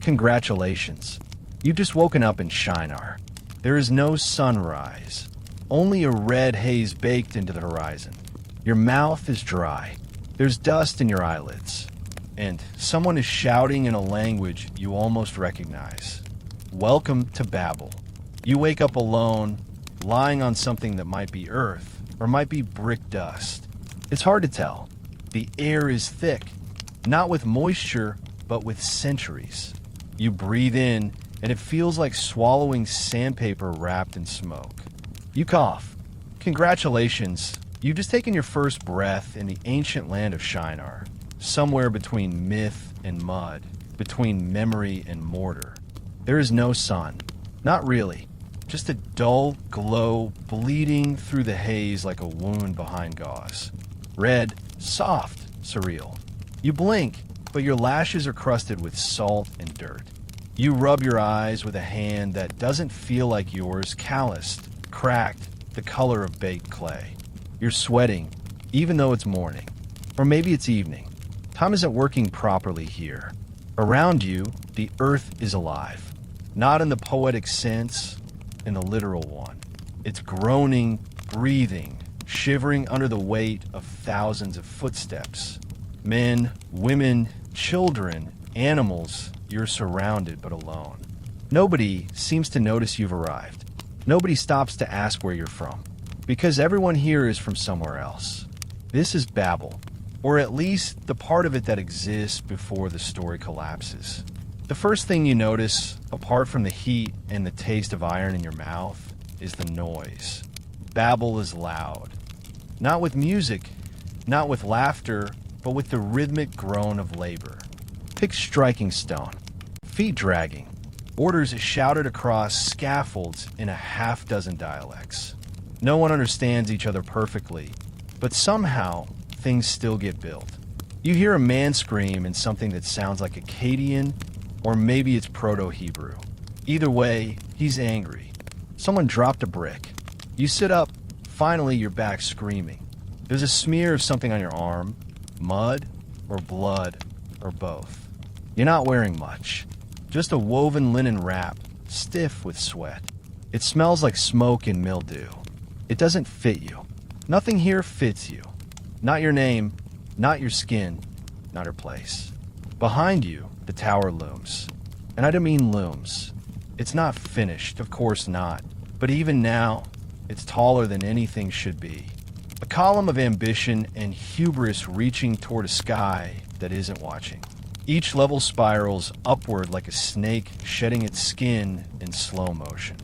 Congratulations. You've just woken up in Shinar. There is no sunrise, only a red haze baked into the horizon. Your mouth is dry. There's dust in your eyelids. And someone is shouting in a language you almost recognize. Welcome to Babel. You wake up alone, lying on something that might be earth or might be brick dust. It's hard to tell. The air is thick, not with moisture, but with centuries. You breathe in, and it feels like swallowing sandpaper wrapped in smoke. You cough. Congratulations, you've just taken your first breath in the ancient land of Shinar, somewhere between myth and mud, between memory and mortar. There is no sun. Not really. Just a dull glow bleeding through the haze like a wound behind gauze. Red, soft, surreal. You blink, but your lashes are crusted with salt and dirt. You rub your eyes with a hand that doesn't feel like yours, calloused, cracked, the color of baked clay. You're sweating, even though it's morning. Or maybe it's evening. Time isn't working properly here. Around you, the earth is alive. Not in the poetic sense, in the literal one. It's groaning, breathing, shivering under the weight of thousands of footsteps. Men, women, children, animals, you're surrounded but alone. Nobody seems to notice you've arrived. Nobody stops to ask where you're from, because everyone here is from somewhere else. This is Babel, or at least the part of it that exists before the story collapses. The first thing you notice, apart from the heat and the taste of iron in your mouth, is the noise. Babel is loud. Not with music, not with laughter, but with the rhythmic groan of labor. Pick striking stone, feet dragging, orders shouted across scaffolds in a half-dozen dialects. No one understands each other perfectly, but somehow things still get built. You hear a man scream in something that sounds like Akkadian, or maybe it's Proto-Hebrew. Either way, he's angry. Someone dropped a brick. You sit up, finally you're back screaming. There's a smear of something on your arm, mud or blood or both. You're not wearing much, just a woven linen wrap, stiff with sweat. It smells like smoke and mildew. It doesn't fit you. Nothing here fits you. Not your name, not your skin, not your place. Behind you, the tower looms. And I don't mean looms. It's not finished, of course not. But even now, it's taller than anything should be. A column of ambition and hubris reaching toward a sky that isn't watching. Each level spirals upward like a snake shedding its skin in slow motion.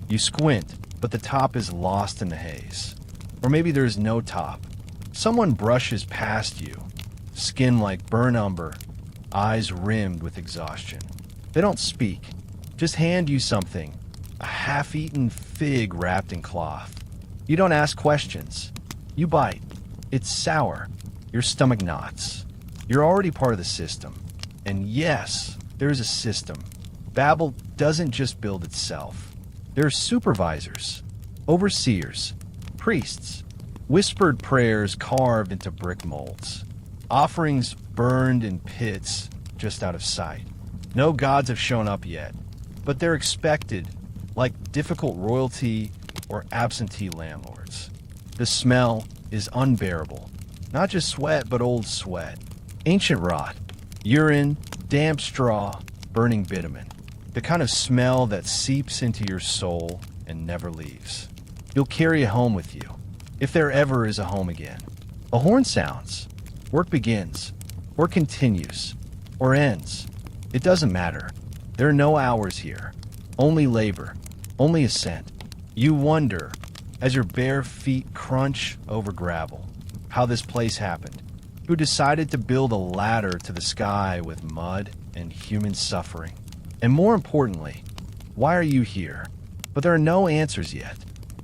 You squint, but the top is lost in the haze. Or maybe there's no top. Someone brushes past you, skin like burnt umber, eyes rimmed with exhaustion. They don't speak, just hand you something, a half-eaten fig wrapped in cloth. You don't ask questions. You bite. It's sour. Your stomach knots. You're already part of the system. And yes, there's a system. Babel doesn't just build itself. There are supervisors, overseers, priests, whispered prayers carved into brick molds, offerings burned in pits just out of sight. No gods have shown up yet, but they're expected, like difficult royalty or absentee landlords. The smell is unbearable. Not just sweat, but old sweat. Ancient rot. Urine, damp straw, burning bitumen. The kind of smell that seeps into your soul and never leaves. You'll carry it home with you, if there ever is a home again. A horn sounds. Work begins, or continues, or ends. It doesn't matter. There are no hours here. Only labor. Only ascent. You wonder, as your bare feet crunch over gravel, how this place happened. Who decided to build a ladder to the sky with mud and human suffering? And more importantly, why are you here? But there are no answers yet.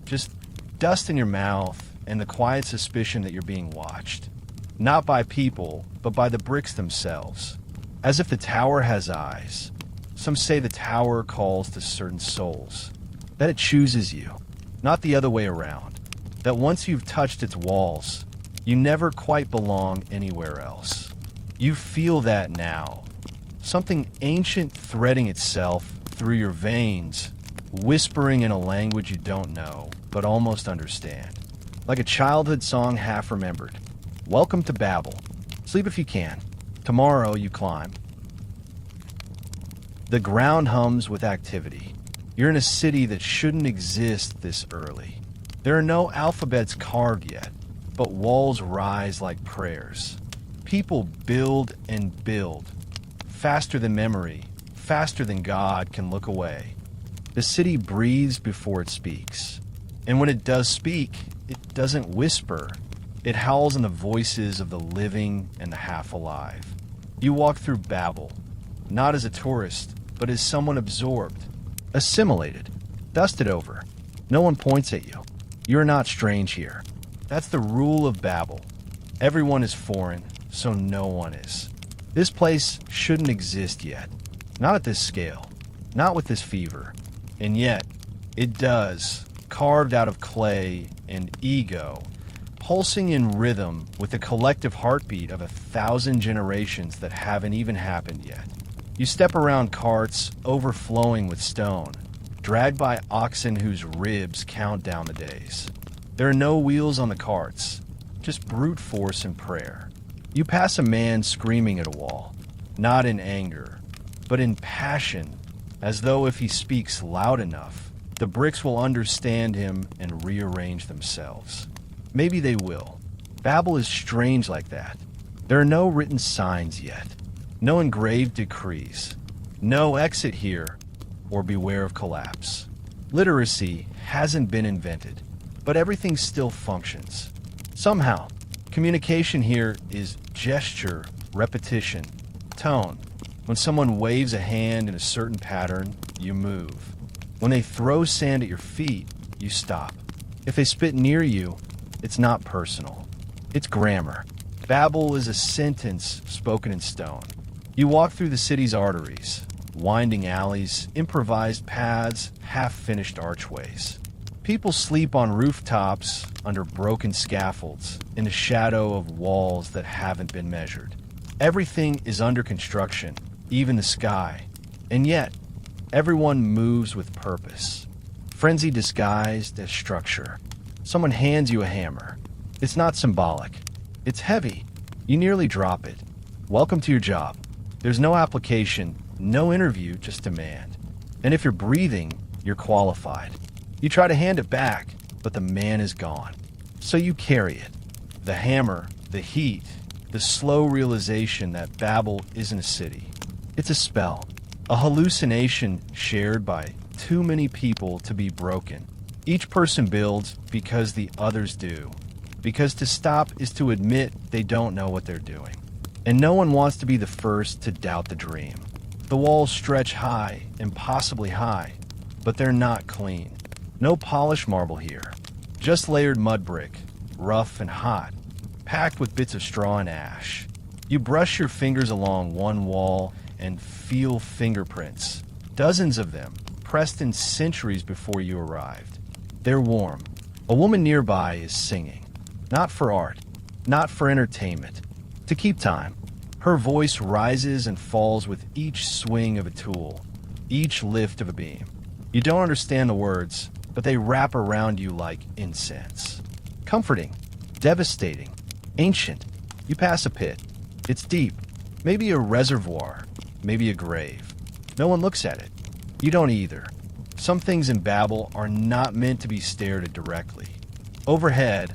Just dust in your mouth and the quiet suspicion that you're being watched. Not by people, but by the bricks themselves. As if the tower has eyes. Some say the tower calls to certain souls. That it chooses you, not the other way around. That once you've touched its walls, you never quite belong anywhere else. You feel that now. something ancient threading itself through your veins, whispering in a language you don't know, but almost understand. Like a childhood song half remembered. Welcome to Babel. Sleep if you can. Tomorrow you climb. The ground hums with activity. You're in a city that shouldn't exist this early. There are no alphabets carved yet, but walls rise like prayers. People build and build. Faster than memory, faster than God can look away. The city breathes before it speaks. And when it does speak, it doesn't whisper. It howls in the voices of the living and the half alive. You walk through Babel, not as a tourist, but as someone absorbed, assimilated, dusted over. No one points at you. You're not strange here. That's the rule of Babel. Everyone is foreign, so no one is. This place shouldn't exist yet. Not at this scale. Not with this fever. And yet, it does, carved out of clay and ego, pulsing in rhythm with the collective heartbeat of 1,000 generations that haven't even happened yet. You step around carts overflowing with stone, dragged by oxen whose ribs count down the days. There are no wheels on the carts, just brute force and prayer. You pass a man screaming at a wall, not in anger, but in passion, as though if he speaks loud enough, the bricks will understand him and rearrange themselves. Maybe they will. Babel is strange like that. There are no written signs yet, no engraved decrees, no exit here or beware of collapse. Literacy hasn't been invented, but everything still functions. Somehow, communication here is gesture, repetition, tone. When someone waves a hand in a certain pattern, you move. When they throw sand at your feet, you stop. If they spit near you, it's not personal. It's grammar. Babel is a sentence spoken in stone. You walk through the city's arteries, winding alleys, improvised paths, half-finished archways. People sleep on rooftops, under broken scaffolds, in the shadow of walls that haven't been measured. Everything is under construction, even the sky. And yet, everyone moves with purpose. Frenzy disguised as structure. Someone hands you a hammer. It's not symbolic. It's heavy. You nearly drop it. Welcome to your job. There's no application, no interview, just demand. And if you're breathing, you're qualified. You try to hand it back, but the man is gone. So you carry it. The hammer, the heat, the slow realization that Babel isn't a city. It's a spell, a hallucination shared by too many people to be broken. Each person builds because the others do. Because to stop is to admit they don't know what they're doing. And no one wants to be the first to doubt the dream. The walls stretch high, impossibly high, but they're not clean. No polished marble here, just layered mud brick, rough and hot, packed with bits of straw and ash. You brush your fingers along one wall and feel fingerprints, dozens of them, pressed in centuries before you arrived. They're warm. A woman nearby is singing, not for art, not for entertainment, to keep time. Her voice rises and falls with each swing of a tool, each lift of a beam. You don't understand the words, but they wrap around you like incense. Comforting, devastating, ancient. You pass a pit. It's deep, maybe a reservoir, maybe a grave. No one looks at it. You don't either. Some things in Babel are not meant to be stared at directly. Overhead,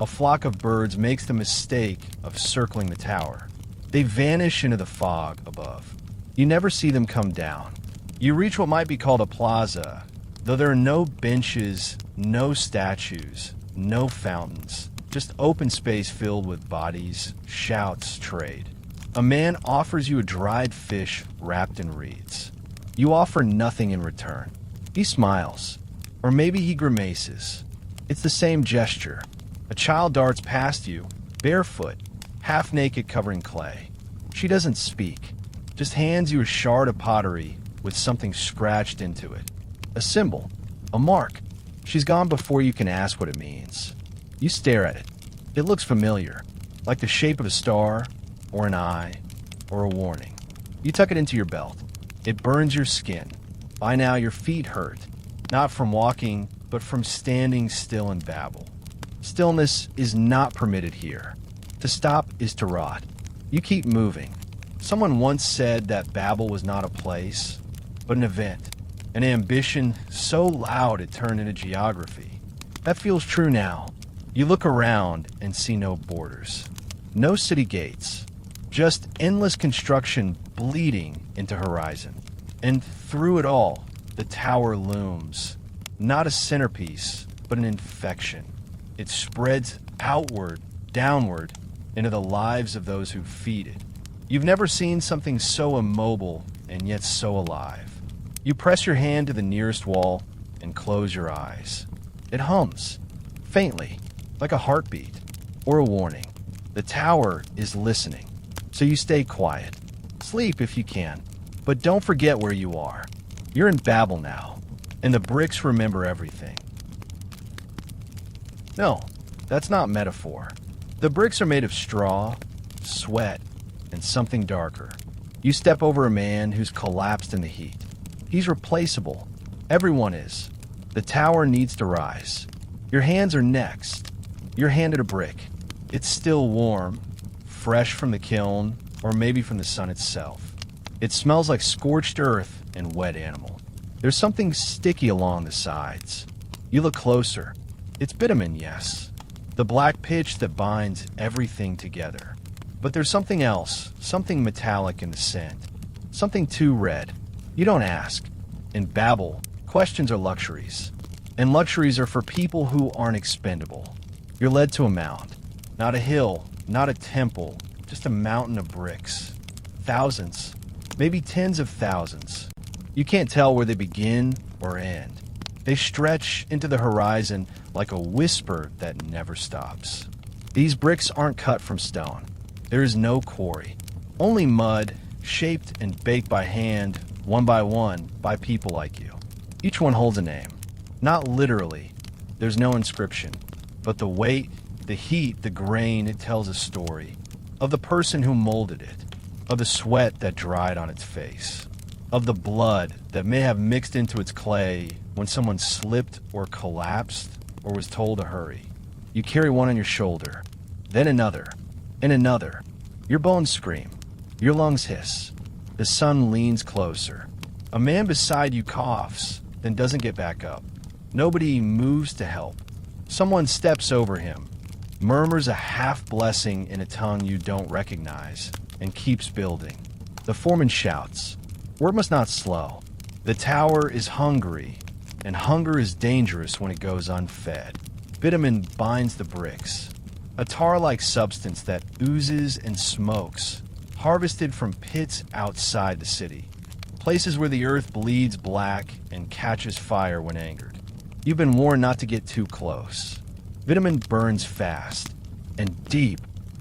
a flock of birds makes the mistake of circling the tower. They vanish into the fog above. You never see them come down. You reach what might be called a plaza, though there are no benches, no statues, no fountains, just open space filled with bodies, shouts, trade. A man offers you a dried fish wrapped in reeds. You offer nothing in return. He smiles, or maybe he grimaces. It's the same gesture. A child darts past you, barefoot, half naked, covering clay. She doesn't speak, just hands you a shard of pottery with something scratched into it. A symbol, a mark. She's gone before you can ask what it means. You stare at it. It looks familiar, like the shape of a star, or an eye, or a warning. You tuck it into your belt. It burns your skin. By now, your feet hurt, not from walking, but from standing still in Babel. Stillness is not permitted here. To stop is to rot. You keep moving. Someone once said that Babel was not a place, but an event, an ambition so loud it turned into geography. That feels true now. You look around and see no borders, no city gates, just endless construction bleeding into horizon. And through it all, the tower looms, not a centerpiece, but an infection. It spreads outward, downward, into the lives of those who feed it. You've never seen something so immobile and yet so alive. You press your hand to the nearest wall and close your eyes. It hums, faintly, like a heartbeat or a warning. The tower is listening, so you stay quiet. Sleep if you can, but don't forget where you are. You're in Babel now, and the bricks remember everything. No, that's not metaphor. The bricks are made of straw, sweat, and something darker. You step over a man who's collapsed in the heat. He's replaceable. Everyone is. The tower needs to rise. Your hands are next. You're handed a brick. It's still warm, fresh from the kiln, or maybe from the sun itself. It smells like scorched earth and wet animal. There's something sticky along the sides. You look closer. It's bitumen, yes. The black pitch that binds everything together. But there's something else, something metallic in the scent. Something too red. You don't ask. In Babel, questions are luxuries. And luxuries are for people who aren't expendable. You're led to a mound. Not a hill, not a temple, just a mountain of bricks. Thousands, maybe tens of thousands. You can't tell where they begin or end. They stretch into the horizon like a whisper that never stops. These bricks aren't cut from stone. There is no quarry. Only mud, shaped and baked by hand, one by people like you. Each one holds a name. Not literally. There's no inscription. But the weight, the heat, the grain, it tells a story. Of the person who molded it. Of the sweat that dried on its face. Of the blood that may have mixed into its clay when someone slipped or collapsed or was told to hurry. You carry one on your shoulder, then another, and another. Your bones scream. Your lungs hiss. The sun leans closer. A man beside you coughs, then doesn't get back up. Nobody moves to help. Someone steps over him, murmurs a half-blessing in a tongue you don't recognize, and keeps building. The foreman shouts. Word must not slow. The tower is hungry, and hunger is dangerous when it goes unfed. Bitumen binds the bricks, a tar-like substance that oozes and smokes, harvested from pits outside the city, places where the earth bleeds black and catches fire when angered. You've been warned not to get too close. Bitumen burns fast and deep,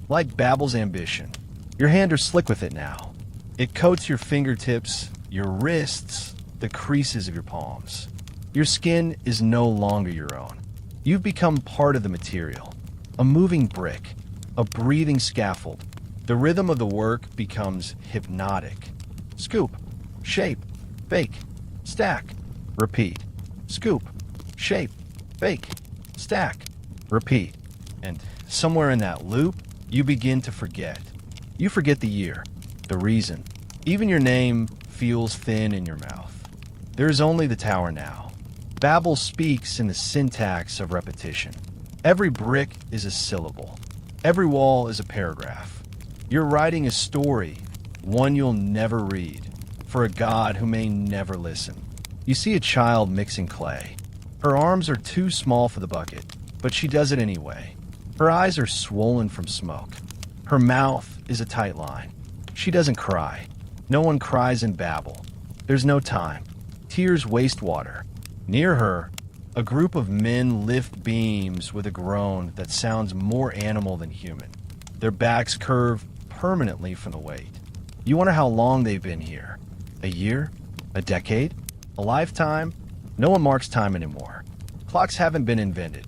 like Babel's ambition. Your hands are slick with it now. It coats your fingertips, your wrists, the creases of your palms. Your skin is no longer your own. You've become part of the material, a moving brick, a breathing scaffold. The rhythm of the work becomes hypnotic. Scoop, shape, bake, stack, repeat. Scoop, shape, bake, stack, repeat. And somewhere in that loop, you begin to forget. You forget the year, the reason. Even your name feels thin in your mouth. There is only the tower now. Babel speaks in the syntax of repetition. Every brick is a syllable. Every wall is a paragraph. You're writing a story, one you'll never read, for a God who may never listen. You see a child mixing clay. Her arms are too small for the bucket, but she does it anyway. Her eyes are swollen from smoke. Her mouth is a tight line. She doesn't cry. No one cries in Babel. There's no time. Tears waste water. Near her, a group of men lift beams with a groan that sounds more animal than human. Their backs curve permanently from the weight. You wonder how long they've been here. A year? A decade? A lifetime? No one marks time anymore. Clocks haven't been invented.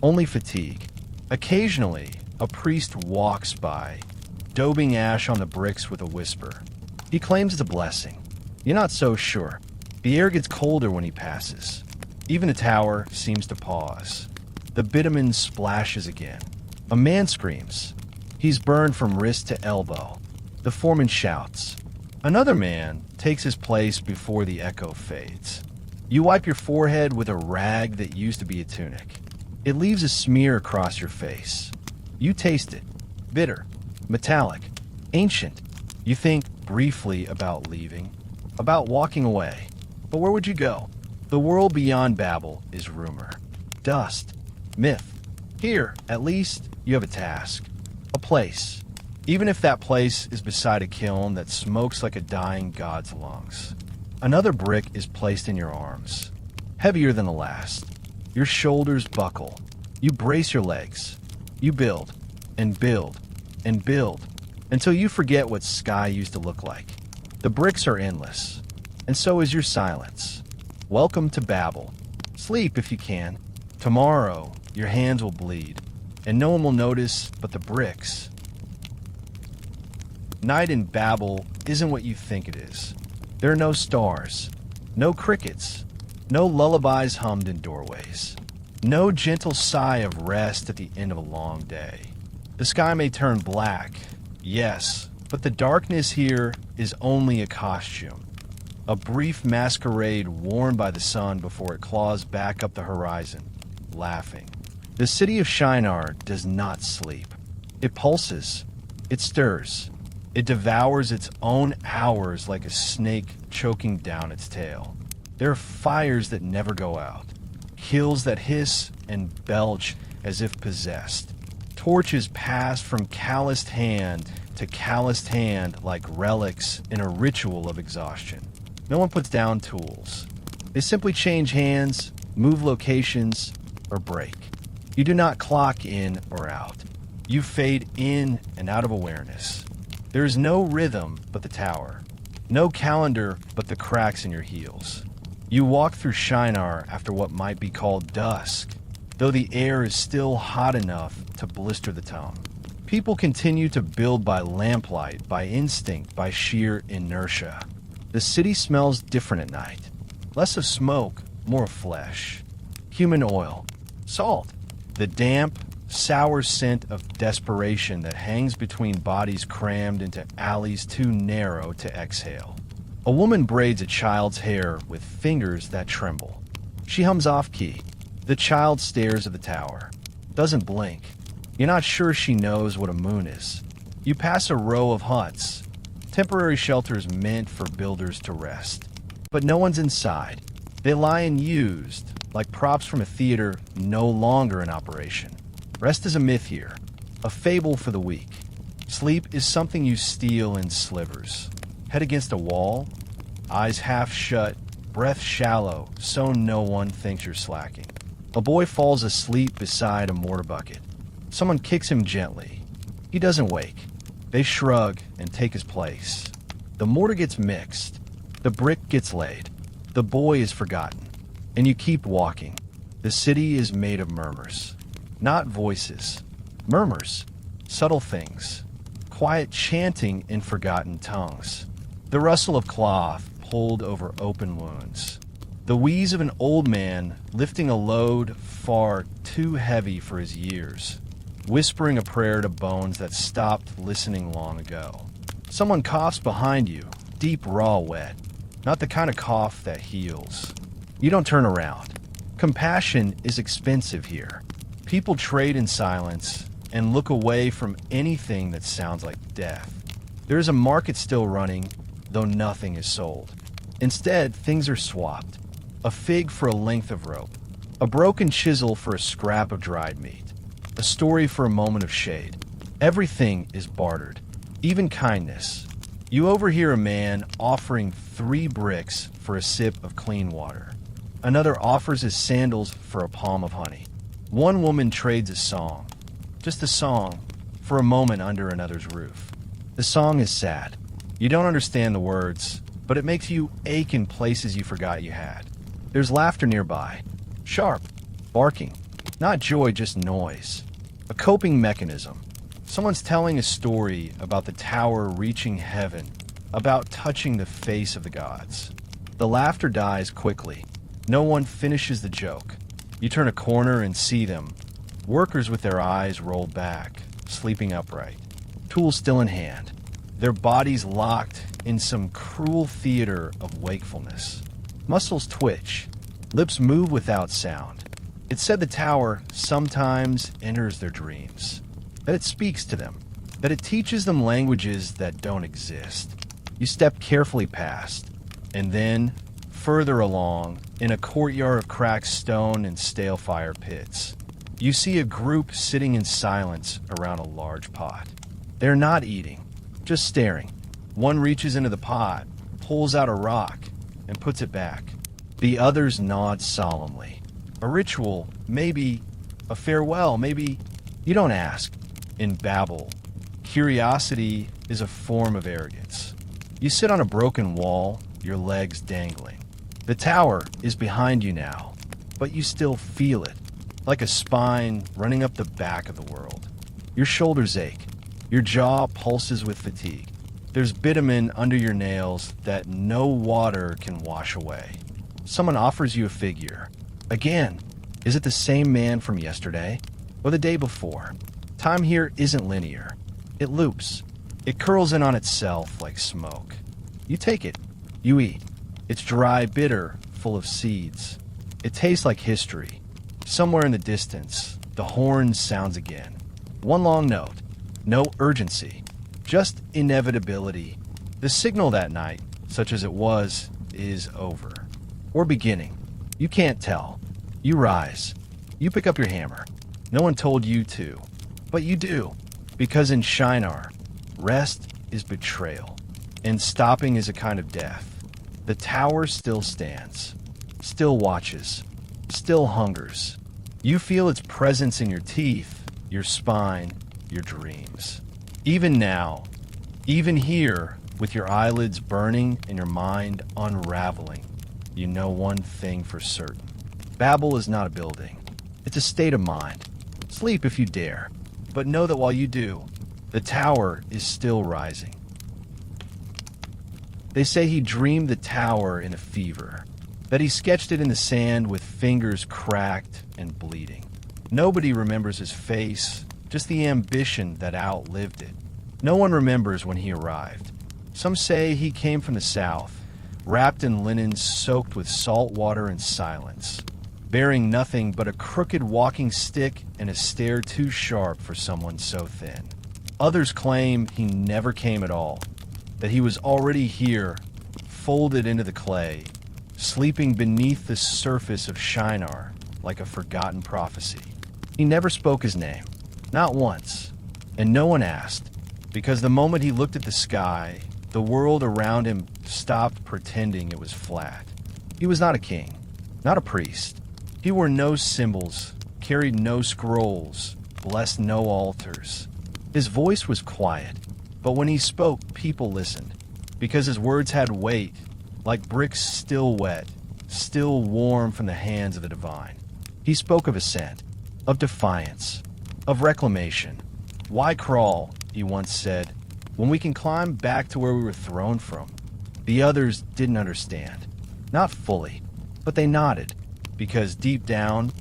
Only fatigue. Occasionally, a priest walks by, daubing ash on the bricks with a whisper. He claims it's a blessing. You're not so sure. The air gets colder when he passes. Even the tower seems to pause. The bitumen splashes again. A man screams. He's burned from wrist to elbow. The foreman shouts. Another man takes his place before the echo fades. You wipe your forehead with a rag that used to be a tunic. It leaves a smear across your face. You taste it. Bitter, metallic, ancient. You think briefly about leaving, about walking away. But where would you go? The world beyond Babel is rumor, dust, myth. Here, at least, you have a task, a place, even if that place is beside a kiln that smokes like a dying god's lungs. Another brick is placed in your arms, heavier than the last. Your shoulders buckle. You brace your legs. You build, and build, and build, until you forget what sky used to look like. The bricks are endless, and so is your silence. Welcome to Babel. Sleep if you can. Tomorrow, your hands will bleed, and no one will notice but the bricks. Night in Babel isn't what you think it is. There are no stars, no crickets, no lullabies hummed in doorways, no gentle sigh of rest at the end of a long day. The sky may turn black, yes, but the darkness here is only a costume, a brief masquerade worn by the sun before it claws back up the horizon, laughing. The city of Shinar does not sleep. It pulses, it stirs, it devours its own hours like a snake choking down its tail. There are fires that never go out, kills that hiss and belch as if possessed. Torches pass from calloused hand to calloused hand like relics in a ritual of exhaustion. No one puts down tools. They simply change hands, move locations, or break. You do not clock in or out. You fade in and out of awareness. There is no rhythm but the tower, no calendar but the cracks in your heels. You walk through Shinar after what might be called dusk, though the air is still hot enough to blister the tongue. People continue to build by lamplight, by instinct, by sheer inertia. The city smells different at night. Less of smoke, more of flesh. Human oil. Salt. The damp, sour scent of desperation that hangs between bodies crammed into alleys too narrow to exhale. A woman braids a child's hair with fingers that tremble. She hums off-key. The child stares at the tower. Doesn't blink. You're not sure she knows what a moon is. You pass a row of huts. Temporary shelters meant for builders to rest. But no one's inside. They lie unused, like props from a theater no longer in operation. Rest is a myth here, a fable for the weak. Sleep is something you steal in slivers. Head against a wall, eyes half shut, breath shallow, so no one thinks you're slacking. A boy falls asleep beside a mortar bucket. Someone kicks him gently. He doesn't wake. They shrug and take his place. The mortar gets mixed. The brick gets laid. The boy is forgotten. And you keep walking. The city is made of murmurs. Not voices. Murmurs. Subtle things. Quiet chanting in forgotten tongues. The rustle of cloth pulled over open wounds. The wheeze of an old man lifting a load far too heavy for his years. Whispering a prayer to bones that stopped listening long ago. Someone coughs behind you, deep, raw, wet. Not the kind of cough that heals. You don't turn around. Compassion is expensive here. People trade in silence and look away from anything that sounds like death. There is a market still running, though nothing is sold. Instead, things are swapped. A fig for a length of rope. A broken chisel for a scrap of dried meat. A story for a moment of shade. Everything is bartered, even kindness. You overhear a man offering 3 bricks for a sip of clean water. Another offers his sandals for a palm of honey. One woman trades a song, just a song, for a moment under another's roof. The song is sad. You don't understand the words, but it makes you ache in places you forgot you had. There's laughter nearby. Sharp. Barking. Not joy, just noise. A coping mechanism. Someone's telling a story about the tower reaching heaven, about touching the face of the gods. The laughter dies quickly. No one finishes the joke. You turn a corner and see them, workers with their eyes rolled back, sleeping upright, tools still in hand, their bodies locked in some cruel theater of wakefulness. Muscles twitch, lips move without sound. It's said the tower sometimes enters their dreams, that it speaks to them, that it teaches them languages that don't exist. You step carefully past, and then, further along, in a courtyard of cracked stone and stale fire pits, you see a group sitting in silence around a large pot. They're not eating, just staring. One reaches into the pot, pulls out a rock, and puts it back. The others nod solemnly. A ritual, maybe a farewell, maybe you don't ask. In Babel, curiosity is a form of arrogance. You sit on a broken wall, your legs dangling. The tower is behind you now, but you still feel it, like a spine running up the back of the world. Your shoulders ache. Your jaw pulses with fatigue. There's bitumen under your nails that no water can wash away. Someone offers you a figure. Again, is it the same man from yesterday or the day before? Time here isn't linear. It loops. It curls in on itself like smoke. You take it. You eat. It's dry, bitter, full of seeds. It tastes like history. Somewhere in the distance, the horn sounds again. One long note. No urgency. Just inevitability. The signal that night, such as it was, is over. Or beginning. You can't tell. You rise. You pick up your hammer. No one told you to. But you do. Because in Shinar, rest is betrayal. And stopping is a kind of death. The tower still stands. Still watches. Still hungers. You feel its presence in your teeth, your spine, your dreams. Even now, even here, with your eyelids burning and your mind unraveling, you know one thing for certain. Babel is not a building. It's a state of mind. Sleep if you dare, but know that while you do, the tower is still rising. They say he dreamed the tower in a fever, that he sketched it in the sand with fingers cracked and bleeding. Nobody remembers his face, just the ambition that outlived it. No one remembers when he arrived. Some say he came from the south, wrapped in linen soaked with salt water and silence, bearing nothing but a crooked walking stick and a stare too sharp for someone so thin. Others claim he never came at all, that he was already here, folded into the clay, sleeping beneath the surface of Shinar like a forgotten prophecy. He never spoke his name, not once, and no one asked, because the moment he looked at the sky, the world around him stopped pretending it was flat. He was not a king, not a priest. He wore no symbols, carried no scrolls, blessed no altars. His voice was quiet, but when he spoke, people listened, because his words had weight, like bricks still wet, still warm from the hands of the divine. He spoke of ascent, of defiance, of reclamation. Why crawl, he once said, when we can climb back to where we were thrown from? The others didn't understand. Not fully, but they nodded, because deep down,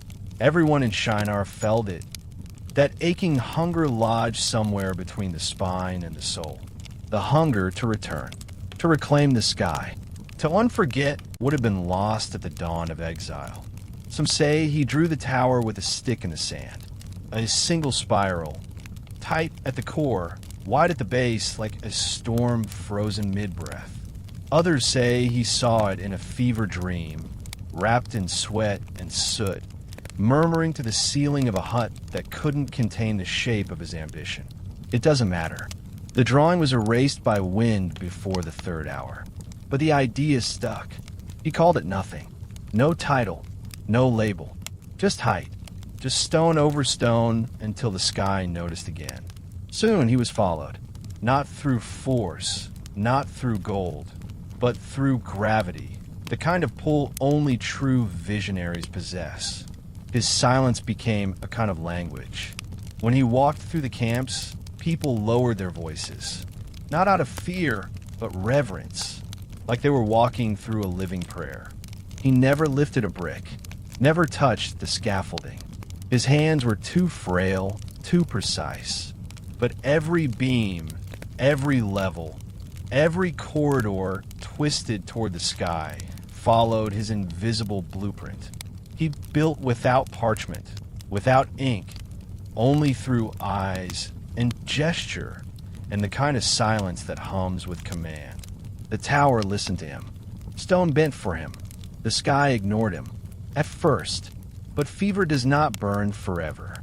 everyone in Shinar felt it. That aching hunger lodged somewhere between the spine and the soul. The hunger to return, to reclaim the sky, to unforget what had been lost at the dawn of exile. Some say he drew the tower with a stick in the sand, a single spiral, tight at the core, wide at the base like a storm frozen mid-breath. Others say he saw it in a fever dream, wrapped in sweat and soot, murmuring to the ceiling of a hut that couldn't contain the shape of his ambition. It doesn't matter. The drawing was erased by wind before the third hour. But the idea stuck. He called it nothing. No title, no label. Just height. Just stone over stone until the sky noticed again. Soon he was followed. Not through force, not through gold, but through gravity. The kind of pull only true visionaries possess. His silence became a kind of language. When he walked through the camps, people lowered their voices. Not out of fear, but reverence, like they were walking through a living prayer. He never lifted a brick, never touched the scaffolding. His hands were too frail, too precise. But every beam, every level, every corridor twisted toward the sky followed his invisible blueprint. He built without parchment, without ink, only through eyes and gesture and the kind of silence that hums with command. The tower listened to him. Stone bent for him. The sky ignored him. At first. But fever does not burn forever.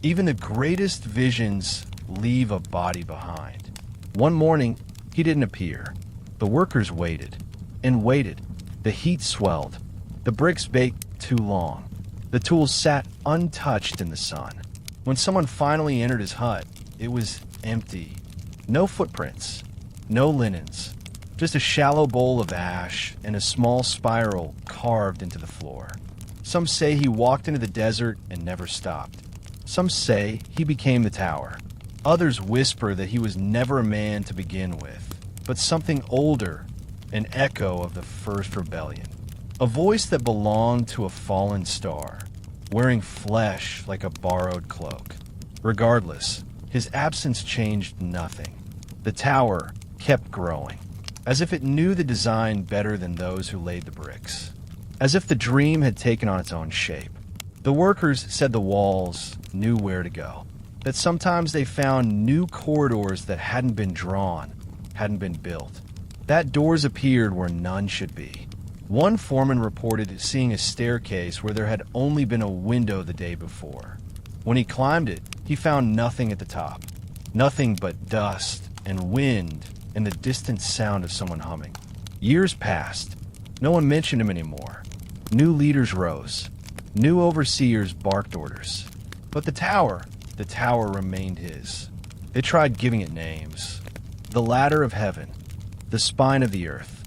Even the greatest visions leave a body behind. One morning, he didn't appear. The workers waited and waited. The heat swelled. The bricks baked too long. The tools sat untouched in the sun. When someone finally entered his hut, it was empty. No footprints, no linens, just a shallow bowl of ash and a small spiral carved into the floor. Some say he walked into the desert and never stopped. Some say he became the tower. Others whisper that he was never a man to begin with, but something older, an echo of the first rebellion. A voice that belonged to a fallen star, wearing flesh like a borrowed cloak. Regardless, his absence changed nothing. The tower kept growing, as if it knew the design better than those who laid the bricks. As if the dream had taken on its own shape. The workers said the walls knew where to go, that sometimes they found new corridors that hadn't been drawn, hadn't been built, that doors appeared where none should be. One foreman reported seeing a staircase where there had only been a window the day before. When he climbed it, he found nothing at the top, nothing but dust and wind and the distant sound of someone humming. Years passed. No one mentioned him anymore. New leaders rose. New overseers barked orders. But the tower remained his. They tried giving it names. The ladder of heaven, the spine of the earth,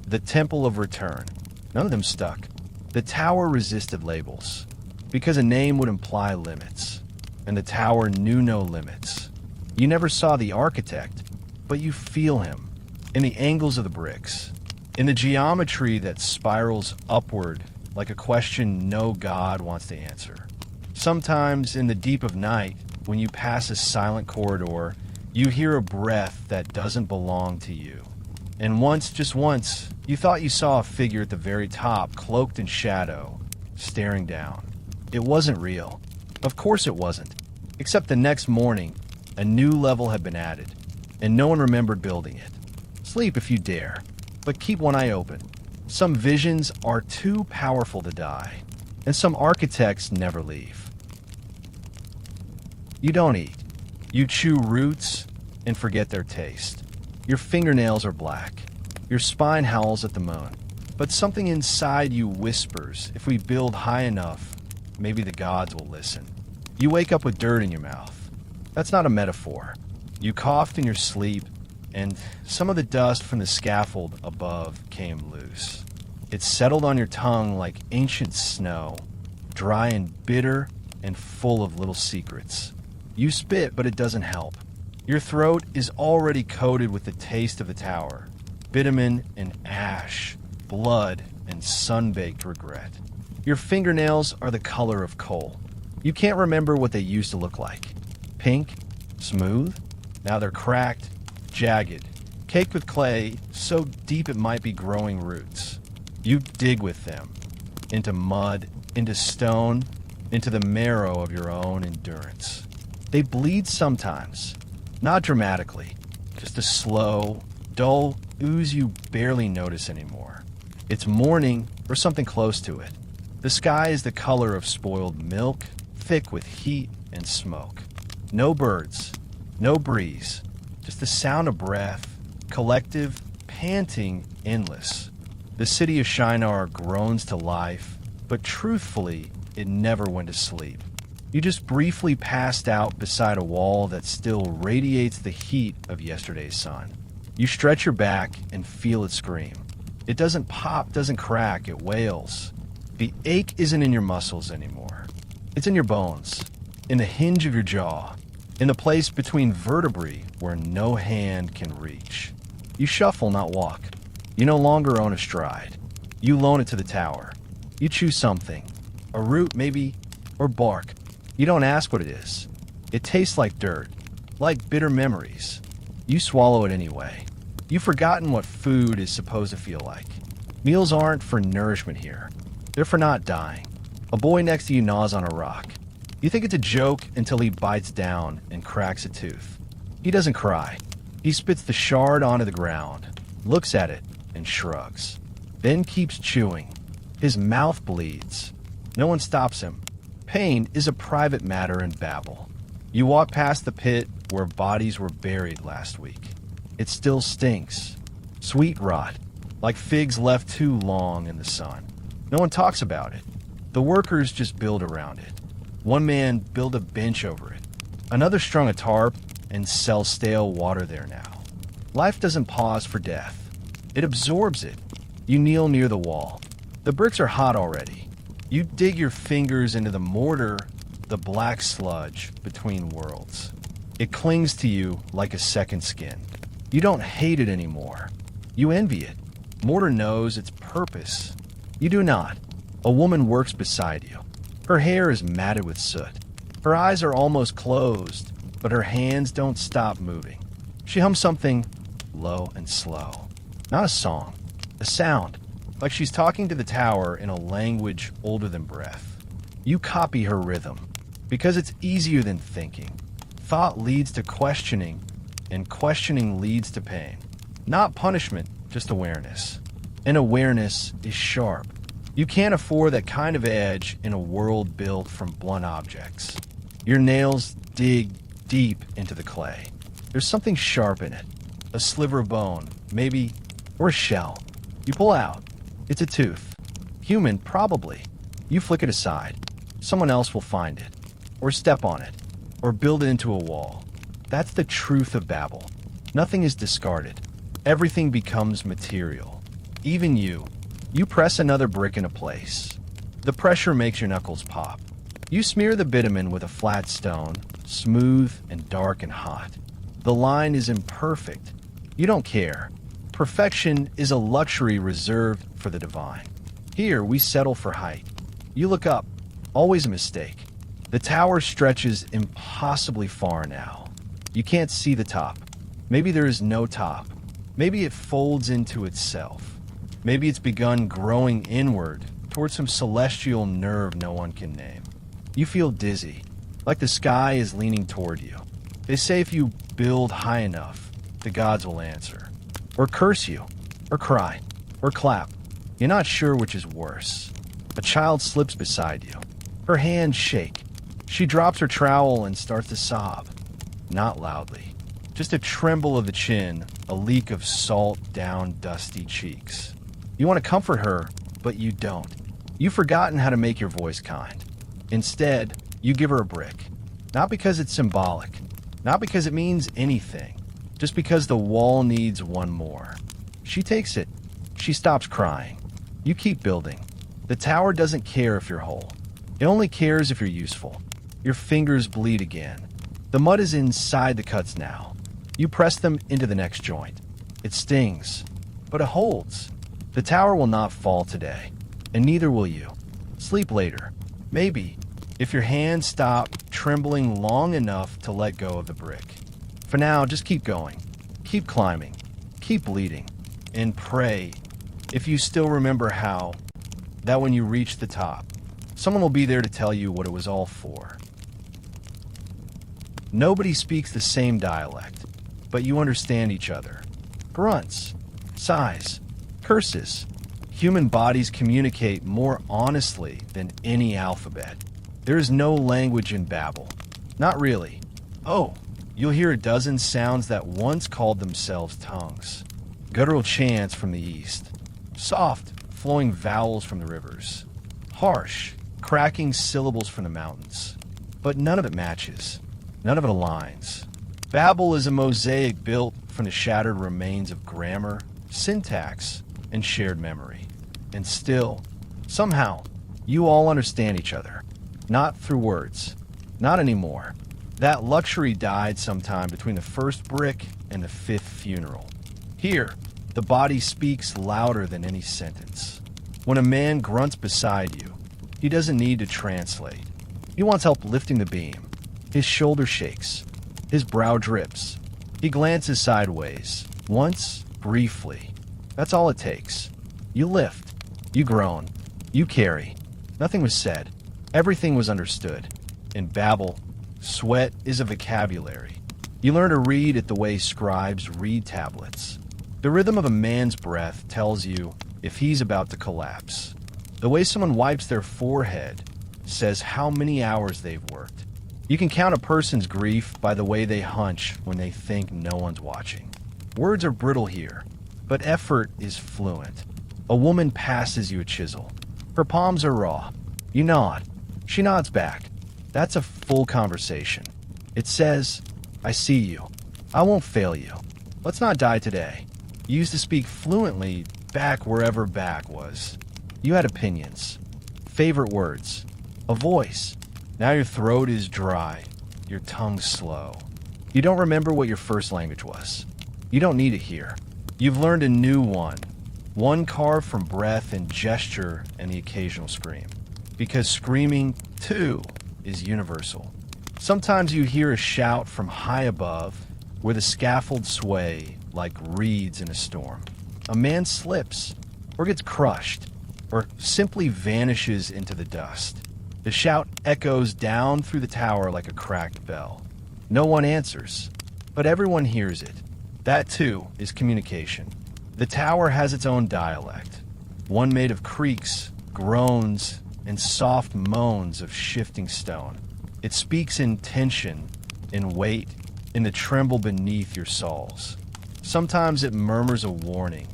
the temple of return. None of them stuck. The tower resisted labels, because a name would imply limits, and the tower knew no limits. You never saw the architect, but you feel him, in the angles of the bricks, in the geometry that spirals upward like a question no God wants to answer. Sometimes in the deep of night, when you pass a silent corridor, you hear a breath that doesn't belong to you. And once, just once, you thought you saw a figure at the very top, cloaked in shadow, staring down. It wasn't real. Of course it wasn't. Except the next morning, a new level had been added, and no one remembered building it. Sleep if you dare, but keep one eye open. Some visions are too powerful to die, and some architects never leave. You don't eat. You chew roots and forget their taste. Your fingernails are black. Your spine howls at the moon. But something inside you whispers, if we build high enough, maybe the gods will listen. You wake up with dirt in your mouth. That's not a metaphor. You coughed in your sleep, and some of the dust from the scaffold above came loose. It settled on your tongue like ancient snow, dry and bitter and full of little secrets. You spit, but it doesn't help. Your throat is already coated with the taste of the tower, bitumen and ash, blood and sun-baked regret. Your fingernails are the color of coal. You can't remember what they used to look like. Pink, smooth. Now they're cracked, jagged, caked with clay so deep it might be growing roots. You dig with them, into mud, into stone, into the marrow of your own endurance. They bleed sometimes, not dramatically, just a slow, dull ooze you barely notice anymore. It's morning or something close to it. The sky is the color of spoiled milk, thick with heat and smoke. No birds, no breeze, just the sound of breath, collective, panting, endless. The city of Shinar groans to life, but truthfully, it never went to sleep. You just briefly passed out beside a wall that still radiates the heat of yesterday's sun. You stretch your back and feel it scream. It doesn't pop, doesn't crack, it wails. The ache isn't in your muscles anymore. It's in your bones, in the hinge of your jaw, in the place between vertebrae where no hand can reach. You shuffle, not walk. You no longer own a stride. You loan it to the tower. You choose something. A root, maybe, or bark. You don't ask what it is. It tastes like dirt, like bitter memories. You swallow it anyway. You've forgotten what food is supposed to feel like. Meals aren't for nourishment here. They're for not dying. A boy next to you gnaws on a rock. You think it's a joke until he bites down and cracks a tooth. He doesn't cry. He spits the shard onto the ground, looks at it, and shrugs. Then keeps chewing. His mouth bleeds. No one stops him. Pain is a private matter in Babel. You walk past the pit where bodies were buried last week. It still stinks. Sweet rot, like figs left too long in the sun. No one talks about it. The workers just build around it. One man built a bench over it. Another strung a tarp and sells stale water there now. Life doesn't pause for death. It absorbs it. You kneel near the wall. The bricks are hot already. You dig your fingers into the mortar, the black sludge between worlds. It clings to you like a second skin. You don't hate it anymore. You envy it. Mortar knows its purpose. You do not. A woman works beside you. Her hair is matted with soot. Her eyes are almost closed, but her hands don't stop moving. She hums something low and slow. Not a song, a sound, like she's talking to the tower in a language older than breath. You copy her rhythm, because it's easier than thinking. Thought leads to questioning, and questioning leads to pain. Not punishment, just awareness. And awareness is sharp. You can't afford that kind of edge in a world built from blunt objects. Your nails dig deep into the clay. There's something sharp in it. A sliver of bone, maybe, or a shell. You pull out. It's a tooth. Human, probably. You flick it aside. Someone else will find it, or step on it, or build it into a wall. That's the truth of Babel. Nothing is discarded. Everything becomes material. Even you. You press another brick into place. The pressure makes your knuckles pop. You smear the bitumen with a flat stone, smooth and dark and hot. The line is imperfect. You don't care. Perfection is a luxury reserved for the divine. Here, we settle for height. You look up. Always a mistake. The tower stretches impossibly far now. You can't see the top. Maybe there is no top. Maybe it folds into itself. Maybe it's begun growing inward towards some celestial nerve no one can name. You feel dizzy, like the sky is leaning toward you. They say if you build high enough, the gods will answer. Or curse you, or cry, or clap. You're not sure which is worse. A child slips beside you. Her hands shake. She drops her trowel and starts to sob. Not loudly. Just a tremble of the chin, a leak of salt down dusty cheeks. You want to comfort her, but you don't. You've forgotten how to make your voice kind. Instead, you give her a brick. Not because it's symbolic. Not because it means anything. Just because the wall needs one more. She takes it. She stops crying. You keep building. The tower doesn't care if you're whole. It only cares if you're useful. Your fingers bleed again. The mud is inside the cuts now. You press them into the next joint. It stings, but it holds. The tower will not fall today, and neither will you. Sleep later. Maybe, if your hands stop trembling long enough to let go of the brick. For now, just keep going. Keep climbing. Keep bleeding. And pray, if you still remember how, that when you reach the top, someone will be there to tell you what it was all for. Nobody speaks the same dialect, but you understand each other. Grunts, sighs, curses. Human bodies communicate more honestly than any alphabet. There is no language in Babel. Not really. Oh, you'll hear a dozen sounds that once called themselves tongues. Guttural chants from the east. Soft, flowing vowels from the rivers. Harsh, cracking syllables from the mountains. But none of it matches. None of it aligns. Babel is a mosaic built from the shattered remains of grammar, syntax, and shared memory. And still, somehow, you all understand each other. Not through words. Not anymore. That luxury died sometime between the first brick and the fifth funeral. Here, the body speaks louder than any sentence. When a man grunts beside you, he doesn't need to translate. He wants help lifting the beam. His shoulder shakes. His brow drips. He glances sideways. Once, briefly. That's all it takes. You lift. You groan. You carry. Nothing was said. Everything was understood. In Babel, sweat is a vocabulary. You learn to read it the way scribes read tablets. The rhythm of a man's breath tells you if he's about to collapse. The way someone wipes their forehead says how many hours they've worked. You can count a person's grief by the way they hunch when they think no one's watching. Words are brittle here, but effort is fluent. A woman passes you a chisel. Her palms are raw. You nod. She nods back. That's a full conversation. It says, I see you. I won't fail you. Let's not die today. You used to speak fluently back wherever back was. You had opinions. Favorite words. A voice. Now your throat is dry. Your tongue's slow. You don't remember what your first language was. You don't need it here. You've learned a new one. One carved from breath and gesture and the occasional scream. Because screaming, too, is universal. Sometimes you hear a shout from high above, where the scaffolds sway like reeds in a storm. A man slips, or gets crushed, or simply vanishes into the dust. The shout echoes down through the tower like a cracked bell. No one answers, but everyone hears it. That, too, is communication. The tower has its own dialect, one made of creaks, groans, and soft moans of shifting stone. It speaks in tension, in weight, in the tremble beneath your soles. Sometimes it murmurs a warning,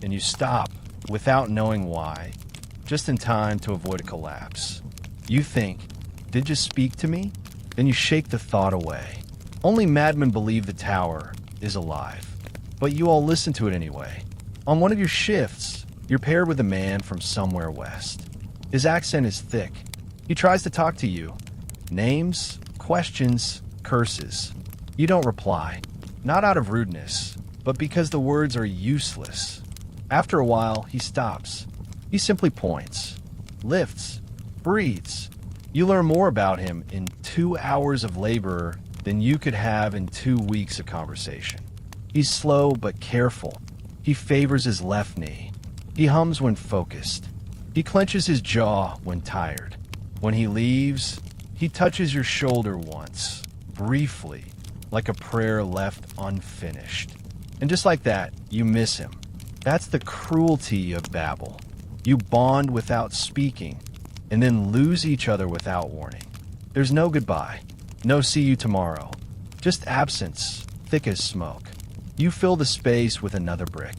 and you stop without knowing why, just in time to avoid a collapse. You think, did you speak to me? Then you shake the thought away. Only madmen believe the tower is alive, but you all listen to it anyway. On one of your shifts, you're paired with a man from somewhere west. His accent is thick. He tries to talk to you. Names, questions, curses. You don't reply, not out of rudeness, but because the words are useless. After a while, he stops. He simply points, lifts, breathes. You learn more about him in 2 hours of labor than you could have in 2 weeks of conversation. He's slow but careful. He favors his left knee. He hums when focused. He clenches his jaw when tired. When he leaves, he touches your shoulder once, briefly, like a prayer left unfinished. And just like that, you miss him. That's the cruelty of Babel. You bond without speaking, and then lose each other without warning. There's no goodbye, no see you tomorrow, just absence, thick as smoke. You fill the space with another brick.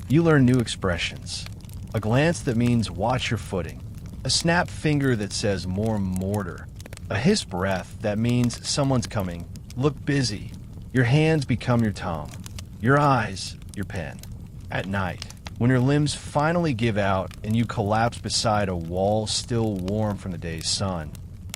You learn new expressions. A glance that means watch your footing. A snap finger that says more mortar. A hiss breath that means someone's coming. Look busy. Your hands become your tongue. Your eyes, your pen. At night, when your limbs finally give out and you collapse beside a wall still warm from the day's sun,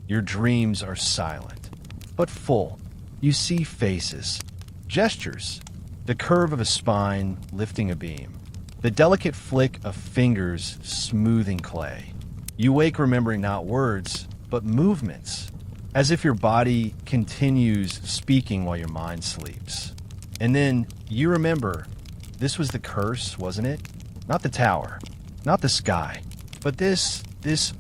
your dreams are silent, but full. You see faces, gestures, the curve of a spine lifting a beam, the delicate flick of fingers smoothing clay. You wake remembering not words, but movements, as if your body continues speaking while your mind sleeps. And then you remember, this was the curse, wasn't it? Not the tower, not the sky, but this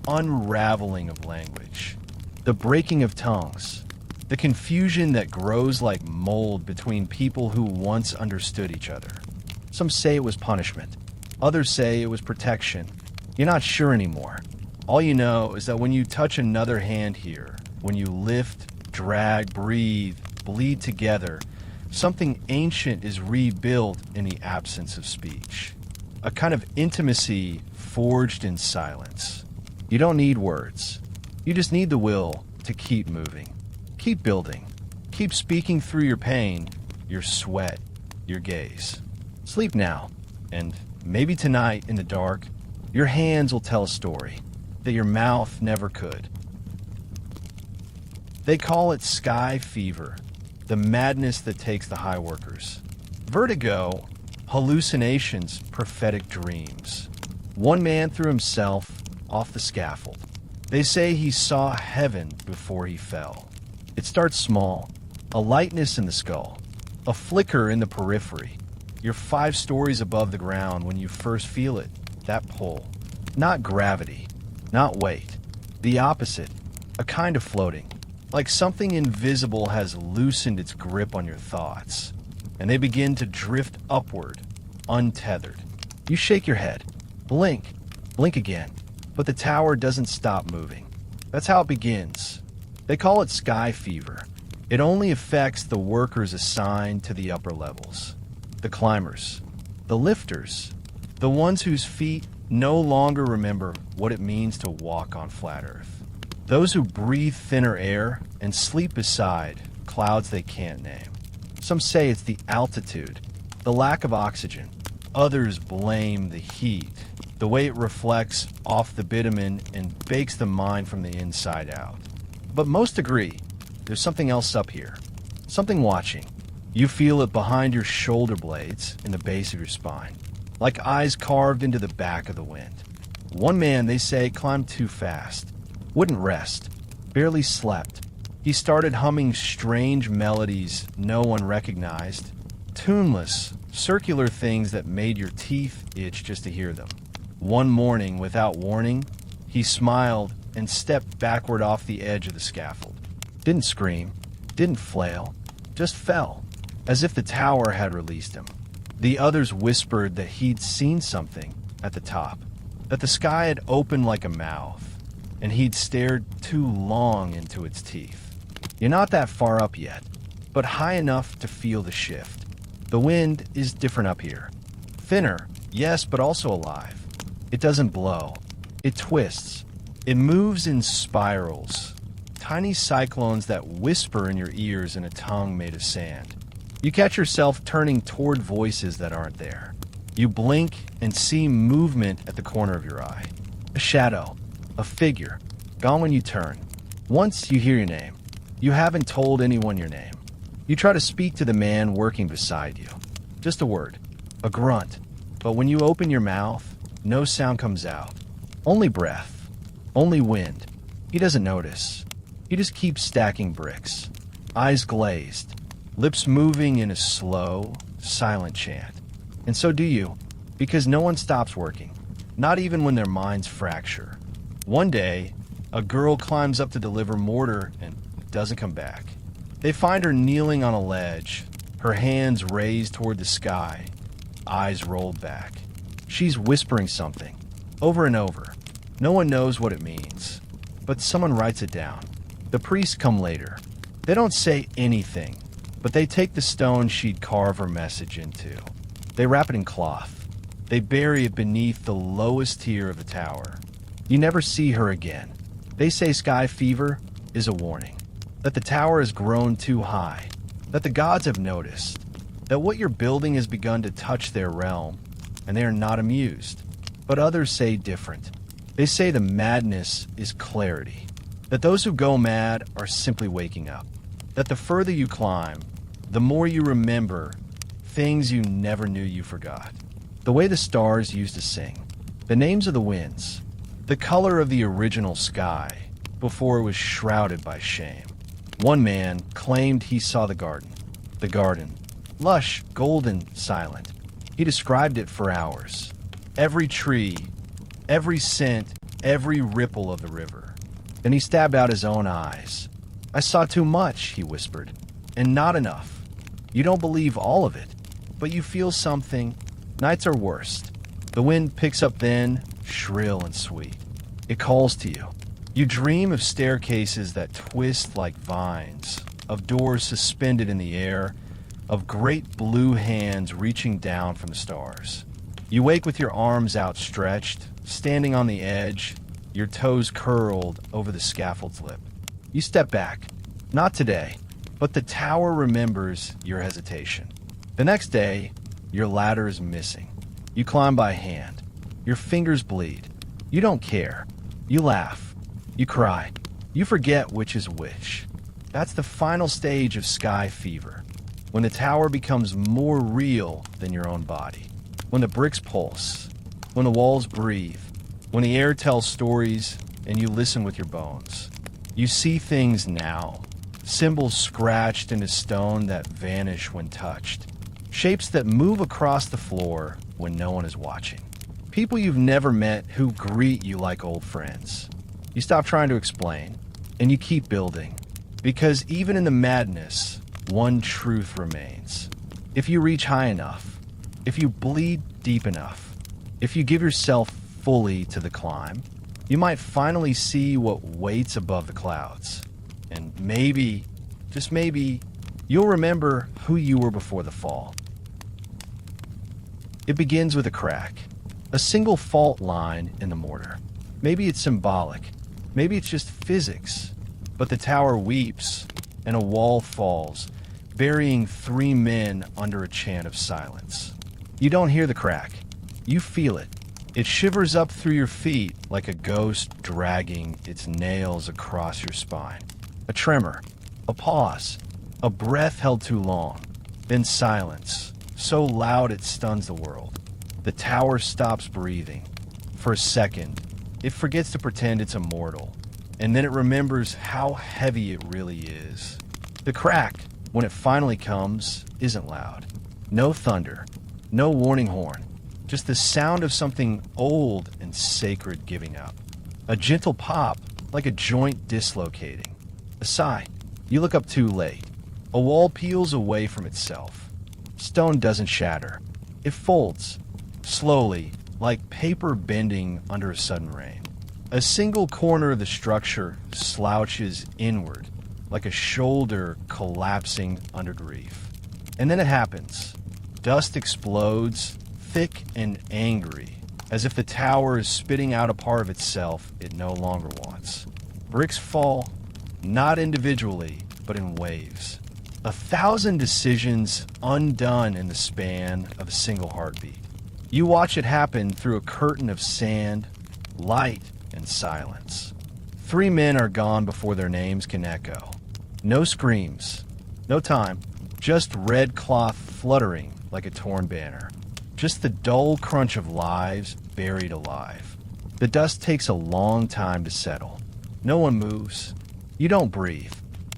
unraveling of language, the breaking of tongues, the confusion that grows like mold between people who once understood each other. Some say it was punishment. Others say it was protection. You're not sure anymore. All you know is that when you touch another hand here, when you lift, drag, breathe, bleed together, something ancient is rebuilt in the absence of speech. A kind of intimacy forged in silence. You don't need words. You just need the will to keep moving. Keep building. Keep speaking through your pain, your sweat, your gaze. Sleep now, and maybe tonight in the dark, your hands will tell a story that your mouth never could. They call it sky fever, the madness that takes the high workers. Vertigo hallucinations, prophetic dreams. One man threw himself off the scaffold. They say he saw heaven before he fell. It starts small, a lightness in the skull, a flicker in the periphery. You're 5 stories above the ground when you first feel it, that pull. Not gravity, not weight. The opposite, a kind of floating. Like something invisible has loosened its grip on your thoughts, and they begin to drift upward, untethered. You shake your head, blink again, but the tower doesn't stop moving. That's how it begins. They call it sky fever. It only affects the workers assigned to the upper levels. The climbers, the lifters, the ones whose feet no longer remember what it means to walk on flat earth. Those who breathe thinner air and sleep beside clouds they can't name. Some say it's the altitude, the lack of oxygen. Others blame the heat, the way it reflects off the bitumen and bakes the mind from the inside out. But most agree, there's something else up here, something watching. You feel it behind your shoulder blades in the base of your spine, like eyes carved into the back of the wind. One man, they say, climbed too fast, wouldn't rest, barely slept. He started humming strange melodies no one recognized, tuneless, circular things that made your teeth itch just to hear them. One morning, without warning, he smiled and stepped backward off the edge of the scaffold. Didn't scream, didn't flail, just fell, as if the tower had released him. The others whispered that he'd seen something at the top, that the sky had opened like a mouth, and he'd stared too long into its teeth. You're not that far up yet, but high enough to feel the shift. The wind is different up here. Thinner, yes, but also alive. It doesn't blow. It twists. It moves in spirals. Tiny cyclones that whisper in your ears in a tongue made of sand. You catch yourself turning toward voices that aren't there. You blink and see movement at the corner of your eye. A shadow, a figure, gone when you turn. Once you hear your name. You haven't told anyone your name. You try to speak to the man working beside you. Just a word, a grunt. But when you open your mouth, no sound comes out. Only breath, only wind. He doesn't notice. He just keeps stacking bricks. Eyes glazed, lips moving in a slow, silent chant. And so do you, because no one stops working, not even when their minds fracture. One day, a girl climbs up to deliver mortar and doesn't come back. They find her kneeling on a ledge, her hands raised toward the sky, eyes rolled back. She's whispering something, over and over. No one knows what it means, but someone writes it down. The priests come later. They don't say anything, but they take the stone she'd carve her message into. They wrap it in cloth. They bury it beneath the lowest tier of the tower. You never see her again. They say sky fever is a warning. That the tower has grown too high, that the gods have noticed, that what you're building has begun to touch their realm, and they are not amused. But others say different. They say the madness is clarity, that those who go mad are simply waking up, that the further you climb, the more you remember things you never knew you forgot. The way the stars used to sing, the names of the winds, the color of the original sky before it was shrouded by shame. One man claimed he saw the garden, lush, golden, silent. He described it for hours. Every tree, every scent, every ripple of the river. Then he stabbed out his own eyes. I saw too much, he whispered, and not enough. You don't believe all of it, but you feel something. Nights are worst. The wind picks up then, shrill and sweet. It calls to you. You dream of staircases that twist like vines, of doors suspended in the air, of great blue hands reaching down from the stars. You wake with your arms outstretched, standing on the edge, your toes curled over the scaffold's lip. You step back. Not today, but the tower remembers your hesitation. The next day, your ladder is missing. You climb by hand. Your fingers bleed. You don't care. You laugh. You cry. You forget which is which. That's the final stage of sky fever. when the tower becomes more real than your own body, when the bricks pulse, when the walls breathe, when the air tells stories and you listen with your bones. You see things now, symbols scratched into stone that vanish when touched, shapes that move across the floor when no one is watching. People you've never met who greet you like old friends. You stop trying to explain, and you keep building. Because even in the madness, one truth remains. If you reach high enough, if you bleed deep enough, if you give yourself fully to the climb, you might finally see what waits above the clouds. And maybe, just maybe, you'll remember who you were before the fall. It begins with a crack, a single fault line in the mortar. Maybe it's symbolic, maybe it's just physics, but the tower weeps and a wall falls, burying 3 men under a chant of silence. You don't hear the crack, you feel it. It shivers up through your feet like a ghost dragging its nails across your spine. A tremor, a pause, a breath held too long, then silence, so loud it stuns the world. The tower stops breathing. For a second, it forgets to pretend it's immortal, and then it remembers how heavy it really is. The crack, when it finally comes, isn't loud. No thunder, no warning horn, just the sound of something old and sacred giving up. A gentle pop, like a joint dislocating. A sigh. You look up too late. A wall peels away from itself. Stone doesn't shatter. It folds, slowly, like paper bending under a sudden rain. A single corner of the structure slouches inward, like a shoulder collapsing under grief. And then it happens. Dust explodes, thick and angry, as if the tower is spitting out a part of itself it no longer wants. Bricks fall, not individually, but in waves. 1,000 decisions undone in the span of a single heartbeat. You watch it happen through a curtain of sand, light, and silence. 3 men are gone before their names can echo. No screams, no time, just red cloth fluttering like a torn banner. Just the dull crunch of lives buried alive. The dust takes a long time to settle. No one moves. You don't breathe.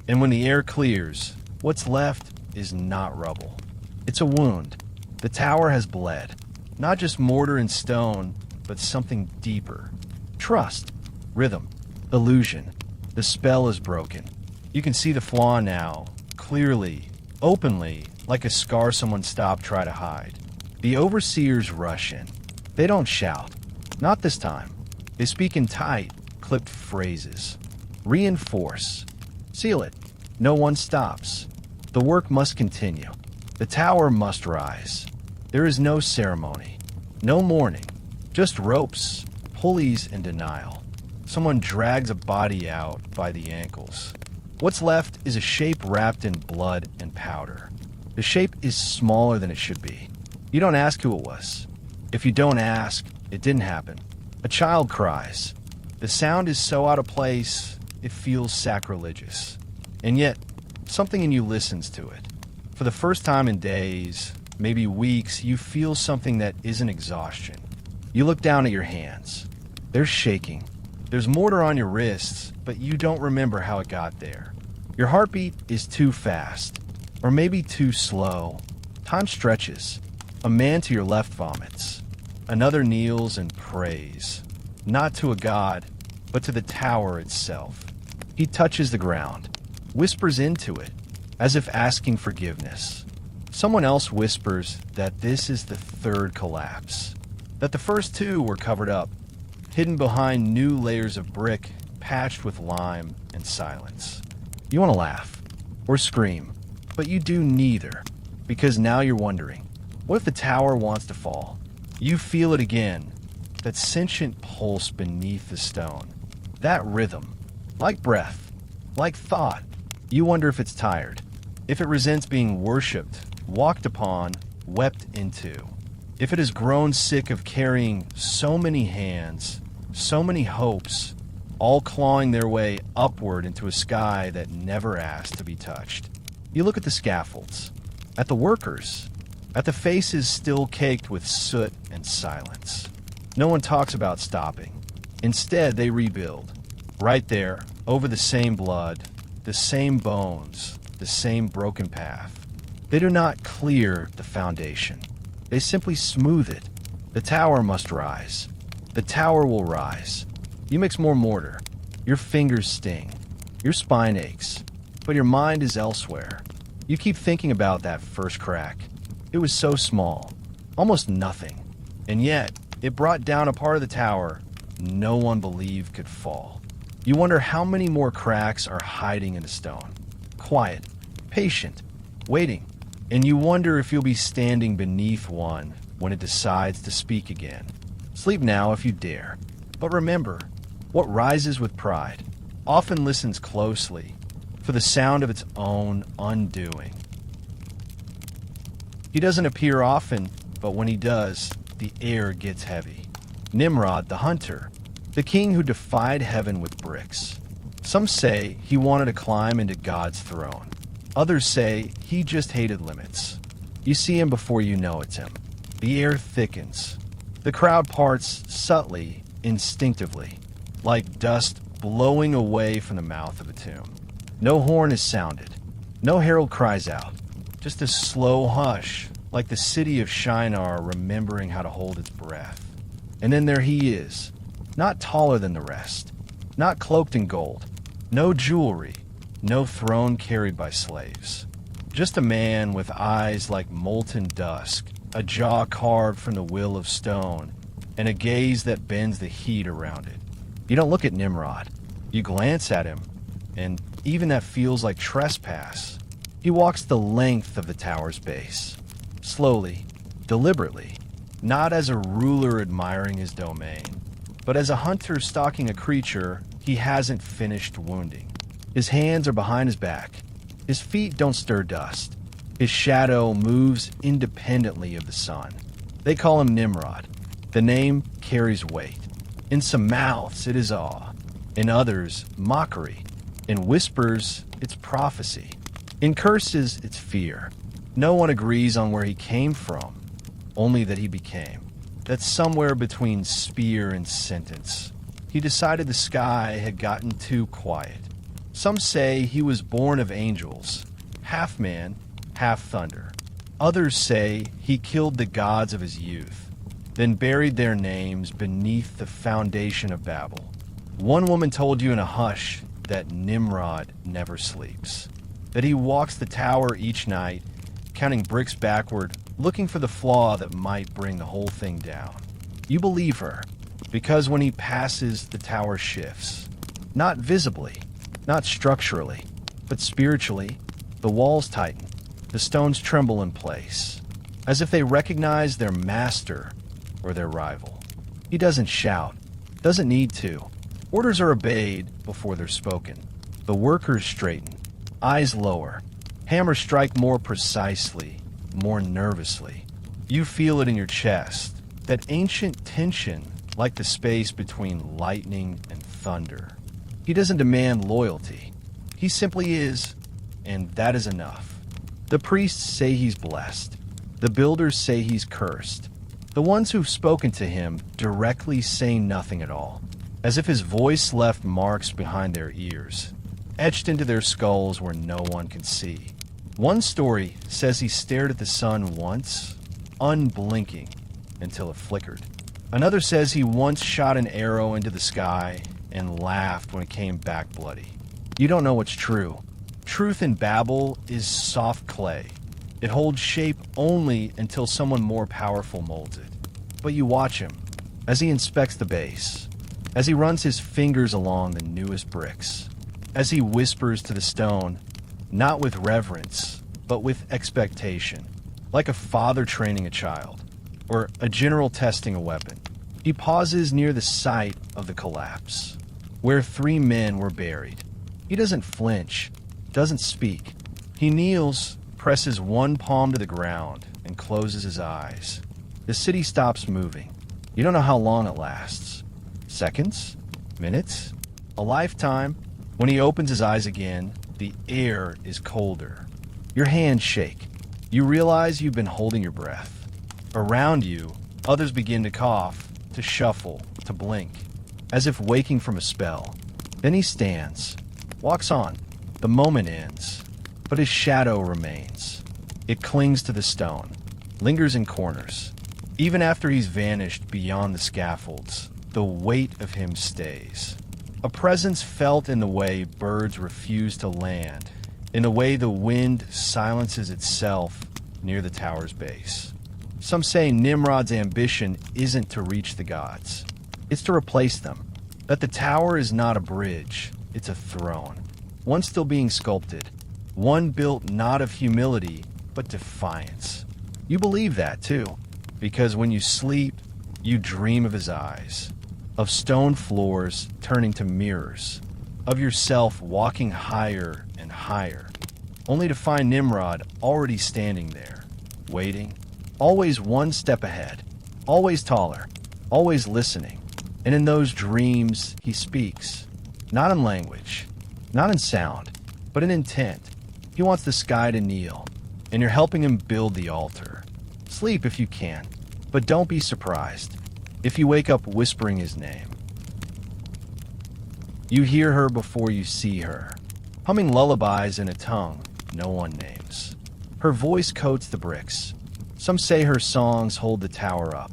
And when the air clears, what's left is not rubble. It's a wound. The tower has bled. Not just mortar and stone, but something deeper. Trust, rhythm, illusion. The spell is broken. You can see the flaw now, clearly, openly, like a scar someone stopped trying to hide. The overseers rush in. They don't shout. Not this time. They speak in tight, clipped phrases. Reinforce. Seal it. No one stops. The work must continue. The tower must rise. There is no ceremony. No mourning. Just ropes, pulleys, and denial. Someone drags a body out by the ankles. What's left is a shape wrapped in blood and powder. The shape is smaller than it should be. You don't ask who it was. If you don't ask, it didn't happen. A child cries. The sound is so out of place, it feels sacrilegious. And yet, something in you listens to it. For the first time in days, maybe weeks, you feel something that isn't exhaustion. You look down at your hands. They're shaking. There's mortar on your wrists, but you don't remember how it got there. Your heartbeat is too fast, or maybe too slow. Time stretches. A man to your left vomits. Another kneels and prays, not to a god, but to the tower itself. He touches the ground, whispers into it, as if asking forgiveness. Someone else whispers that this is the 3rd collapse, that the first 2 were covered up, hidden behind new layers of brick, patched with lime and silence. You want to laugh, or scream, but you do neither, because now you're wondering, what if the tower wants to fall? You feel it again, that sentient pulse beneath the stone. That rhythm, like breath, like thought. You wonder if it's tired, if it resents being worshipped, walked upon, wept into. If it has grown sick of carrying so many hands, so many hopes, all clawing their way upward into a sky that never asked to be touched. You look at the scaffolds. At the workers? At the faces still caked with soot and silence? No one talks about stopping. Instead, they rebuild. Right there, over the same blood, the same bones, the same broken path. They do not clear the foundation. They simply smooth it. The tower must rise. The tower will rise. You mix more mortar. Your fingers sting. Your spine aches. But your mind is elsewhere. You keep thinking about that first crack. It was so small. Almost nothing. And yet, it brought down a part of the tower no one believed could fall. You wonder how many more cracks are hiding in the stone. Quiet, patient, waiting. And you wonder if you'll be standing beneath one when it decides to speak again. Sleep now if you dare. But remember, what rises with pride often listens closely for the sound of its own undoing. He doesn't appear often, but when he does, the air gets heavy. Nimrod, the hunter, the king who defied heaven with bricks. Some say he wanted to climb into God's throne. Others say he just hated limits. You see him before you know it's him. The air thickens. The crowd parts subtly, instinctively, like dust blowing away from the mouth of a tomb. No horn is sounded. No herald cries out. Just a slow hush, like the city of Shinar remembering how to hold its breath. And then there he is, not taller than the rest, not cloaked in gold, no jewelry, no throne carried by slaves. Just a man with eyes like molten dusk, a jaw carved from the will of stone, and a gaze that bends the heat around it. You don't look at Nimrod. You glance at him, and even that feels like trespass. He walks the length of the tower's base, slowly, deliberately, not as a ruler admiring his domain, but as a hunter stalking a creature he hasn't finished wounding. His hands are behind his back. His feet don't stir dust. His shadow moves independently of the sun. They call him Nimrod. The name carries weight. In some mouths, it is awe. In others, mockery. In whispers, it's prophecy. In curses, it's fear. No one agrees on where he came from, only that he became. That's somewhere between spear and sentence. He decided the sky had gotten too quiet. Some say he was born of angels, half man, half thunder. Others say he killed the gods of his youth, then buried their names beneath the foundation of Babel. One woman told you in a hush that Nimrod never sleeps, that he walks the tower each night, counting bricks backward, looking for the flaw that might bring the whole thing down. You believe her, because when he passes, the tower shifts. Not visibly, not structurally, but spiritually. The walls tighten, the stones tremble in place, as if they recognize their master or their rival. He doesn't shout, doesn't need to. Orders are obeyed before they're spoken. The workers straighten, eyes lower, hammers strike more precisely, more nervously. You feel it in your chest, that ancient tension like the space between lightning and thunder. He doesn't demand loyalty. He simply is, and that is enough. The priests say he's blessed. The builders say he's cursed. The ones who've spoken to him directly say nothing at all, as if his voice left marks behind their ears, etched into their skulls where no one can see. One story says he stared at the sun once, unblinking, until it flickered. Another says he once shot an arrow into the sky and laughed when it came back bloody. You don't know what's true. Truth in Babel is soft clay. It holds shape only until someone more powerful molds it. But you watch him as he inspects the base, as he runs his fingers along the newest bricks, as he whispers to the stone, not with reverence, but with expectation, like a father training a child, or a general testing a weapon. He pauses near the site of the collapse, where 3 men were buried. He doesn't flinch, doesn't speak. He kneels, presses one palm to the ground, and closes his eyes. The city stops moving. You don't know how long it lasts. Seconds? Minutes? A lifetime? When he opens his eyes again, the air is colder. Your hands shake. You realize you've been holding your breath. Around you, others begin to cough, to shuffle, to blink, as if waking from a spell. Then he stands, walks on. The moment ends, but his shadow remains. It clings to the stone, lingers in corners. Even after he's vanished beyond the scaffolds, the weight of him stays. A presence felt in the way birds refuse to land, in the way the wind silences itself near the tower's base. Some say Nimrod's ambition isn't to reach the gods, it's to replace them. That the tower is not a bridge, it's a throne. One still being sculpted, one built not of humility, but defiance. You believe that too, because when you sleep, you dream of his eyes, of stone floors turning to mirrors, of yourself walking higher and higher, only to find Nimrod already standing there, waiting, always one step ahead, always taller, always listening. And in those dreams, he speaks, not in language, not in sound, but in intent. He wants the sky to kneel, and you're helping him build the altar. Sleep if you can, but don't be surprised if you wake up whispering his name. You hear her before you see her, humming lullabies in a tongue no one names. Her voice coats the bricks. Some say her songs hold the tower up.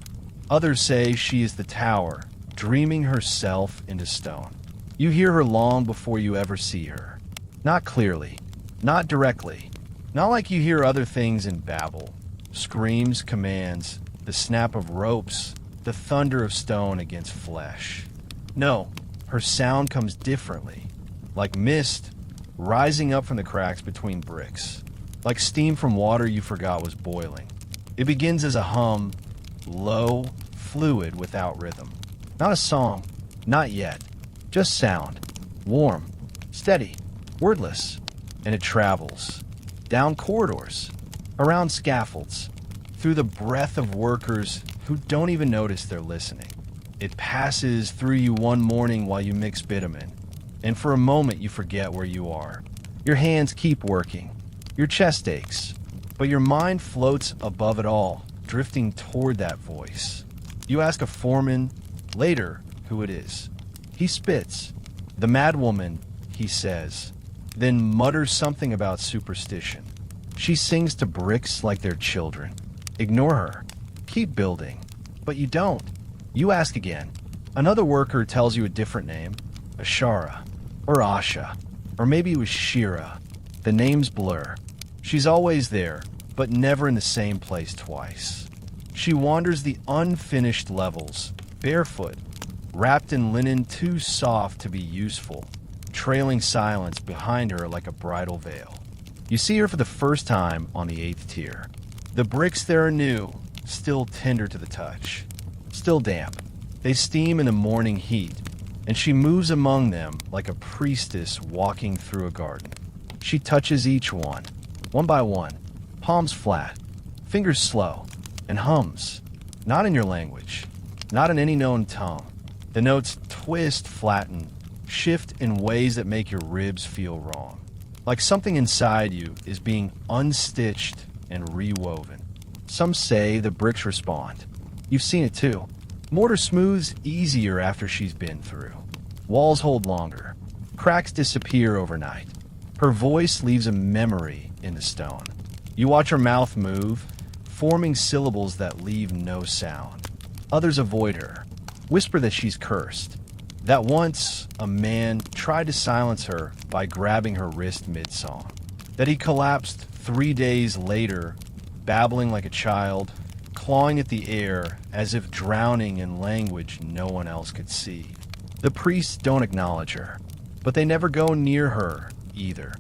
Others say she is the tower, dreaming herself into stone. You hear her long before you ever see her. Not clearly, not directly, not like you hear other things in Babel. Screams, commands, the snap of ropes, the thunder of stone against flesh. No, her sound comes differently, like mist rising up from the cracks between bricks, like steam from water you forgot was boiling. It begins as a hum, low, fluid, without rhythm. Not a song, not yet, just sound, warm, steady, wordless, and it travels, down corridors, around scaffolds, through the breath of workers who don't even notice they're listening. It passes through you one morning while you mix bitumen, and for a moment you forget where you are. Your hands keep working, your chest aches, but your mind floats above it all, drifting toward that voice. You ask a foreman later who it is. He spits. The madwoman, he says, then mutters something about superstition. She sings to bricks like they're children. Ignore her. Keep building. But you don't. You ask again. Another worker tells you a different name. Ashara. Or Asha. Or maybe it was Shira. The names blur. She's always there, but never in the same place twice. She wanders the unfinished levels, barefoot, wrapped in linen too soft to be useful, trailing silence behind her like a bridal veil. You see her for the first time on the 8th tier. The bricks there are new, still tender to the touch, still damp. They steam in the morning heat, and she moves among them like a priestess walking through a garden. She touches each one by one, palms flat, fingers slow, and hums, not in your language, not in any known tongue. The notes twist, flatten, shift in ways that make your ribs feel wrong, like something inside you is being unstitched and rewoven. Some say the bricks respond. You've seen it too. Mortar smooths easier after she's been through. Walls hold longer. Cracks disappear overnight. Her voice leaves a memory in the stone. You watch her mouth move, forming syllables that leave no sound. Others avoid her, whisper that she's cursed, that once a man tried to silence her by grabbing her wrist mid-song, that he collapsed 3 days later, babbling like a child, clawing at the air as if drowning in language no one else could see. The priests don't acknowledge her, but they never go near her either.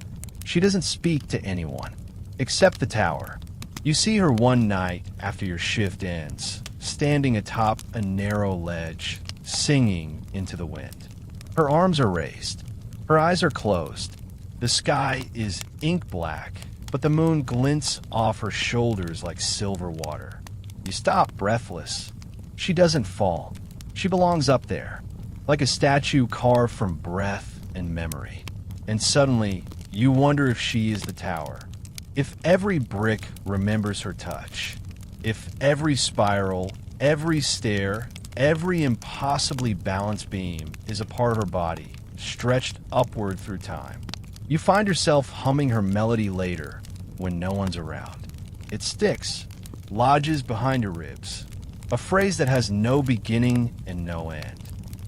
She doesn't speak to anyone, except the tower. You see her one night after your shift ends, standing atop a narrow ledge, singing into the wind. Her arms are raised. Her eyes are closed. The sky is ink black, but the moon glints off her shoulders like silver water. You stop, breathless. She doesn't fall. She belongs up there, like a statue carved from breath and memory. And suddenly, you wonder if she is the tower, If every brick remembers her touch, if every spiral, every stair, every impossibly balanced beam is a part of her body, stretched upward through time, you find yourself humming her melody later when no one's around. It sticks, lodges behind your ribs, a phrase that has no beginning and no end.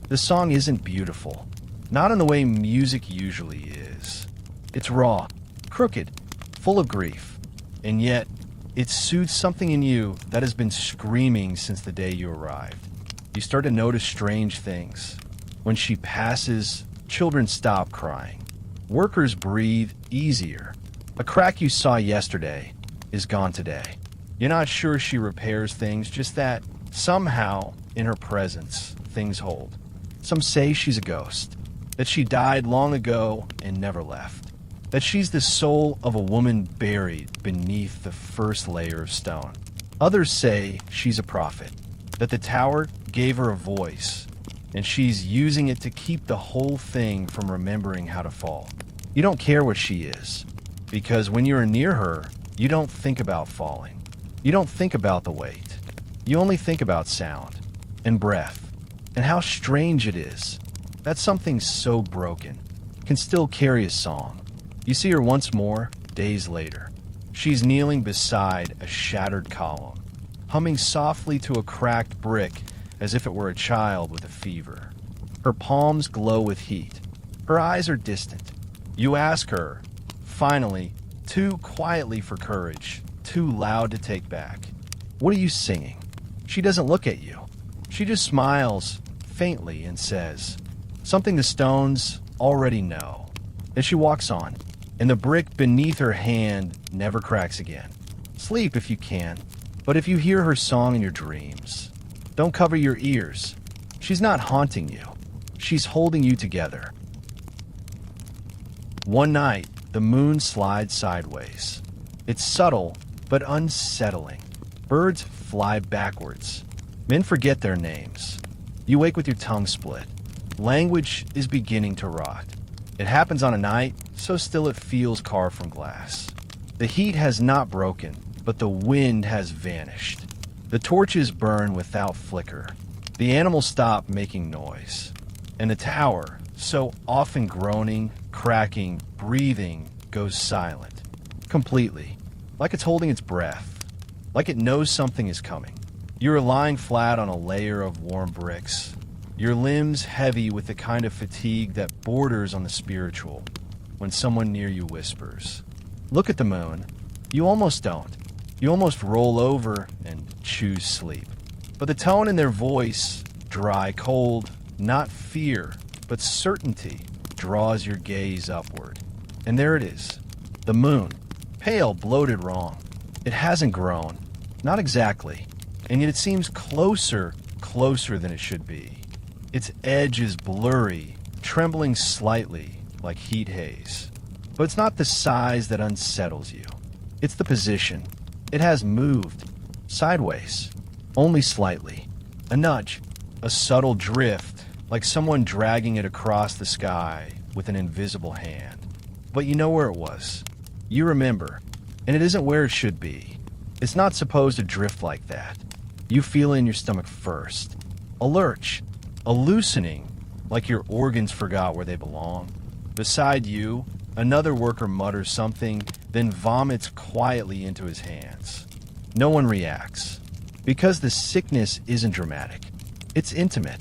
The song isn't beautiful, not in the way music usually is. It's raw, crooked, full of grief, and yet it soothes something in you that has been screaming since the day you arrived. You start to notice strange things. When she passes, children stop crying. Workers breathe easier. A crack you saw yesterday is gone today. You're not sure she repairs things, just that somehow, in her presence, things hold. Some say she's a ghost, that she died long ago and never left, that she's the soul of a woman buried beneath the first layer of stone. Others say she's a prophet, that the tower gave her a voice, and she's using it to keep the whole thing from remembering how to fall. You don't care what she is, because when you're near her, you don't think about falling. You don't think about the weight. You only think about sound and breath and how strange it is that something so broken can still carry a song. You see her once more, days later. She's kneeling beside a shattered column, humming softly to a cracked brick as if it were a child with a fever. Her palms glow with heat. Her eyes are distant. You ask her, finally, too quietly for courage, too loud to take back, "What are you singing?" She doesn't look at you. She just smiles faintly and says, something the stones already know. Then she walks on, and the brick beneath her hand never cracks again. Sleep if you can, but if you hear her song in your dreams, don't cover your ears. She's not haunting you. She's holding you together. One night, the moon slides sideways. It's subtle, but unsettling. Birds fly backwards. Men forget their names. You wake with your tongue split. Language is beginning to rot. It happens on a night so still it feels carved from glass. The heat has not broken, but the wind has vanished. The torches burn without flicker. The animals stop making noise. And the tower, so often groaning, cracking, breathing, goes silent. Completely. Like it's holding its breath. Like it knows something is coming. You're lying flat on a layer of warm bricks. Your limbs heavy with the kind of fatigue that borders on the spiritual. When someone near you whispers, "Look at the moon." You almost don't. You almost roll over and choose sleep. But the tone in their voice, dry, cold, not fear, but certainty, draws your gaze upward. And there it is. The moon. Pale, bloated, wrong. It hasn't grown. Not exactly. And yet it seems closer than it should be. Its edge is blurry, trembling slightly like heat haze. But it's not the size that unsettles you. It's the position. It has moved. Sideways. Only slightly. A nudge. A subtle drift, like someone dragging it across the sky with an invisible hand. But you know where it was. You remember. And it isn't where it should be. It's not supposed to drift like that. You feel it in your stomach first. A lurch. A loosening, like your organs forgot where they belong. Beside you, another worker mutters something, then vomits quietly into his hands. No one reacts. Because the sickness isn't dramatic. It's intimate,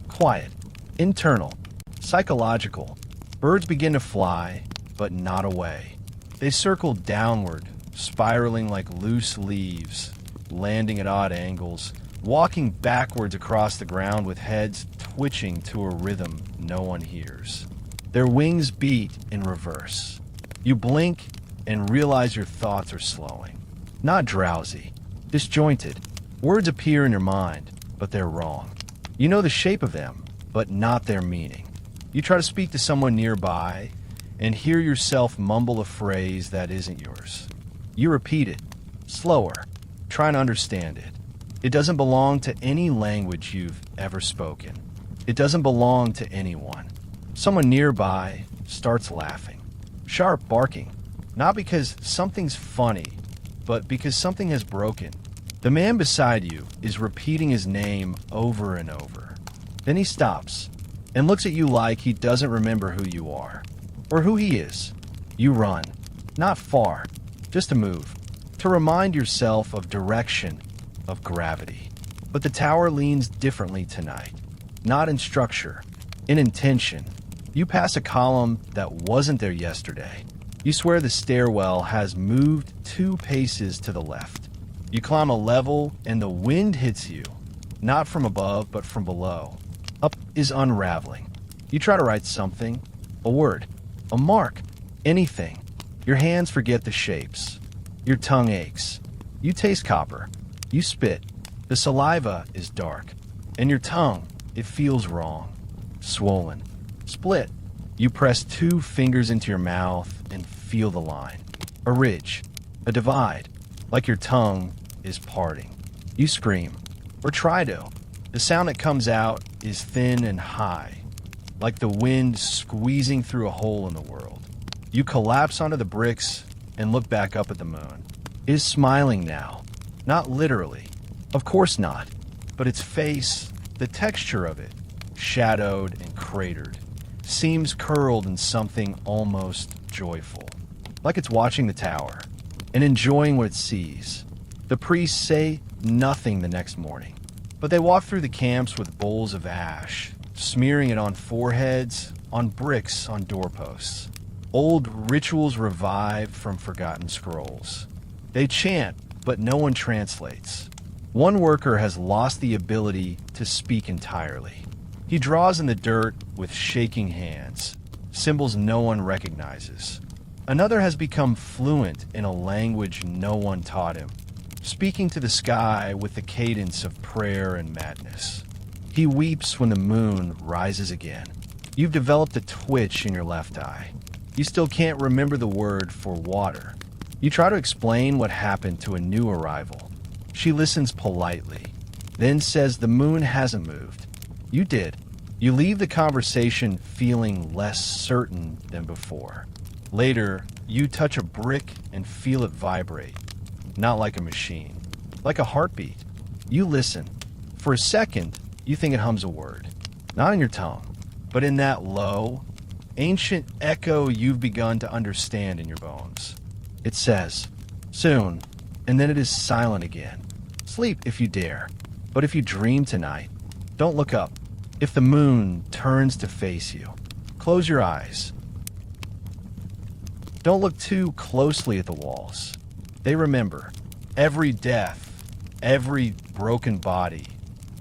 quiet, internal, psychological. Birds begin to fly, but not away. They circle downward, spiraling like loose leaves, landing at odd angles, walking backwards across the ground with heads twitching to a rhythm no one hears. Their wings beat in reverse. You blink and realize your thoughts are slowing. Not drowsy, disjointed. Words appear in your mind, but they're wrong. You know the shape of them, but not their meaning. You try to speak to someone nearby and hear yourself mumble a phrase that isn't yours. You repeat it, slower, trying to understand it. It doesn't belong to any language you've ever spoken. It doesn't belong to anyone. Someone nearby starts laughing. Sharp barking. Not because something's funny, but because something has broken. The man beside you is repeating his name over and over. Then he stops and looks at you like he doesn't remember who you are or who he is. You run, not far, just to move, to remind yourself of direction, of gravity. But the tower leans differently tonight, not in structure, in intention. You pass a column that wasn't there yesterday. You swear the stairwell has moved 2 paces to the left. You climb a level and the wind hits you, not from above, but from below. Up is unraveling. You try to write something, a word, a mark, anything. Your hands forget the shapes. Your tongue aches. You taste copper. You spit. The saliva is dark. And your tongue, it feels wrong. Swollen. Split. You press 2 fingers into your mouth and feel the line. A ridge. A divide. Like your tongue is parting. You scream. Or try to. The sound that comes out is thin and high. Like the wind squeezing through a hole in the world. You collapse onto the bricks and look back up at the moon. It is smiling now. Not literally. Of course not. But its face, the texture of it, shadowed and cratered, seems curled in something almost joyful. Like it's watching the tower and enjoying what it sees. The priests say nothing the next morning, but they walk through the camps with bowls of ash, smearing it on foreheads, on bricks, on doorposts. Old rituals revive from forgotten scrolls. They chant, but no one translates. One worker has lost the ability to speak entirely. He draws in the dirt with shaking hands, symbols no one recognizes. Another has become fluent in a language no one taught him, speaking to the sky with the cadence of prayer and madness. He weeps when the moon rises again. You've developed a twitch in your left eye. You still can't remember the word for water. You try to explain what happened to a new arrival. She listens politely, then says the moon hasn't moved. You did. You leave the conversation feeling less certain than before. Later, you touch a brick and feel it vibrate. Not like a machine, like a heartbeat. You listen. For a second, you think it hums a word. Not in your tongue, but in that low, ancient echo you've begun to understand in your bones. It says, soon, and then it is silent again. Sleep if you dare, but if you dream tonight, don't look up. If the moon turns to face you, close your eyes. Don't look too closely at the walls. They remember every death, every broken body,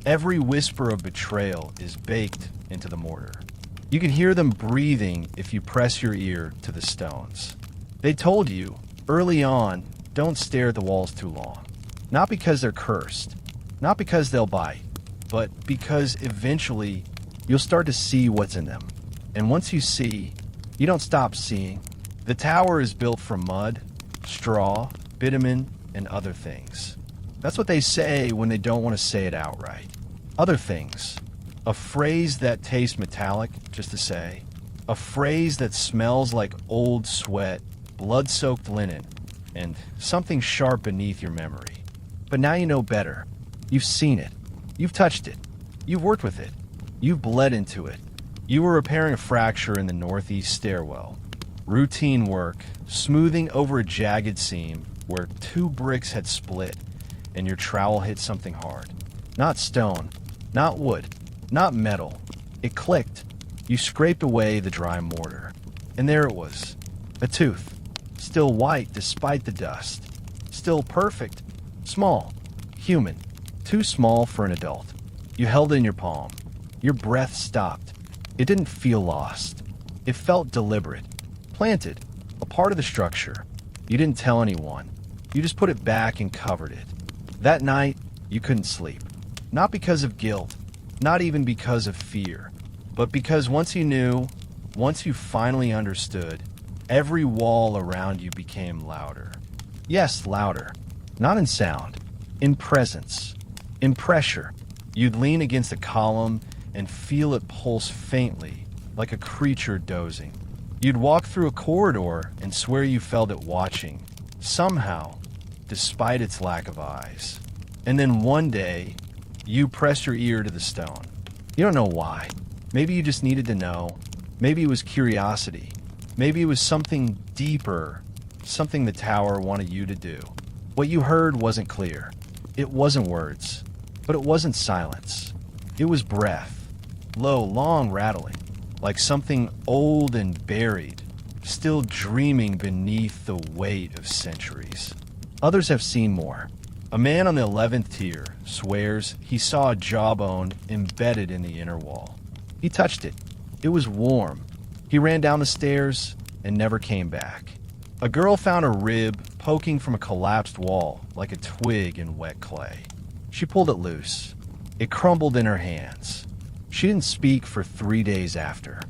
every whisper of betrayal is baked into the mortar. You can hear them breathing if you press your ear to the stones. They told you, early on, don't stare at the walls too long. Not because they're cursed, not because they'll bite, but because eventually you'll start to see what's in them. And once you see, you don't stop seeing. The tower is built from mud, straw, bitumen, and other things. That's what they say when they don't want to say it outright. Other things. A phrase that tastes metallic, just to say. A phrase that smells like old sweat, blood-soaked linen, and something sharp beneath your memory. But now you know better. You've seen it. You've touched it. You've worked with it. You've bled into it. You were repairing a fracture in the northeast stairwell. Routine work, smoothing over a jagged seam where 2 bricks had split and your trowel hit something hard. Not stone, not wood, not metal. It clicked. You scraped away the dry mortar. And there it was. A tooth. Still white despite the dust. Still perfect. Small. Human. Too small for an adult. You held it in your palm. Your breath stopped. It didn't feel lost. It felt deliberate. Planted. A part of the structure. You didn't tell anyone. You just put it back and covered it. That night, you couldn't sleep. Not because of guilt. Not even because of fear. But because once you knew, once you finally understood, every wall around you became louder. Yes, louder. Not in sound. In presence. In pressure. You'd lean against a column and feel it pulse faintly, like a creature dozing. You'd walk through a corridor and swear you felt it watching, somehow, despite its lack of eyes. And then one day, you press your ear to the stone. You don't know why. Maybe you just needed to know. Maybe it was curiosity. Maybe it was something deeper, something the tower wanted you to do. What you heard wasn't clear. It wasn't words, but it wasn't silence. It was breath, low, long rattling, like something old and buried, still dreaming beneath the weight of centuries. Others have seen more. A man on the 11th tier swears he saw a jawbone embedded in the inner wall. He touched it. It was warm. He ran down the stairs and never came back. A girl found a rib poking from a collapsed wall like a twig in wet clay. She pulled it loose. It crumbled in her hands. She didn't speak for 3 days after.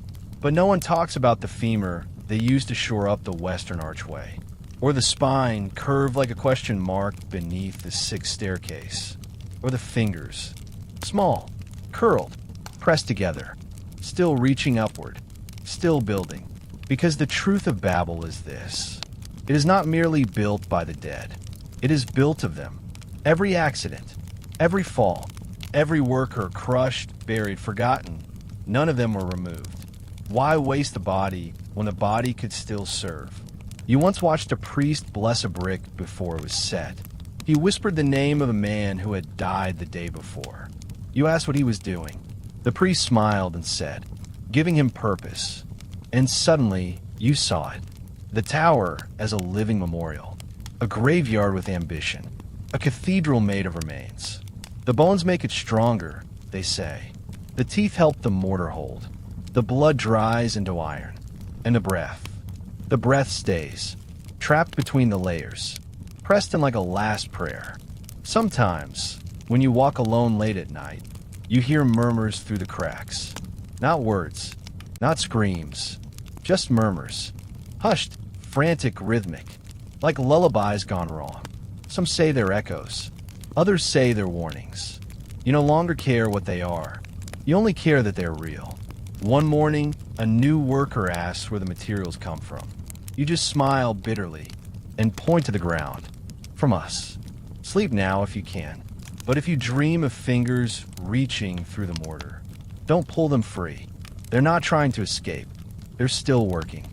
But no one talks about the femur they used to shore up the western archway, or the spine curved like a question mark beneath the 6th staircase, or the fingers, small, curled, pressed together, still reaching upward, still building. Because the truth of Babel is this: it is not merely built by the dead, it is built of them. Every accident, every fall, every worker crushed, buried, forgotten, none of them were removed. Why waste the body when the body could still serve? You once watched a priest bless a brick before it was set. He whispered the name of a man who had died the day before. You asked what he was doing. The priest smiled and said, giving him purpose. And suddenly, you saw it. The tower as a living memorial. A graveyard with ambition. A cathedral made of remains. The bones make it stronger, they say. The teeth help the mortar hold. The blood dries into iron. And the breath. The breath stays, trapped between the layers, pressed in like a last prayer. Sometimes, when you walk alone late at night, you hear murmurs through the cracks. Not words, not screams, just murmurs. Hushed, frantic, rhythmic, like lullabies gone wrong. Some say they're echoes. Others say they're warnings. You no longer care what they are. You only care that they're real. One morning, a new worker asks where the materials come from. You just smile bitterly and point to the ground. From us. Sleep now if you can. But if you dream of fingers reaching through the mortar, don't pull them free. They're not trying to escape. They're still working.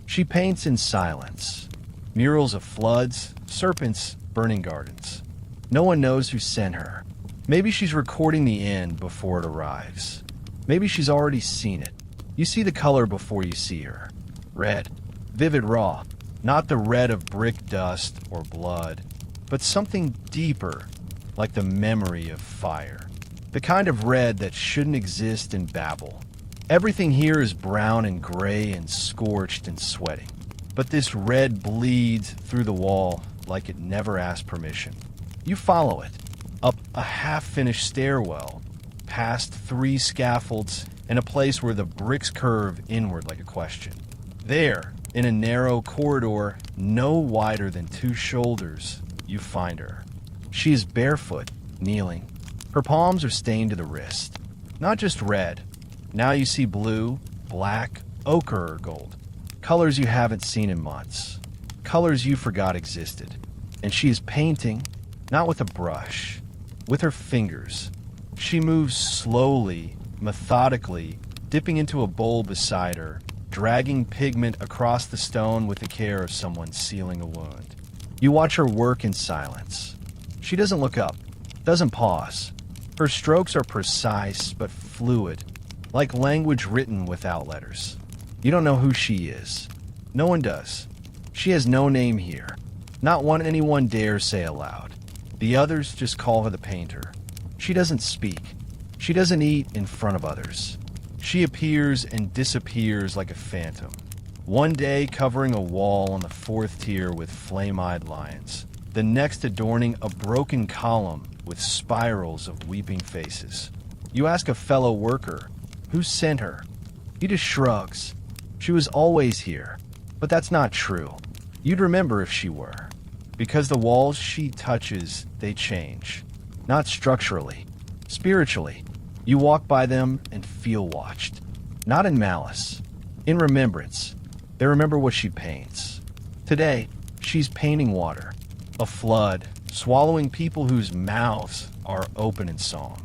She paints in silence. Murals of floods, serpents, burning gardens. No one knows who sent her. Maybe she's recording the end before it arrives. Maybe she's already seen it. You see the color before you see her. Red. Vivid raw. Not the red of brick dust or blood, but something deeper, like the memory of fire. The kind of red that shouldn't exist in Babel. Everything here is brown and gray and scorched and sweating. But this red bleeds through the wall like it never asked permission. You follow it, up a half-finished stairwell, past 3 scaffolds, and a place where the bricks curve inward like a question. There, in a narrow corridor no wider than 2 shoulders, you find her. She is barefoot, kneeling. Her palms are stained to the wrist. Not just red. Now you see blue, black, ochre, or gold. Colors you haven't seen in months. Colors you forgot existed. And she is painting, not with a brush, with her fingers. She moves slowly, methodically, dipping into a bowl beside her, dragging pigment across the stone with the care of someone sealing a wound. You watch her work in silence. She doesn't look up, doesn't pause. Her strokes are precise but fluid, like language written without letters. You don't know who she is. No one does. She has no name here, not one anyone dares say aloud. The others just call her the painter. She doesn't speak. She doesn't eat in front of others. She appears and disappears like a phantom. One day covering a wall on the 4th tier with flame-eyed lions. The next adorning a broken column with spirals of weeping faces. You ask a fellow worker, who sent her? He just shrugs. She was always here. But that's not true. You'd remember if she were. Because the walls she touches, they change. Not structurally. Spiritually. You walk by them and feel watched. Not in malice, In remembrance, they remember what she paints. Today, she's painting water, a flood, swallowing people whose mouths are open in song.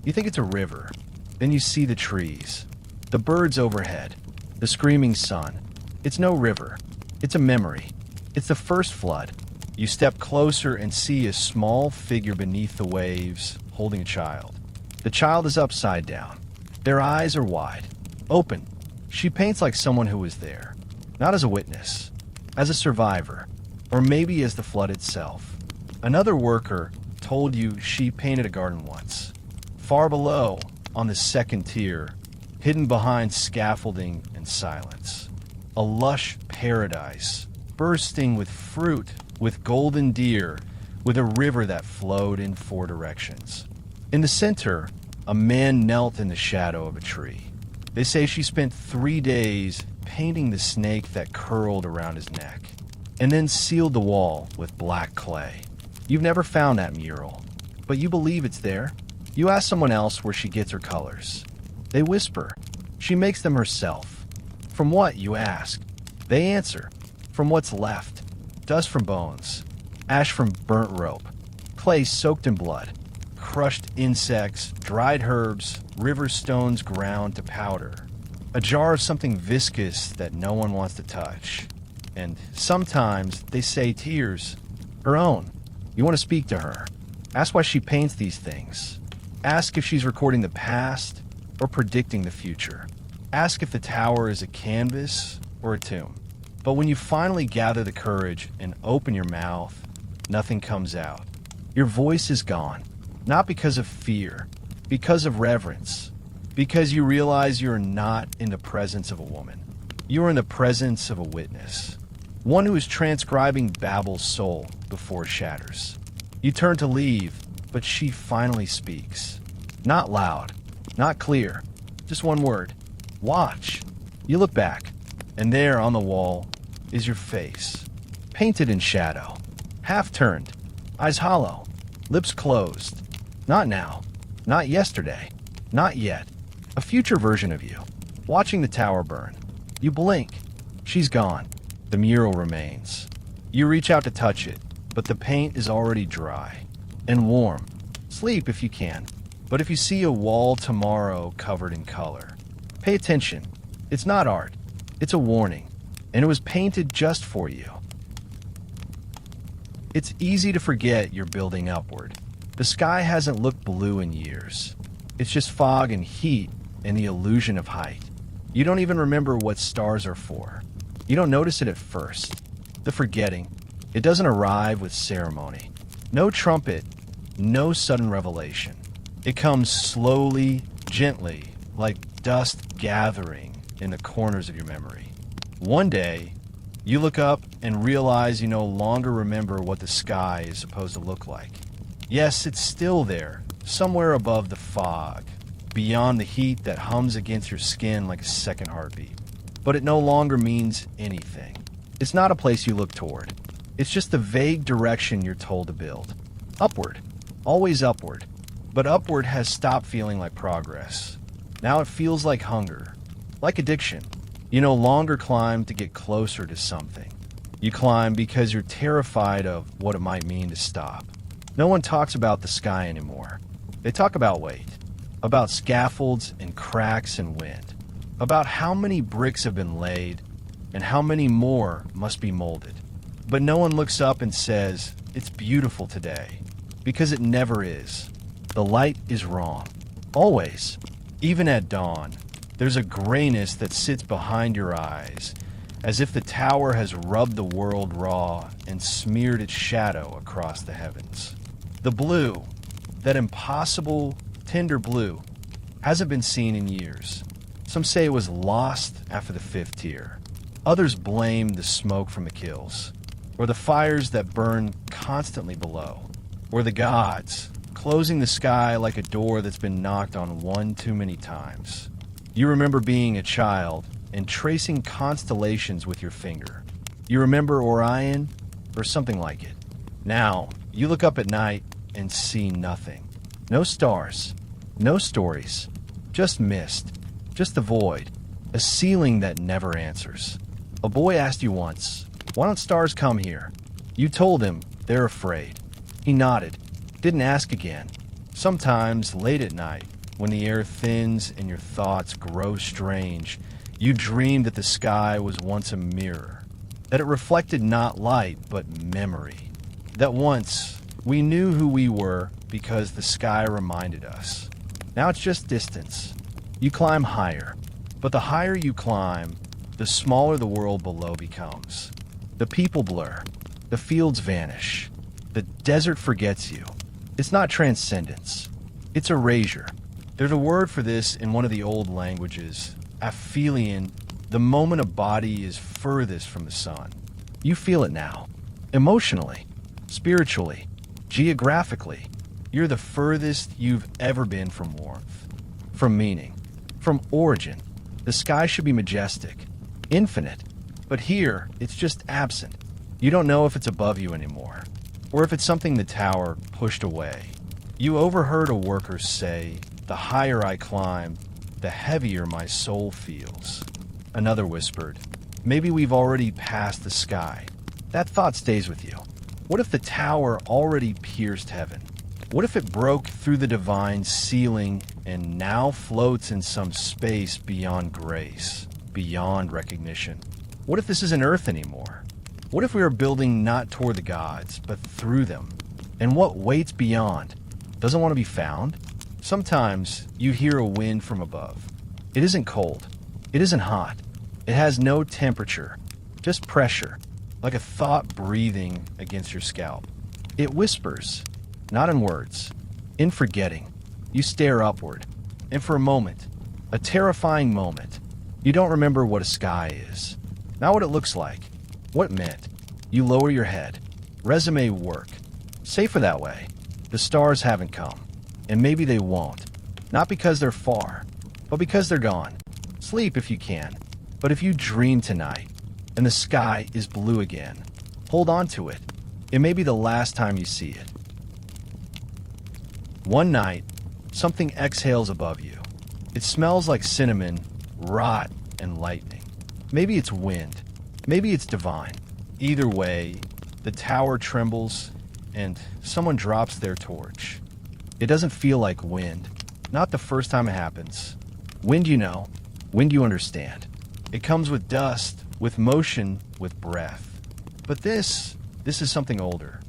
You think it's a river, then you see the trees, the birds overhead, the screaming sun. It's no river, it's a memory. It's the first flood. You step closer and see a small figure beneath the waves, holding a child. The child is upside down. Their eyes are wide, open. She paints like someone who was there, not as a witness, as a survivor, or maybe as the flood itself. Another worker told you she painted a garden once. Far below, on the second tier, hidden behind scaffolding and silence. A lush paradise, bursting with fruit, with golden deer, with a river that flowed in 4 directions. In the center, a man knelt in the shadow of a tree. They say she spent 3 days painting the snake that curled around his neck, and then sealed the wall with black clay. You've never found that mural, but you believe it's there. You ask someone else where she gets her colors. They whisper. She makes them herself. From what, you ask? They answer. From what's left. Dust from bones. Ash from burnt rope. Clay soaked in blood. Crushed insects, dried herbs, river stones ground to powder. A jar of something viscous that no one wants to touch. And sometimes they say tears. Her own. You want to speak to her. Ask why she paints these things. Ask if she's recording the past or predicting the future. Ask if the tower is a canvas or a tomb. But when you finally gather the courage and open your mouth, nothing comes out. Your voice is gone. Not because of fear, because of reverence, because you realize you're not in the presence of a woman. You're in the presence of a witness, one who is transcribing Babel's soul before it shatters. You turn to leave, but she finally speaks. Not loud, not clear, just one word. Watch. You look back, and there on the wall is your face, painted in shadow, half turned, eyes hollow, lips closed. Not now, not yesterday, not yet. A future version of you, watching the tower burn. You blink. She's gone. The mural remains. You reach out to touch it, but the paint is already dry and warm. Sleep if you can. But if you see a wall tomorrow covered in color, pay attention. It's not art. It's a warning. And it was painted just for you. It's easy to forget you're building upward. The sky hasn't looked blue in years. It's just fog and heat and the illusion of height. You don't even remember what stars are for. You don't notice it at first. The forgetting. It doesn't arrive with ceremony. No trumpet, no sudden revelation. It comes slowly, gently, like dust gathering in the corners of your memory. One day, you look up and realize you no longer remember what the sky is supposed to look like. Yes, it's still there, somewhere above the fog, beyond the heat that hums against your skin like a second heartbeat. But it no longer means anything. It's not a place you look toward. It's just the vague direction you're told to build. Upward. Always upward. But upward has stopped feeling like progress. Now it feels like hunger. Like addiction. You no longer climb to get closer to something. You climb because you're terrified of what it might mean to stop. No one talks about the sky anymore. They talk about weight, about scaffolds and cracks and wind, about how many bricks have been laid and how many more must be molded. But no one looks up and says, it's beautiful today, because it never is. The light is wrong. Always. Even at dawn, there's a grayness that sits behind your eyes, as if the tower has rubbed the world raw and smeared its shadow across the heavens. The blue, that impossible, tender blue, hasn't been seen in years. Some say it was lost after the 5th tier. Others blame the smoke from the kills, or the fires that burn constantly below, or the gods, closing the sky like a door that's been knocked on one too many times. You remember being a child and tracing constellations with your finger. You remember Orion, or something like it. Now, you look up at night and see nothing. No stars, no stories, just mist, just the void. A ceiling that never answers. A boy asked you once, "Why don't stars come here?" You told him, "They're afraid." He nodded, didn't ask again. Sometimes, late at night, when the air thins and your thoughts grow strange, you dream that the sky was once a mirror, that it reflected not light but memory, that once we knew who we were because the sky reminded us. Now it's just distance. You climb higher, but the higher you climb, the smaller the world below becomes. The people blur, the fields vanish, the desert forgets you. It's not transcendence, it's erasure. There's a word for this in one of the old languages, aphelion, the moment a body is furthest from the sun. You feel it now, emotionally, spiritually, geographically. You're the furthest you've ever been from warmth, from meaning, from origin. The sky should be majestic, infinite, but here it's just absent. You don't know if it's above you anymore, or if it's something the tower pushed away. You overheard a worker say, "The higher I climb, the heavier my soul feels." Another whispered, "Maybe we've already passed the sky." That thought stays with you. What if the tower already pierced heaven? What if it broke through the divine ceiling and now floats in some space beyond grace, beyond recognition? What if this isn't Earth anymore? What if we are building not toward the gods, but through them? And what waits beyond doesn't want to be found? Sometimes you hear a wind from above. It isn't cold. It isn't hot. It has no temperature, just pressure, like a thought breathing against your scalp. It whispers, not in words, in forgetting. You stare upward, and for a moment, a terrifying moment, you don't remember what a sky is, not what it looks like, what it meant. You lower your head. Resume work. Safer that way. The stars haven't come, and maybe they won't. Not because they're far, but because they're gone. Sleep if you can, but if you dream tonight, and the sky is blue again, hold on to it. It may be the last time you see it. One night, something exhales above you. It smells like cinnamon, rot, and lightning. Maybe it's wind. Maybe it's divine. Either way, the tower trembles, and someone drops their torch. It doesn't feel like wind. Not the first time it happens. Wind you know. Wind you understand. It comes with dust, with motion, with breath. But this is something older.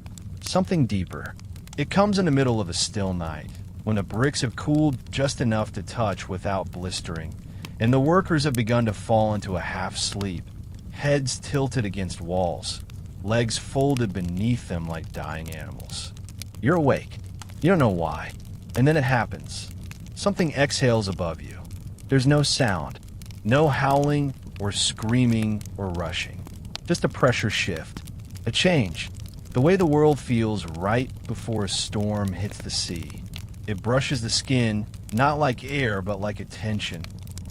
Something deeper. It comes in the middle of a still night, when the bricks have cooled just enough to touch without blistering, and the workers have begun to fall into a half-sleep, heads tilted against walls, legs folded beneath them like dying animals. You're awake. You don't know why. And then it happens. Something exhales above you. There's no sound, no howling or screaming or rushing. Just a pressure shift, a change. The way the world feels right before a storm hits the sea. It brushes the skin, not like air, but like a tension.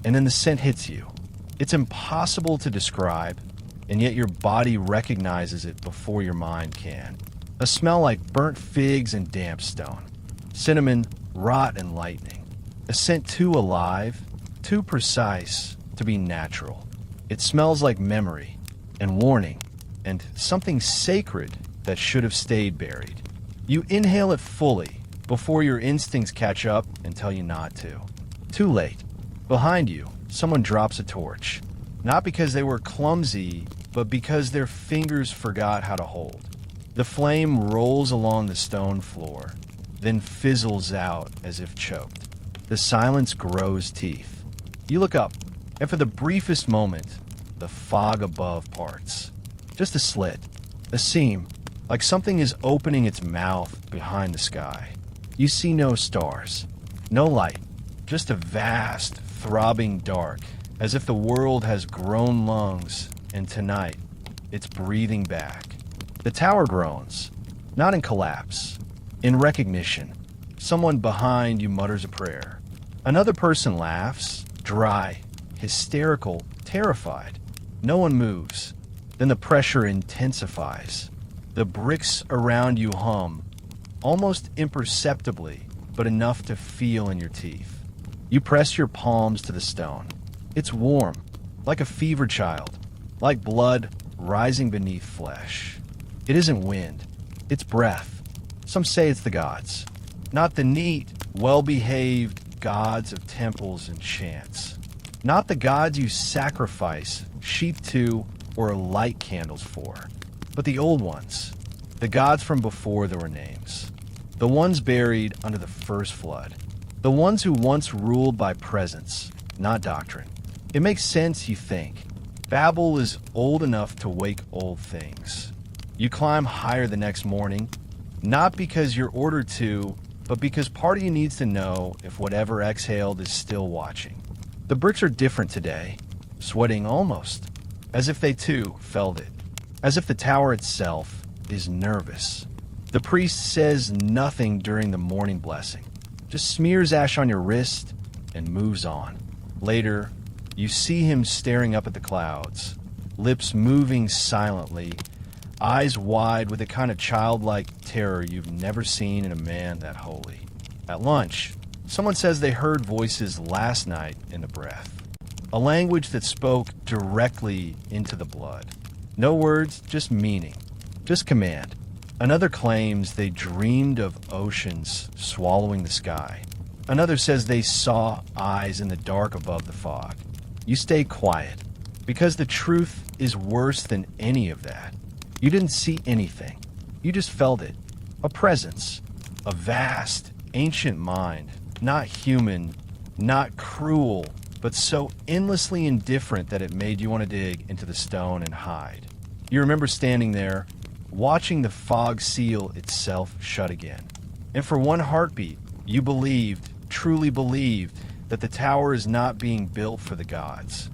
And then the scent hits you. It's impossible to describe, and yet your body recognizes it before your mind can. A smell like burnt figs and damp stone. Cinnamon, rot, and lightning. A scent too alive, too precise to be natural. It smells like memory, and warning, and something sacred that should have stayed buried. You inhale it fully before your instincts catch up and tell you not to. Too late. Behind you, someone drops a torch. Not because they were clumsy, but because their fingers forgot how to hold. The flame rolls along the stone floor, then fizzles out as if choked. The silence grows teeth. You look up, and for the briefest moment, the fog above parts. Just a slit, a seam, like something is opening its mouth behind the sky. You see no stars, no light, just a vast, throbbing dark, as if the world has grown lungs, and tonight, it's breathing back. The tower groans, not in collapse, in recognition. Someone behind you mutters a prayer. Another person laughs, dry, hysterical, terrified. No one moves. Then the pressure intensifies. The bricks around you hum, almost imperceptibly, but enough to feel in your teeth. You press your palms to the stone. It's warm, like a fevered child, like blood rising beneath flesh. It isn't wind, it's breath. Some say it's the gods, not the neat, well-behaved gods of temples and chants, not the gods you sacrifice sheep to or light candles for, but the old ones, the gods from before there were names, the ones buried under the first flood, the ones who once ruled by presence, not doctrine. It makes sense, you think. Babel is old enough to wake old things. You climb higher the next morning, not because you're ordered to, but because part of you needs to know if whatever exhaled is still watching. The bricks are different today, sweating almost, as if they too felt it, as if the tower itself is nervous. The priest says nothing during the morning blessing, just smears ash on your wrist and moves on. Later, you see him staring up at the clouds, lips moving silently, eyes wide with a kind of childlike terror you've never seen in a man that holy. At lunch, someone says they heard voices last night in the breath, a language that spoke directly into the blood. No words, just meaning, just command. Another claims they dreamed of oceans swallowing the sky. Another says they saw eyes in the dark above the fog. You stay quiet, because the truth is worse than any of that. You didn't see anything. You just felt it. A presence. A vast, ancient mind. Not human, not cruel, but so endlessly indifferent that it made you want to dig into the stone and hide. You remember standing there, watching the fog seal itself shut again. And for one heartbeat, you believed, truly believed, that the tower is not being built for the gods,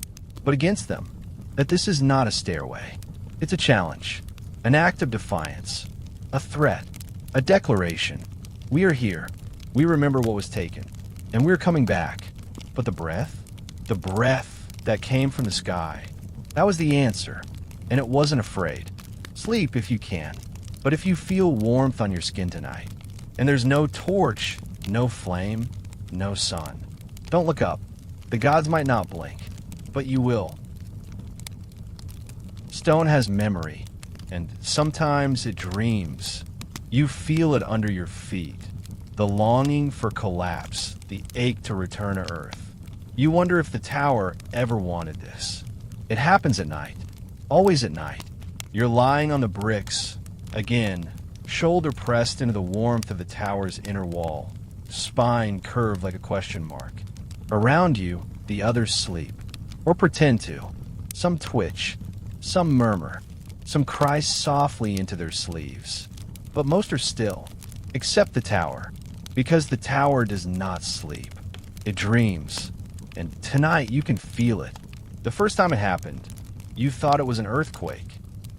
but against them. That this is not a stairway. It's a challenge, an act of defiance, a threat, a declaration. We are here. We remember what was taken, and we're coming back. But the breath that came from the sky, that was the answer, and it wasn't afraid. Sleep if you can, but if you feel warmth on your skin tonight, and there's no torch, no flame, no sun, don't look up. The gods might not blink, but you will. Stone has memory, and sometimes it dreams. You feel it under your feet. The longing for collapse, the ache to return to earth. You wonder if the tower ever wanted this. It happens at night, always at night. You're lying on the bricks, again, shoulder pressed into the warmth of the tower's inner wall, spine curved like a question mark. Around you, the others sleep, or pretend to. Some twitch, some murmur, some cry softly into their sleeves. But most are still, except the tower, because the tower does not sleep. It dreams, and tonight you can feel it. The first time it happened, you thought it was an earthquake,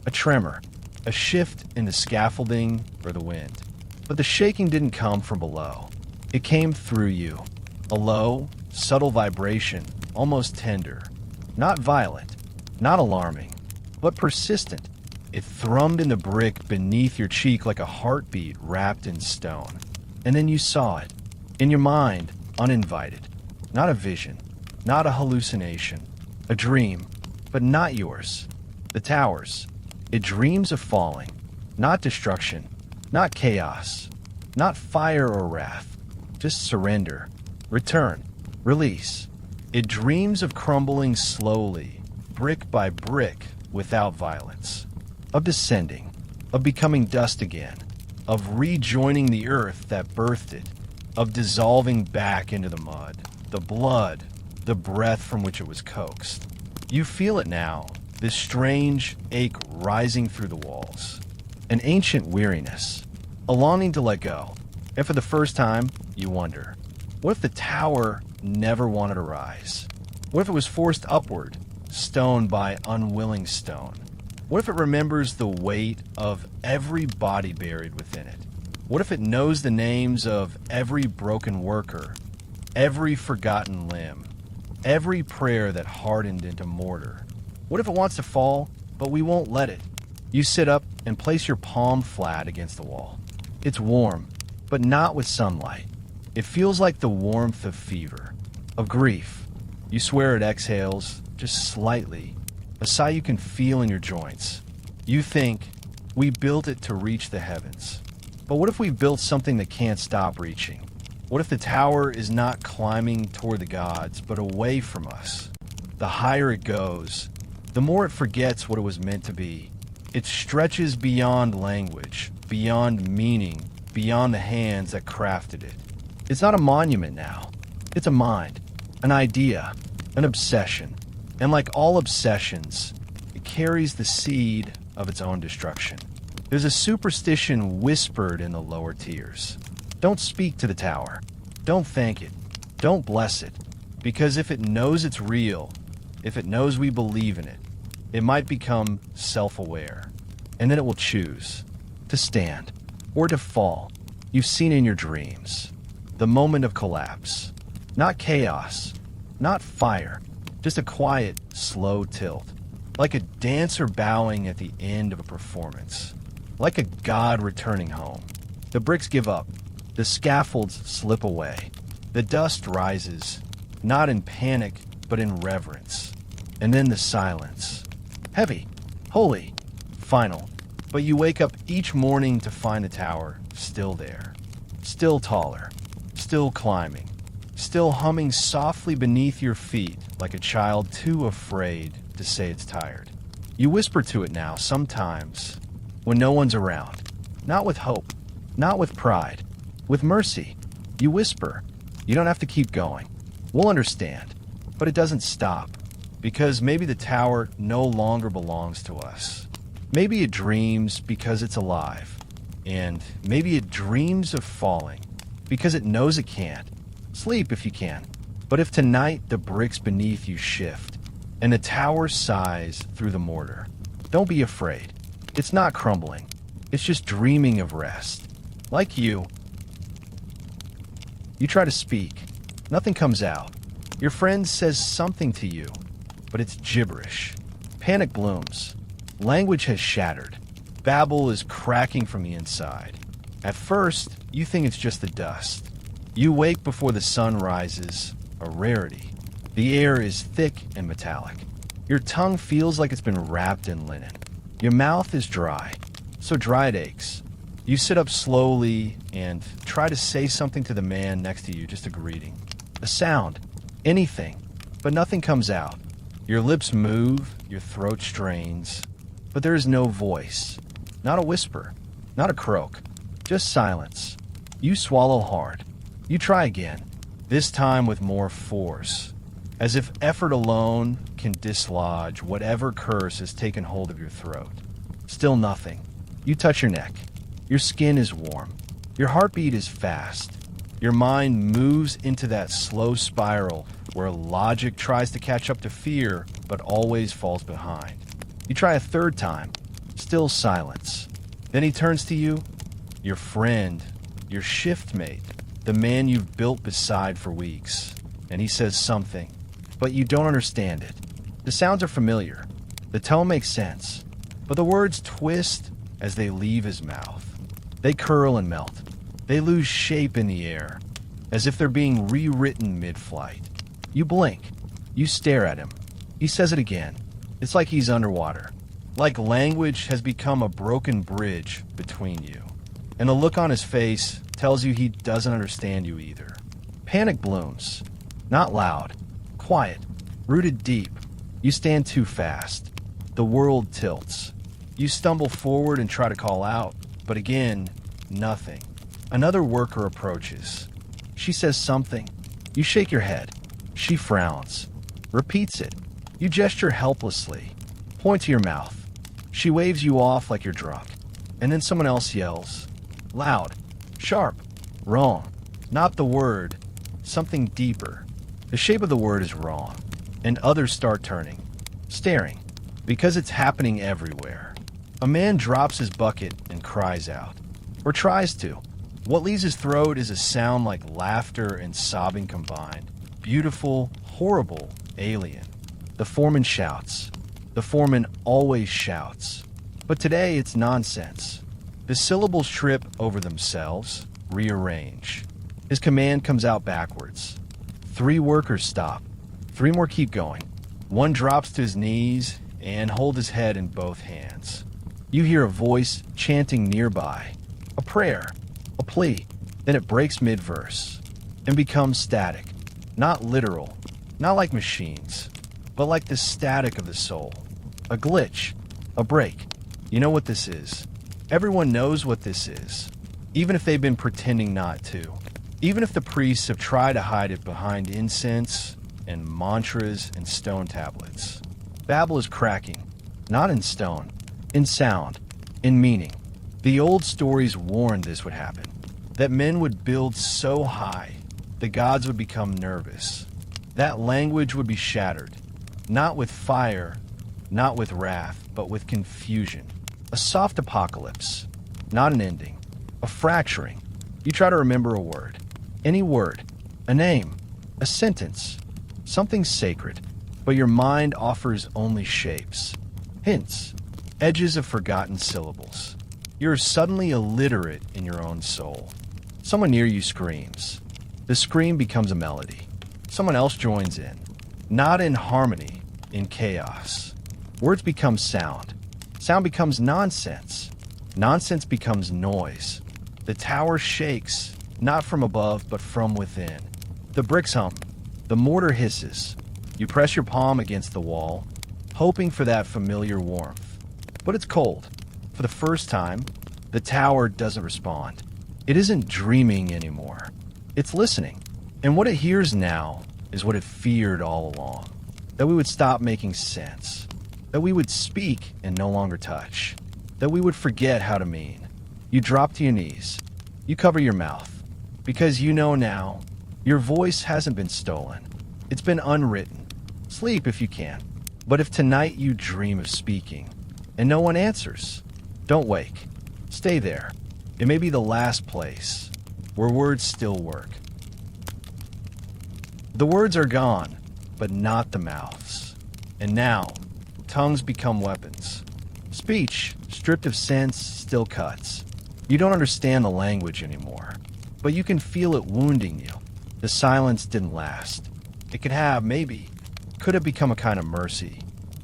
a tremor, a shift in the scaffolding or the wind. But the shaking didn't come from below. It came through you, a low, subtle vibration, almost tender, not violent, not alarming, but persistent. It thrummed in the brick beneath your cheek like a heartbeat wrapped in stone. And then you saw it, in your mind, uninvited. Not a vision, not a hallucination, a dream, but not yours. The towers. It dreams of falling, not destruction, not chaos, not fire or wrath, just surrender, return, release. It dreams of crumbling slowly, brick by brick, without violence, of descending, of becoming dust again, of rejoining the earth that birthed it, of dissolving back into the mud, the blood, the breath from which it was coaxed. You feel it now, this strange ache rising through the walls, an ancient weariness, a longing to let go. And for the first time, you wonder, what if the tower never wanted to rise? What if it was forced upward, stone by unwilling stone? What if it remembers the weight of every body buried within it? What if it knows the names of every broken worker, every forgotten limb, every prayer that hardened into mortar? What if it wants to fall, but we won't let it? You sit up and place your palm flat against the wall. It's warm, but not with sunlight. It feels like the warmth of fever, of grief. You swear it exhales, just slightly, a sigh you can feel in your joints. You think, we built it to reach the heavens. But what if we built something that can't stop reaching? What if the tower is not climbing toward the gods, but away from us? The higher it goes, the more it forgets what it was meant to be. It stretches beyond language, beyond meaning, beyond the hands that crafted it. It's not a monument now. It's a mind, an idea, an obsession. And like all obsessions, it carries the seed of its own destruction. There's a superstition whispered in the lower tiers. Don't speak to the tower. Don't thank it. Don't bless it. Because if it knows it's real, if it knows we believe in it, it might become self-aware. And then it will choose to stand or to fall. You've seen in your dreams the moment of collapse. Not chaos, not fire, just a quiet, slow tilt. Like a dancer bowing at the end of a performance. Like a god returning home. The bricks give up. The scaffolds slip away. The dust rises, not in panic, but in reverence. And then the silence. Heavy, holy, final. But you wake up each morning to find the tower still there. Still taller. Still climbing. Still humming softly beneath your feet like a child too afraid to say it's tired. You whisper to it now sometimes when no one's around. Not with hope. Not with pride. With mercy. You whisper. You don't have to keep going. We'll understand. But it doesn't stop. Because maybe the tower no longer belongs to us. Maybe it dreams because it's alive. And maybe it dreams of falling because it knows it can't. Sleep if you can. But if tonight the bricks beneath you shift and the tower sighs through the mortar, don't be afraid. It's not crumbling. It's just dreaming of rest. Like you try to speak. Nothing comes out. Your friend says something to you, but it's gibberish. Panic blooms. Language has shattered. Babel is cracking from the inside. At first, you think it's just the dust. You wake before the sun rises, a rarity. The air is thick and metallic. Your tongue feels like it's been wrapped in linen. Your mouth is dry, so dry it aches. You sit up slowly and try to say something to the man next to you, just a greeting. A sound, anything, but nothing comes out. Your lips move, your throat strains, but there is no voice. Not a whisper, not a croak, just silence. You swallow hard. You try again, this time with more force, as if effort alone can dislodge whatever curse has taken hold of your throat. Still nothing. You touch your neck. Your skin is warm. Your heartbeat is fast. Your mind moves into that slow spiral where logic tries to catch up to fear but always falls behind. You try a third time. Still silence. Then he turns to you, your friend, your shift mate, the man you've built beside for weeks, and he says something, but you don't understand it. The sounds are familiar. The tone makes sense, but the words twist as they leave his mouth. They curl and melt. They lose shape in the air, as if they're being rewritten mid-flight. You blink. You stare at him. He says it again. It's like he's underwater. Like language has become a broken bridge between you. And the look on his face tells you he doesn't understand you either. Panic blooms. Not loud. Quiet. Rooted deep. You stand too fast. The world tilts. You stumble forward and try to call out, but again, nothing. Another worker approaches. She says something. You shake your head. She frowns. Repeats it. You gesture helplessly. Point to your mouth. She waves you off like you're drunk. And then someone else yells. Loud. Sharp. Wrong. Not the word. Something deeper. The shape of the word is wrong. And others start turning. Staring. Because it's happening everywhere. A man drops his bucket and cries out. Or tries to. What leaves his throat is a sound like laughter and sobbing combined. Beautiful, horrible, alien. The foreman shouts. The foreman always shouts. But today it's nonsense. The syllables trip over themselves, rearrange. His command comes out backwards. 3 workers stop. 3 more keep going. One drops to his knees and holds his head in both hands. You hear a voice chanting nearby, a prayer, a plea. Then it breaks mid-verse and becomes static, not literal, not like machines, but like the static of the soul. A glitch, a break. You know what this is. Everyone knows what this is, even if they've been pretending not to. Even if the priests have tried to hide it behind incense and mantras and stone tablets. Babel is cracking, not in stone, in sound, in meaning. The old stories warned this would happen, that men would build so high, the gods would become nervous. That language would be shattered, not with fire, not with wrath, but with confusion. A soft apocalypse, not an ending, a fracturing. You try to remember a word, any word, a name, a sentence, something sacred, but your mind offers only shapes, hints, edges of forgotten syllables. You're suddenly illiterate in your own soul. Someone near you screams. The scream becomes a melody. Someone else joins in, not in harmony, in chaos. Words become sound. Sound becomes nonsense. Nonsense becomes noise. The tower shakes, not from above, but from within. The bricks hum. The mortar hisses. You press your palm against the wall, hoping for that familiar warmth. But it's cold. For the first time, the tower doesn't respond. It isn't dreaming anymore. It's listening. And what it hears now is what it feared all along. That we would stop making sense. That we would speak and no longer touch. That we would forget how to mean. You drop to your knees. You cover your mouth. Because you know now, your voice hasn't been stolen. It's been unwritten. Sleep if you can. But if tonight you dream of speaking, and no one answers, don't wake. Stay there. It may be the last place where words still work. The words are gone, but not the mouths. And now, tongues become weapons. Speech, stripped of sense, still cuts. You don't understand the language anymore, but you can feel it wounding you. The silence didn't last. It could have, maybe, could have become a kind of mercy.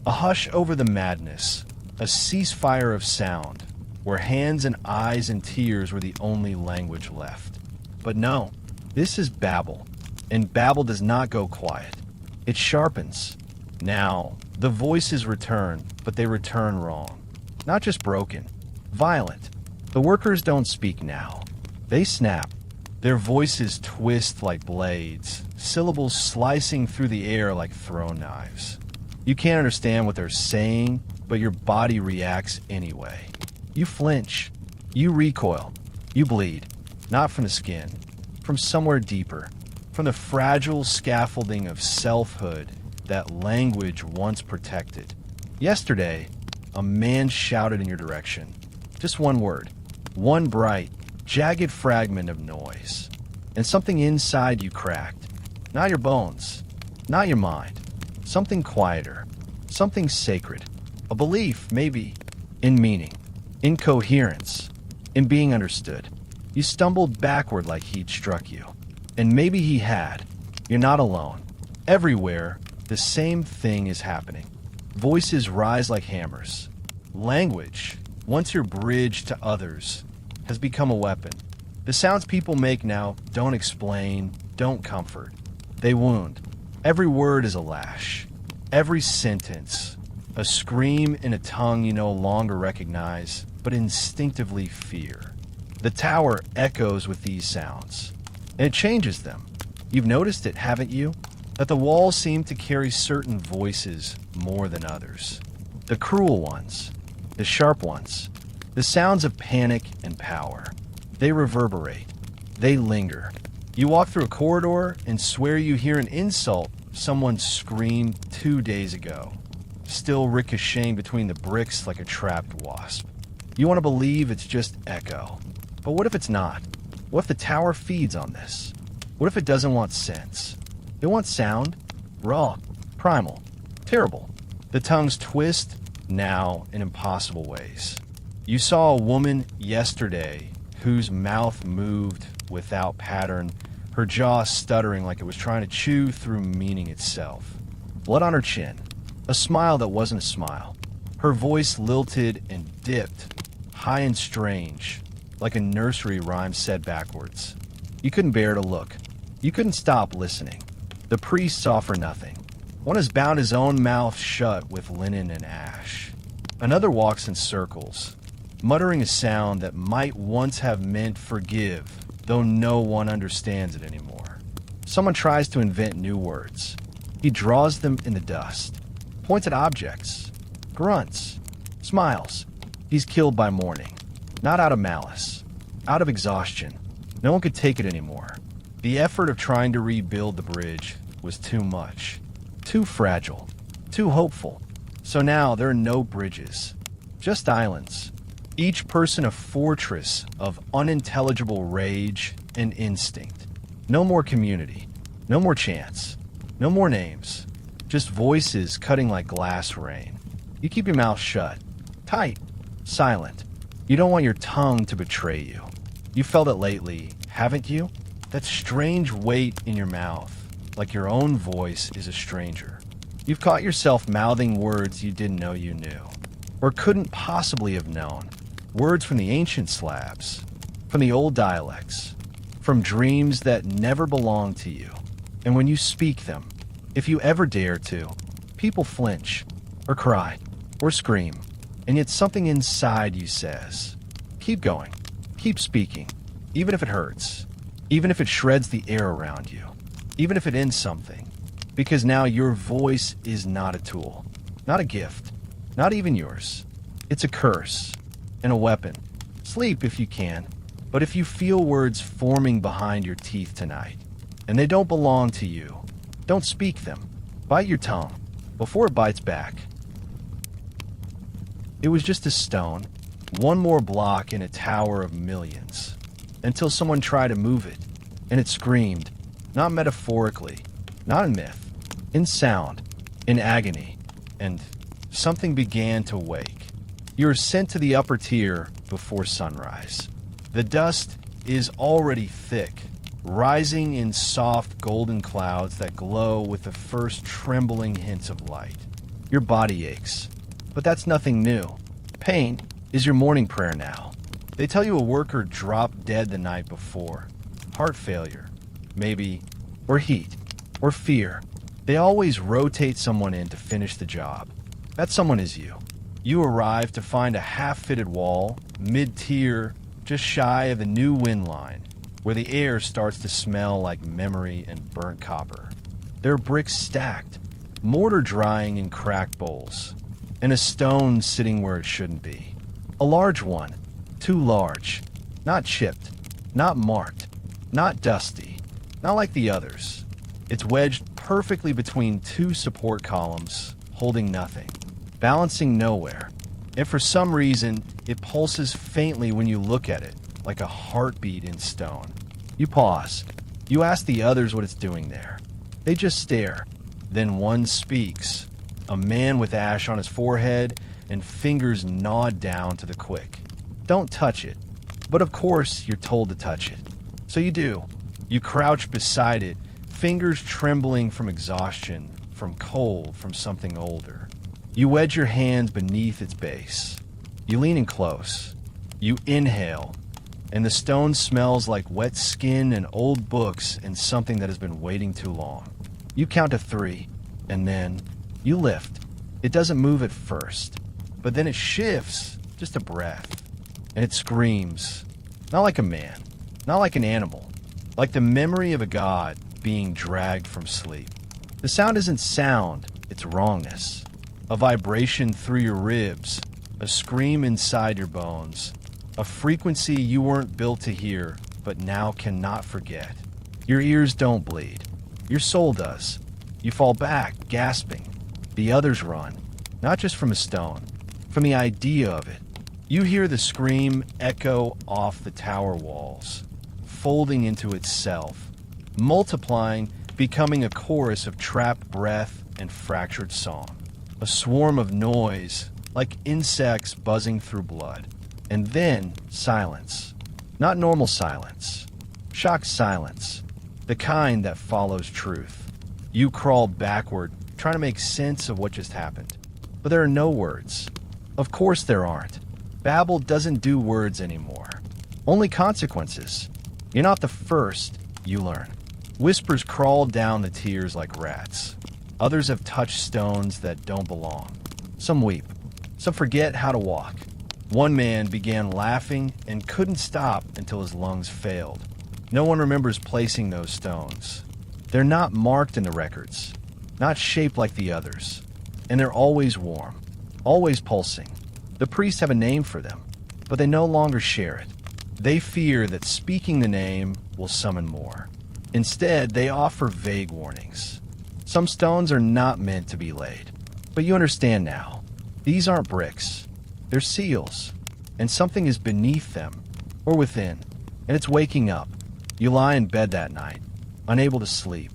A hush over the madness, a ceasefire of sound, where hands and eyes and tears were the only language left. But no, this is Babel, and Babel does not go quiet. It sharpens. Now, the voices return, but they return wrong. Not just broken, violent. The workers don't speak now. They snap. Their voices twist like blades, syllables slicing through the air like thrown knives. You can't understand what they're saying, but your body reacts anyway. You flinch. You recoil. You bleed. Not from the skin. From somewhere deeper. From the fragile scaffolding of selfhood that language once protected. Yesterday, a man shouted in your direction. Just one word. One bright, jagged fragment of noise. And something inside you cracked. Not your bones. Not your mind. Something quieter. Something sacred. A belief, maybe, in meaning. In coherence. In being understood. You stumbled backward like he'd struck you. And maybe he had. You're not alone. Everywhere, the same thing is happening. Voices rise like hammers. Language, once your bridge to others, has become a weapon. The sounds people make now don't explain, don't comfort. They wound. Every word is a lash. Every sentence, a scream in a tongue you no longer recognize, but instinctively fear. The tower echoes with these sounds, and it changes them. You've noticed it, haven't you? That the walls seem to carry certain voices more than others. The cruel ones, the sharp ones, the sounds of panic and power. They reverberate. They linger. You walk through a corridor and swear you hear an insult someone screamed 2 days ago, still ricocheting between the bricks like a trapped wasp. You want to believe it's just echo. But what if it's not? What if the tower feeds on this? What if it doesn't want sense? It wants sound, raw, primal, terrible. The tongues twist now in impossible ways. You saw a woman yesterday whose mouth moved without pattern, her jaw stuttering like it was trying to chew through meaning itself. Blood on her chin, A smile that wasn't a smile. Her voice lilted and dipped, high and strange, like a nursery rhyme said backwards. You couldn't bear to look. You couldn't stop listening. The priest saw for nothing. One has bound his own mouth shut with linen and ash. Another walks in circles, muttering a sound that might once have meant forgive, though no one understands it anymore. Someone tries to invent new words. He draws them in the dust, points at objects, grunts, smiles. He's killed by morning, not out of malice, out of exhaustion. No one could take it anymore. The effort of trying to rebuild the bridge was too much, too fragile, too hopeful. So now there are no bridges, just islands, each person a fortress of unintelligible rage and instinct. No more community, no more chance, no more names, just voices cutting like glass rain. You keep your mouth shut, tight, silent. You don't want your tongue to betray you. You felt it lately, haven't you? That strange weight in your mouth, like your own voice is a stranger. You've caught yourself mouthing words you didn't know you knew, or couldn't possibly have known. Words from the ancient Slavs, from the old dialects, from dreams that never belonged to you. And when you speak them, if you ever dare to, people flinch, or cry, or scream, and yet something inside you says, keep going, keep speaking, even if it hurts, even if it shreds the air around you, even if it ends something, because now your voice is not a tool, not a gift, not even yours. It's a curse and a weapon. Sleep if you can, but if you feel words forming behind your teeth tonight, and they don't belong to you, don't speak them. Bite your tongue before it bites back. It was just a stone, one more block in a tower of millions, until someone tried to move it, and it screamed, not metaphorically, not in myth, in sound, in agony, and something began to wake. You are sent to the upper tier before sunrise. The dust is already thick, rising in soft golden clouds that glow with the first trembling hints of light. Your body aches, but that's nothing new. Pain is your morning prayer now. They tell you a worker dropped dead the night before. Heart failure, maybe, or heat, or fear. They always rotate someone in to finish the job. That someone is you. You arrive to find a half-fitted wall, mid-tier, just shy of the new wind line, where the air starts to smell like memory and burnt copper. There are bricks stacked, mortar drying in cracked bowls, and a stone sitting where it shouldn't be. A large one, too large, not chipped, not marked, not dusty, not like the others. It's wedged perfectly between two support columns, holding nothing, balancing nowhere, and for some reason, it pulses faintly when you look at it, like a heartbeat in stone. You pause. You ask the others what it's doing there. They just stare. Then one speaks, a man with ash on his forehead and fingers gnawed down to the quick. Don't touch it. But of course, you're told to touch it. So you do. You crouch beside it, fingers trembling from exhaustion, from cold, from something older. You wedge your hands beneath its base. You lean in close. You inhale, and the stone smells like wet skin and old books and something that has been waiting too long. You count to 3, and then you lift. It doesn't move at first, but then it shifts, just a breath, and it screams, not like a man, not like an animal, like the memory of a god being dragged from sleep. The sound isn't sound, it's wrongness. A vibration through your ribs, a scream inside your bones, a frequency you weren't built to hear, but now cannot forget. Your ears don't bleed. Your soul does. You fall back, gasping. The others run, not just from a stone, from the idea of it. You hear the scream echo off the tower walls, folding into itself, multiplying, becoming a chorus of trapped breath and fractured song. A swarm of noise, like insects buzzing through blood. And then silence. Not normal silence. Shocked silence. The kind that follows truth. You crawl backward, trying to make sense of what just happened. But there are no words. Of course there aren't. Babel doesn't do words anymore. Only consequences. You're not the first, you learn. Whispers crawl down the tears like rats. Others have touched stones that don't belong. Some weep. Some forget how to walk. One man began laughing and couldn't stop until his lungs failed. No one remembers placing those stones. They're not marked in the records, not shaped like the others. And they're always warm, always pulsing. The priests have a name for them, but they no longer share it. They fear that speaking the name will summon more. Instead, they offer vague warnings. Some stones are not meant to be laid. But you understand now. These aren't bricks. They're seals. And something is beneath them, or within. And it's waking up. You lie in bed that night, unable to sleep.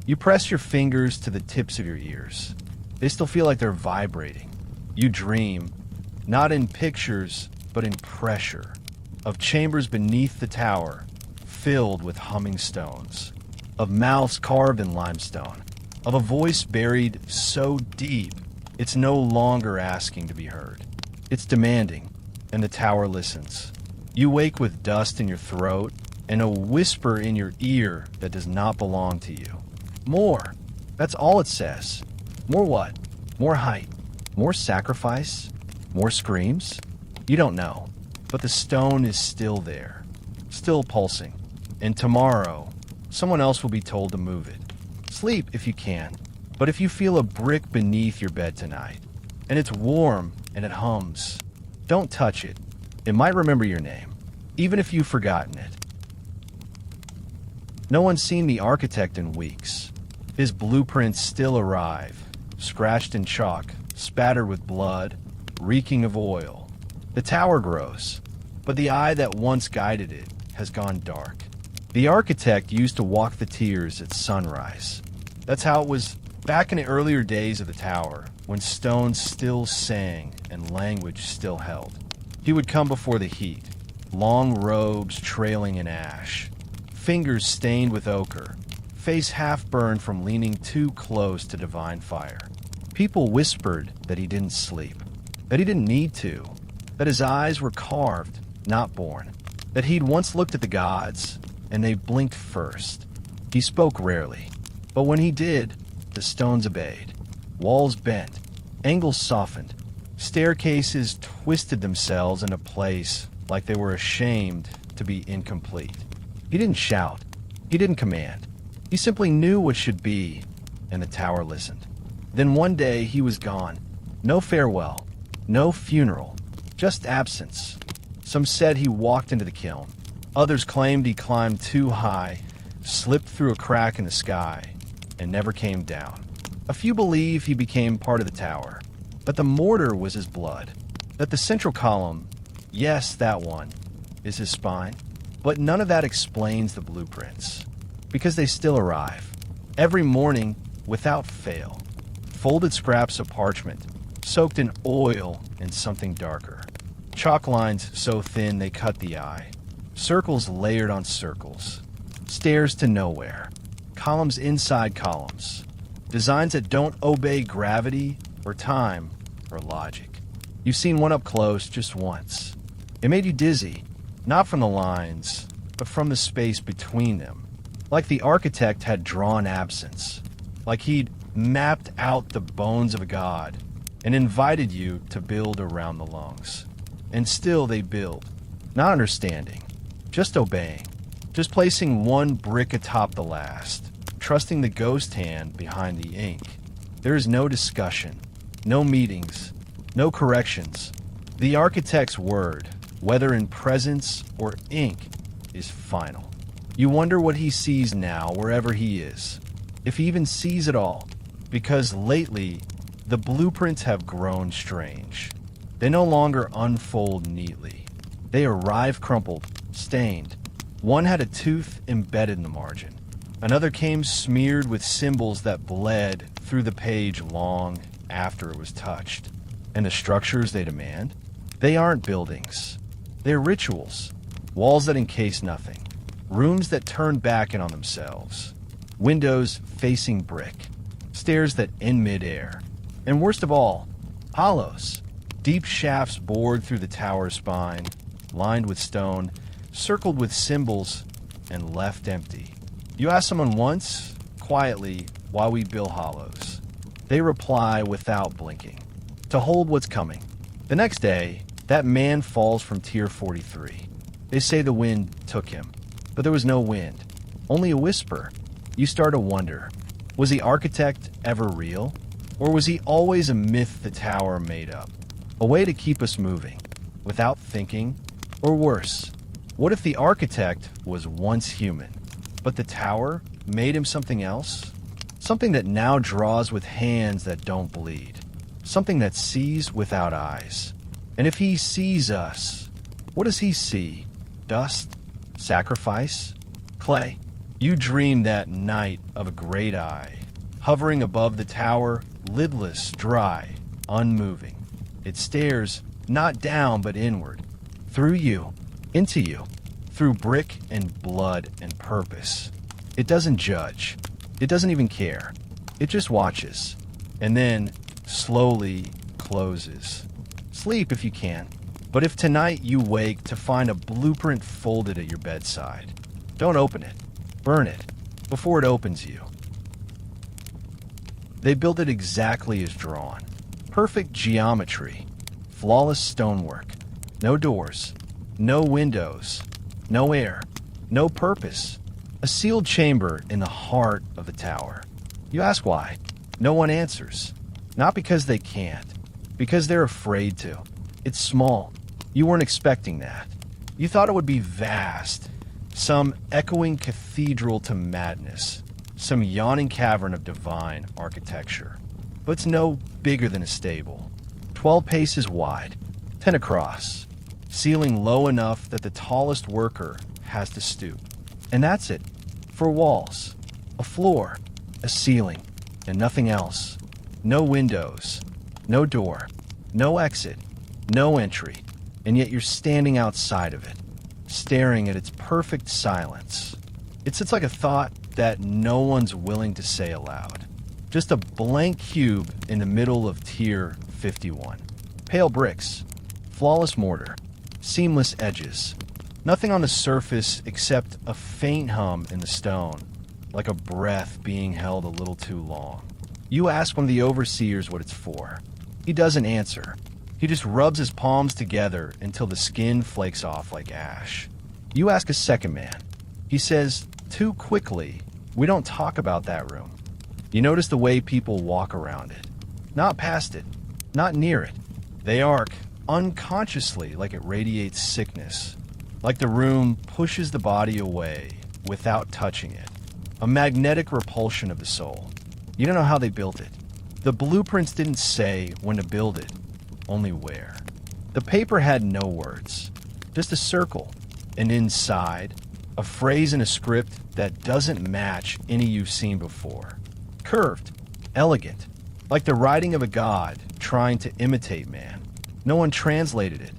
You press your fingers to the tips of your ears. They still feel like they're vibrating. You dream, not in pictures, but in pressure, of chambers beneath the tower, filled with humming stones, of mouths carved in limestone, of a voice buried so deep it's no longer asking to be heard. It's demanding, and the tower listens. You wake with dust in your throat and a whisper in your ear that does not belong to you. More. That's all it says. More what? More height. More sacrifice? More screams? You don't know. But the stone is still there. Still pulsing. And tomorrow, someone else will be told to move it. Sleep if you can. But if you feel a brick beneath your bed tonight, and it's warm and it hums, don't touch it. It might remember your name, even if you've forgotten it. No one's seen the architect in weeks. His blueprints still arrive, scratched in chalk, spattered with blood, reeking of oil. The tower grows, but the eye that once guided it has gone dark. The architect used to walk the tiers at sunrise. That's how it was back in the earlier days of the tower, when stones still sang and language still held. He would come before the heat, long robes trailing in ash, fingers stained with ochre, face half burned from leaning too close to divine fire. People whispered that he didn't sleep, that he didn't need to, that his eyes were carved, not born, that he'd once looked at the gods, and they blinked first. He spoke rarely, but when he did, the stones obeyed. Walls bent, angles softened, staircases twisted themselves into place like they were ashamed to be incomplete. He didn't shout. He didn't command. He simply knew what should be, and the tower listened. Then one day he was gone. No farewell, no funeral, just absence. Some said he walked into the kiln. Others claimed he climbed too high, slipped through a crack in the sky, and never came down. A few believe he became part of the tower, that the mortar was his blood, that the central column, yes, that one, is his spine. But none of that explains the blueprints, because they still arrive. Every morning, without fail. Folded scraps of parchment, soaked in oil and something darker. Chalk lines so thin they cut the eye. Circles layered on circles. Stairs to nowhere. Columns inside columns. Designs that don't obey gravity or time or logic. You've seen one up close just once. It made you dizzy, not from the lines, but from the space between them. Like the architect had drawn absence. Like he'd mapped out the bones of a god and invited you to build around the lungs. And still they build, not understanding, just obeying, just placing one brick atop the last, trusting the ghost hand behind the ink. There is no discussion, no meetings, no corrections. The architect's word, whether in presence or ink, is final. You wonder what he sees now wherever he is, if he even sees it all, because lately the blueprints have grown strange. They no longer unfold neatly. They arrive crumpled, stained. One had a tooth embedded in the margin. Another came smeared with symbols that bled through the page long after it was touched. And the structures they demand? They aren't buildings. They're rituals. Walls that encase nothing. Rooms that turn back in on themselves. Windows facing brick. stairs that end midair. And worst of all, hollows. Deep shafts bored through the tower's spine, lined with stone, circled with symbols, and left empty. You ask someone once, quietly, why we build hollows. They reply without blinking, to hold what's coming. The next day, that man falls from Tier 43. They say the wind took him, but there was no wind, only a whisper. You start to wonder, was the architect ever real? Or was he always a myth the tower made up? A way to keep us moving, without thinking? Or worse, what if the architect was once human, but the tower made him something else? Something that now draws with hands that don't bleed. Something that sees without eyes. And if he sees us, what does he see? Dust? Sacrifice? Clay? You dreamed that night of a great eye, hovering above the tower, lidless, dry, unmoving. It stares not down but inward, through you, into you, through brick and blood and purpose. It doesn't judge. It doesn't even care. It just watches, and then slowly closes. Sleep if you can, but if tonight you wake to find a blueprint folded at your bedside, don't open it. Burn it before it opens you. They built it exactly as drawn. Perfect geometry, flawless stonework, no doors, no windows, no air, no purpose. A sealed chamber in the heart of the tower. You ask why. No one answers. Not because they can't, because they're afraid to. It's small. You weren't expecting that. You thought it would be vast, some echoing cathedral to madness, some yawning cavern of divine architecture. But it's no bigger than a stable. 12 paces wide, 10 across, ceiling low enough that the tallest worker has to stoop. And that's it. For walls, a floor, a ceiling, and nothing else. No windows, no door, no exit, no entry, and yet you're standing outside of it, staring at its perfect silence. It's like a thought that no one's willing to say aloud. Just a blank cube in the middle of Tier 51. Pale bricks, flawless mortar, seamless edges. Nothing on the surface except a faint hum in the stone, like a breath being held a little too long. You ask one of the overseers what it's for. He doesn't answer. He just rubs his palms together until the skin flakes off like ash. You ask a second man. He says, too quickly, we don't talk about that room. You notice the way people walk around it. Not past it, not near it. They arc unconsciously like it radiates sickness. Like the room pushes the body away without touching it. A magnetic repulsion of the soul. You don't know how they built it. The blueprints didn't say when to build it, only where. The paper had no words, just a circle, and inside, a phrase in a script that doesn't match any you've seen before. Curved, elegant, like the writing of a god trying to imitate man. No one translated it.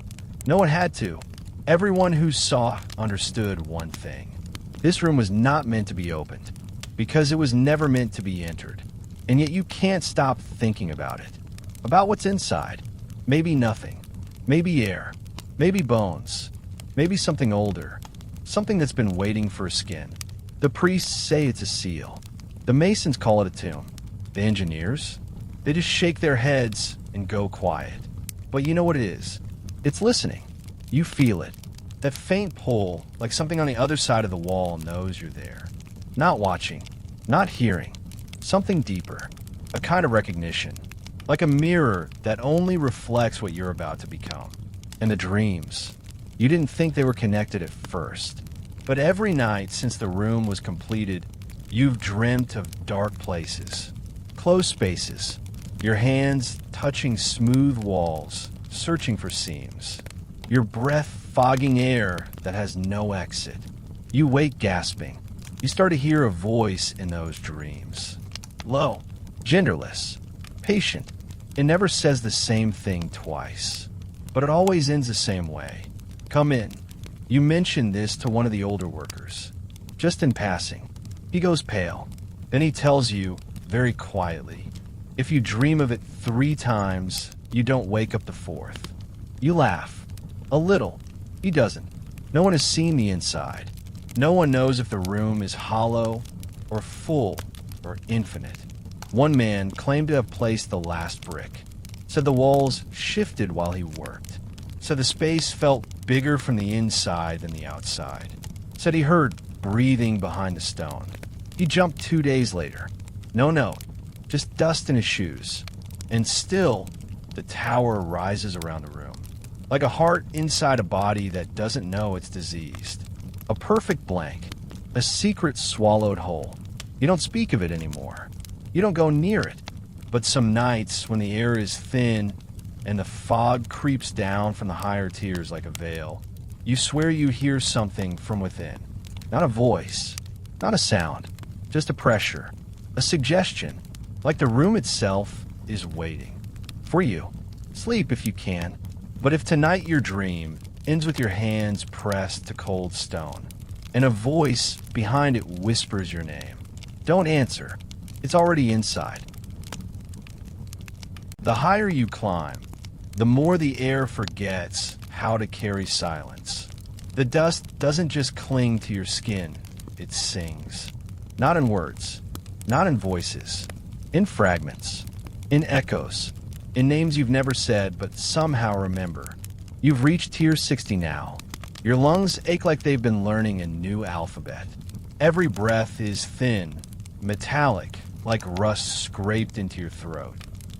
No one had to. Everyone who saw understood one thing. This room was not meant to be opened, because it was never meant to be entered. And yet you can't stop thinking about it. About what's inside. Maybe nothing. Maybe air. Maybe bones. Maybe something older. Something that's been waiting for a skin. The priests say it's a seal. The masons call it a tomb. The engineers? They just shake their heads and go quiet. But you know what it is? It's listening. You feel it. That faint pull, like something on the other side of the wall knows you're there. Not watching. Not hearing. Something deeper. A kind of recognition. Like a mirror that only reflects what you're about to become. And the dreams. You didn't think they were connected at first. But every night since the room was completed, you've dreamt of dark places. Closed spaces. Your hands touching smooth walls, searching for seams. Your breath fogging air that has no exit. You wake gasping. You start to hear a voice in those dreams. Low, genderless, patient. It never says the same thing twice. But it always ends the same way. Come in. You mention this to one of the older workers. Just in passing. He goes pale. Then he tells you very quietly. If you dream of it 3 times, you don't wake up the 4th. You laugh. A little. He doesn't. No one has seen the inside. No one knows if the room is hollow or full or infinite. One man claimed to have placed the last brick. Said the walls shifted while he worked. Said the space felt bigger from the inside than the outside. Said he heard breathing behind the stone. He jumped 2 days later. No note, just dust in his shoes. And still, the tower rises around the room. Like a heart inside a body that doesn't know it's diseased. A perfect blank. A secret swallowed whole. You don't speak of it anymore. You don't go near it. But some nights, when the air is thin and the fog creeps down from the higher tiers like a veil, you swear you hear something from within. Not a voice, not a sound, just a pressure, a suggestion, like the room itself is waiting. For you. Sleep if you can. But if tonight your dream ends with your hands pressed to cold stone, and a voice behind it whispers your name, don't answer. It's already inside. The higher you climb, the more the air forgets how to carry silence. The dust doesn't just cling to your skin, it sings. Not in words, not in voices, in fragments, in echoes, in names you've never said but somehow remember. You've reached tier 60 now. Your lungs ache like they've been learning a new alphabet. Every breath is thin, metallic, like rust scraped into your throat.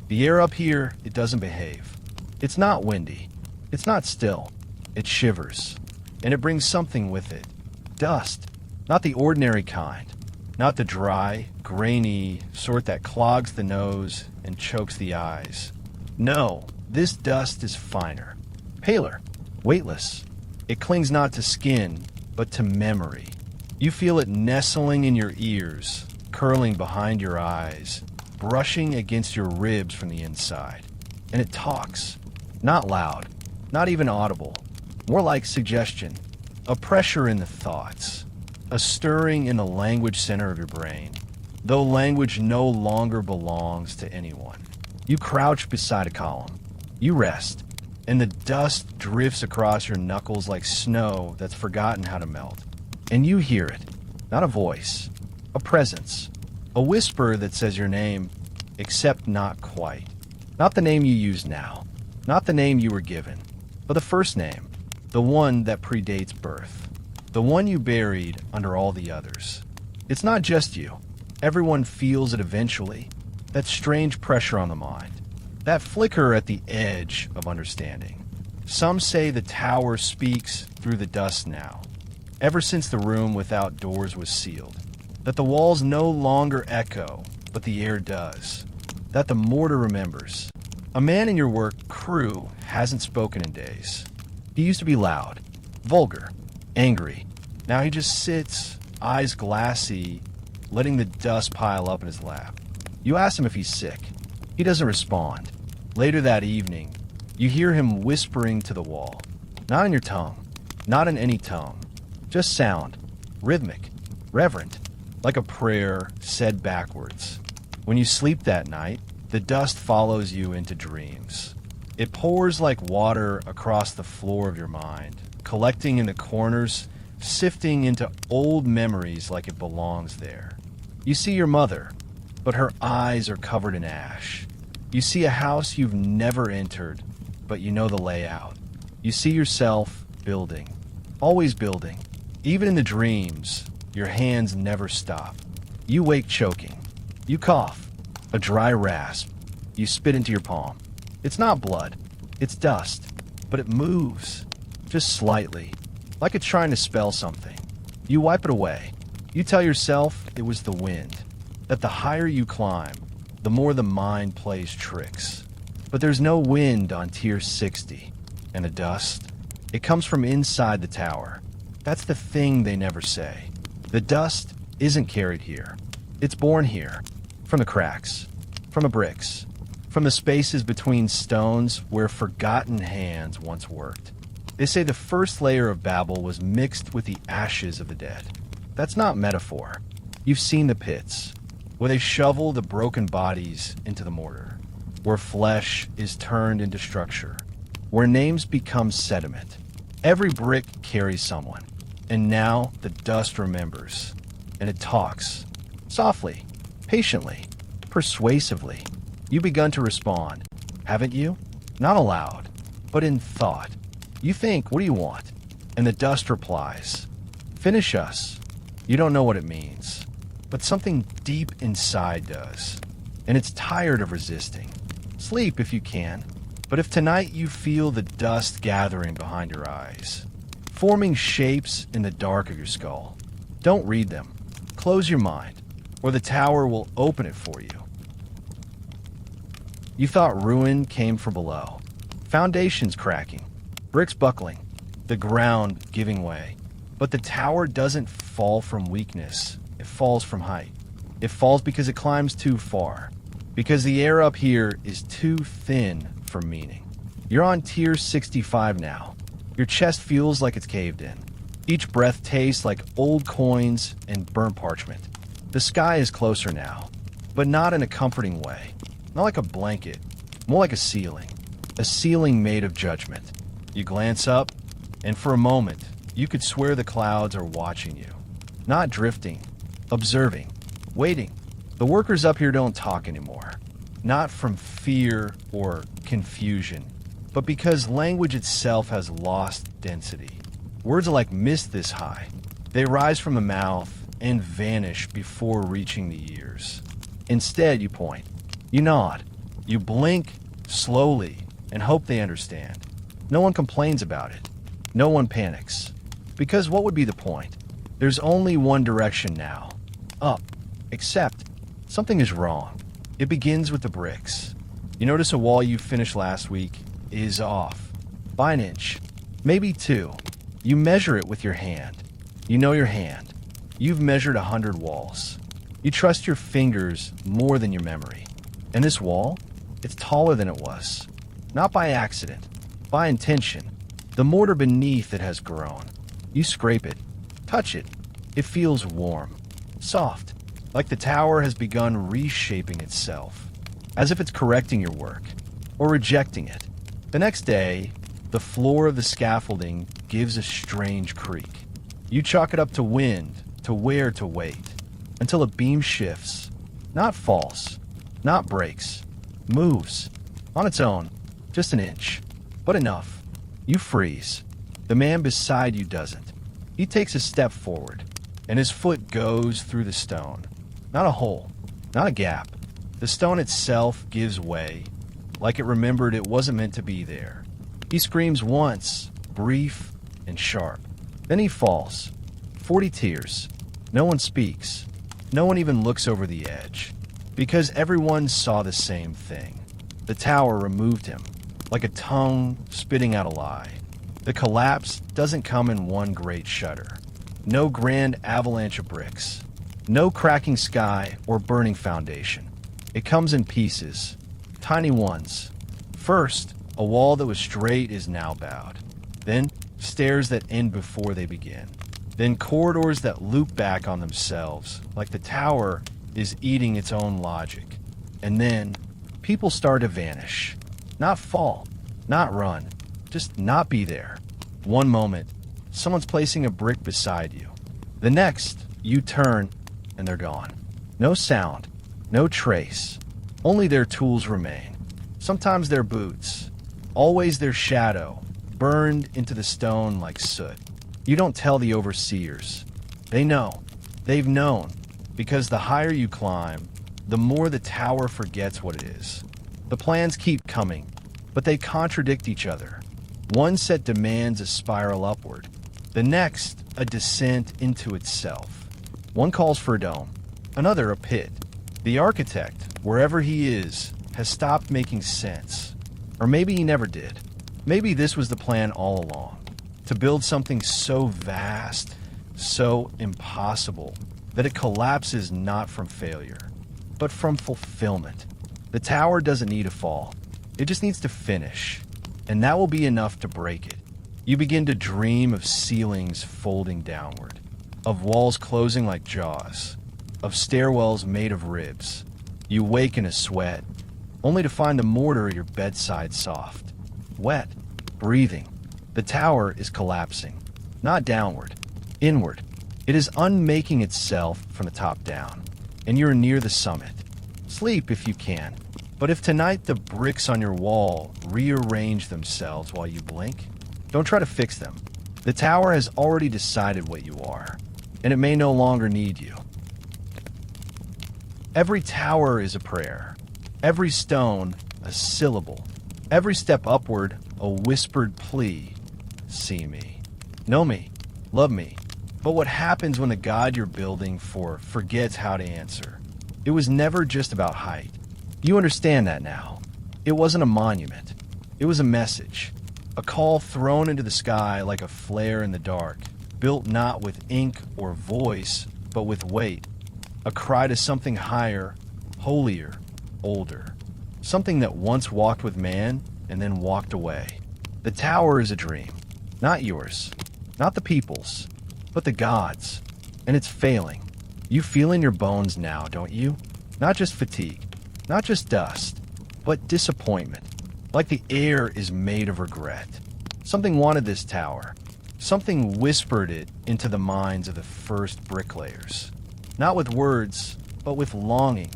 The air up here, it doesn't behave. It's not windy. It's not still. It shivers. And it brings something with it. Dust. Not the ordinary kind. Not the dry, grainy sort that clogs the nose and chokes the eyes. No, this dust is finer. Paler. Weightless. It clings not to skin, but to memory. You feel it nestling in your ears, curling behind your eyes, brushing against your ribs from the inside. And it talks. Not loud. Not even audible. More like suggestion. A pressure in the thoughts. A stirring in the language center of your brain. Though language no longer belongs to anyone. You crouch beside a column. You rest. And the dust drifts across your knuckles like snow that's forgotten how to melt. And you hear it. Not a voice. A presence. A whisper that says your name, except not quite. Not the name you use now. Not the name you were given. But the first name. The one that predates birth. The one you buried under all the others. It's not just you. Everyone feels it eventually. That strange pressure on the mind. That flicker at the edge of understanding. Some say the tower speaks through the dust now. Ever since the room without doors was sealed. That the walls no longer echo, but the air does. That the mortar remembers. A man in your work crew hasn't spoken in days. He used to be loud, vulgar, angry. Now he just sits, eyes glassy, letting the dust pile up in his lap. You ask him if he's sick. He doesn't respond. Later that evening, you hear him whispering to the wall. Not in your tongue, not in any tone. Just sound, rhythmic, reverent, like a prayer said backwards. When you sleep that night, the dust follows you into dreams. It pours like water across the floor of your mind, collecting in the corners, sifting into old memories like it belongs there. You see your mother, but her eyes are covered in ash. You see a house you've never entered, but you know the layout. You see yourself building, always building. Even in the dreams, your hands never stop. You wake choking. You cough, a dry rasp. You spit into your palm. It's not blood, it's dust, but it moves, just slightly, like it's trying to spell something. You wipe it away. You tell yourself it was the wind, that the higher you climb, the more the mind plays tricks. But there's no wind on tier 60, and the dust, it comes from inside the tower. That's the thing they never say. The dust isn't carried here. It's born here, from the cracks, from the bricks, from the spaces between stones where forgotten hands once worked. They say the first layer of Babel was mixed with the ashes of the dead. That's not metaphor. You've seen the pits. where they shovel the broken bodies into the mortar, where flesh is turned into structure, where names become sediment. Every brick carries someone, and now the dust remembers, and it talks, softly, patiently, persuasively. You've begun to respond, haven't you? Not aloud, but in thought. You think, what do you want? And the dust replies, finish us. You don't know what it means, but something deep inside does, and it's tired of resisting. Sleep if you can, but if tonight you feel the dust gathering behind your eyes, forming shapes in the dark of your skull, don't read them. Close your mind, or the tower will open it for you. You thought ruin came from below. Foundations cracking, bricks buckling, the ground giving way. But the tower doesn't fall from weakness. It falls from height. It falls because it climbs too far. Because the air up here is too thin for meaning. You're on tier 65 now. Your chest feels like it's caved in. Each breath tastes like old coins and burnt parchment. The sky is closer now, but not in a comforting way. Not like a blanket, more like a ceiling made of judgment. You glance up, and for a moment, you could swear the clouds are watching you. Not drifting, observing, waiting. The workers up here don't talk anymore. Not from fear or confusion, but because language itself has lost density. Words are like mist this high. They rise from the mouth and vanish before reaching the ears. Instead, you point. You nod. You blink slowly and hope they understand. No one complains about it. No one panics. Because what would be the point? There's only one direction now. Up. Except something is wrong. It begins with the bricks. You notice a wall you finished last week is off. By an inch. Maybe 2. You measure it with your hand. You know your hand. You've measured 100 walls. You trust your fingers more than your memory. And this wall, it's taller than it was. Not by accident, by intention. The mortar beneath it has grown. You scrape it, touch it. It feels warm, soft, like the tower has begun reshaping itself, as if it's correcting your work, or rejecting it. The next day, the floor of the scaffolding gives a strange creak. You chalk it up to wind, to where to wait, until a beam shifts, not falls, not breaks, moves, on its own, just an inch, but enough. You freeze. The man beside you doesn't. He takes a step forward, and his foot goes through the stone. Not a hole, not a gap. The stone itself gives way, like it remembered it wasn't meant to be there. He screams once, brief and sharp. Then he falls. 40 tears. No one speaks. No one even looks over the edge. Because everyone saw the same thing. The tower removed him, like a tongue spitting out a lie. The collapse doesn't come in one great shudder. No grand avalanche of bricks. No cracking sky or burning foundation. It comes in pieces, tiny ones. First, a wall that was straight is now bowed. Then, stairs that end before they begin. Then corridors that loop back on themselves, like the tower is eating its own logic. And then, people start to vanish. Not fall, not run, just not be there. One moment, someone's placing a brick beside you. The next, you turn, and they're gone. No sound, no trace. Only their tools remain. Sometimes their boots. Always their shadow, burned into the stone like soot. You don't tell the overseers. They know. They've known. Because the higher you climb, the more the tower forgets what it is. The plans keep coming, but they contradict each other. One set demands a spiral upward. The next, a descent into itself. One calls for a dome, another a pit. The architect, wherever he is, has stopped making sense. Or maybe he never did. Maybe this was the plan all along. To build something so vast, so impossible, that it collapses not from failure, but from fulfillment. The tower doesn't need to fall. It just needs to finish. And that will be enough to break it. You begin to dream of ceilings folding downward, of walls closing like jaws, of stairwells made of ribs. You wake in a sweat, only to find the mortar at your bedside soft, wet, breathing. The tower is collapsing, not downward, inward. It is unmaking itself from the top down, and you're near the summit. Sleep if you can, but if tonight the bricks on your wall rearrange themselves while you blink, don't try to fix them. The tower has already decided what you are, and it may no longer need you. Every tower is a prayer, every stone a syllable, every step upward a whispered plea. See me, know me, love me. But what happens when the God you're building for forgets how to answer? It was never just about height. You understand that now. It wasn't a monument. It was a message. A call thrown into the sky like a flare in the dark, built not with ink or voice, but with weight. A cry to something higher, holier, older. Something that once walked with man and then walked away. The tower is a dream. Not yours. Not the people's. But the gods. And it's failing. You feel in your bones now, don't you? Not just fatigue. Not just dust. But disappointment. Like the air is made of regret. Something wanted this tower. Something whispered it into the minds of the first bricklayers. Not with words, but with longing.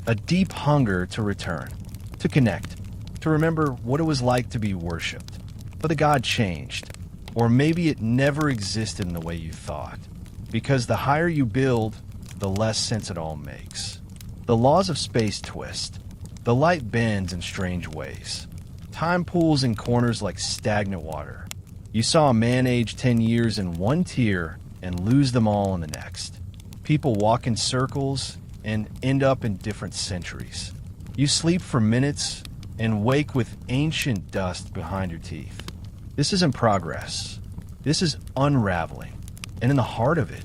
A deep hunger to return. To connect. To remember what it was like to be worshipped. But the god changed. Or maybe it never existed in the way you thought. Because the higher you build, the less sense it all makes. The laws of space twist. The light bends in strange ways. Time pools in corners like stagnant water. You saw a man age 10 years in one tier and lose them all in the next. People walk in circles and end up in different centuries. You sleep for minutes and wake with ancient dust behind your teeth. This isn't progress. This is unraveling. And in the heart of it,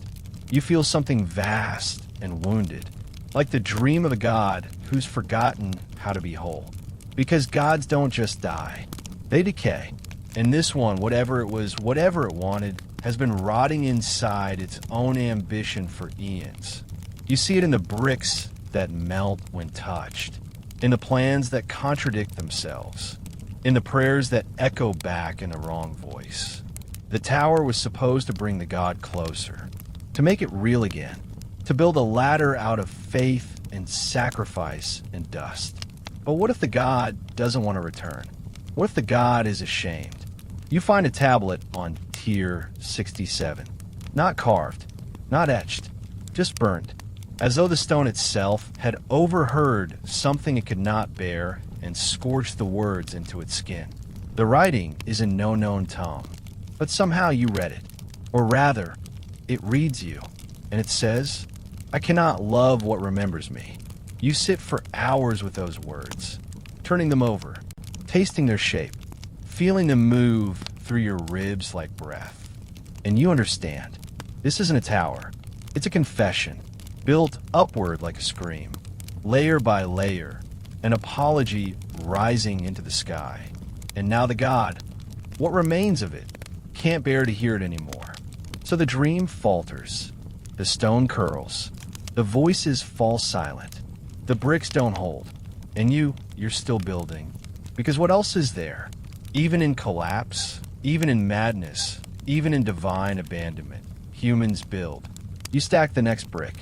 you feel something vast and wounded, like the dream of a god who's forgotten how to be whole. Because gods don't just die, they decay. And this one, whatever it was, whatever it wanted, has been rotting inside its own ambition for eons. You see it in the bricks that melt when touched, in the plans that contradict themselves, in the prayers that echo back in the wrong voice. The tower was supposed to bring the god closer, to make it real again, to build a ladder out of faith and sacrifice and dust. But what if the god doesn't want to return? What if the god is ashamed? You find a tablet on tier 67, not carved, not etched, just burned, as though the stone itself had overheard something it could not bear and scorched the words into its skin. The writing is in no known tongue, but somehow you read it. Or rather, it reads you, and it says, I cannot love what remembers me. You sit for hours with those words, turning them over, tasting their shape, feeling them move through your ribs like breath. And you understand, this isn't a tower, it's a confession, built upward like a scream, layer by layer, an apology rising into the sky. And now the god, what remains of it, can't bear to hear it anymore. So the dream falters, the stone curls, the voices fall silent, the bricks don't hold, and you're still building. Because what else is there? Even in collapse, even in madness, even in divine abandonment, humans build. You stack the next brick,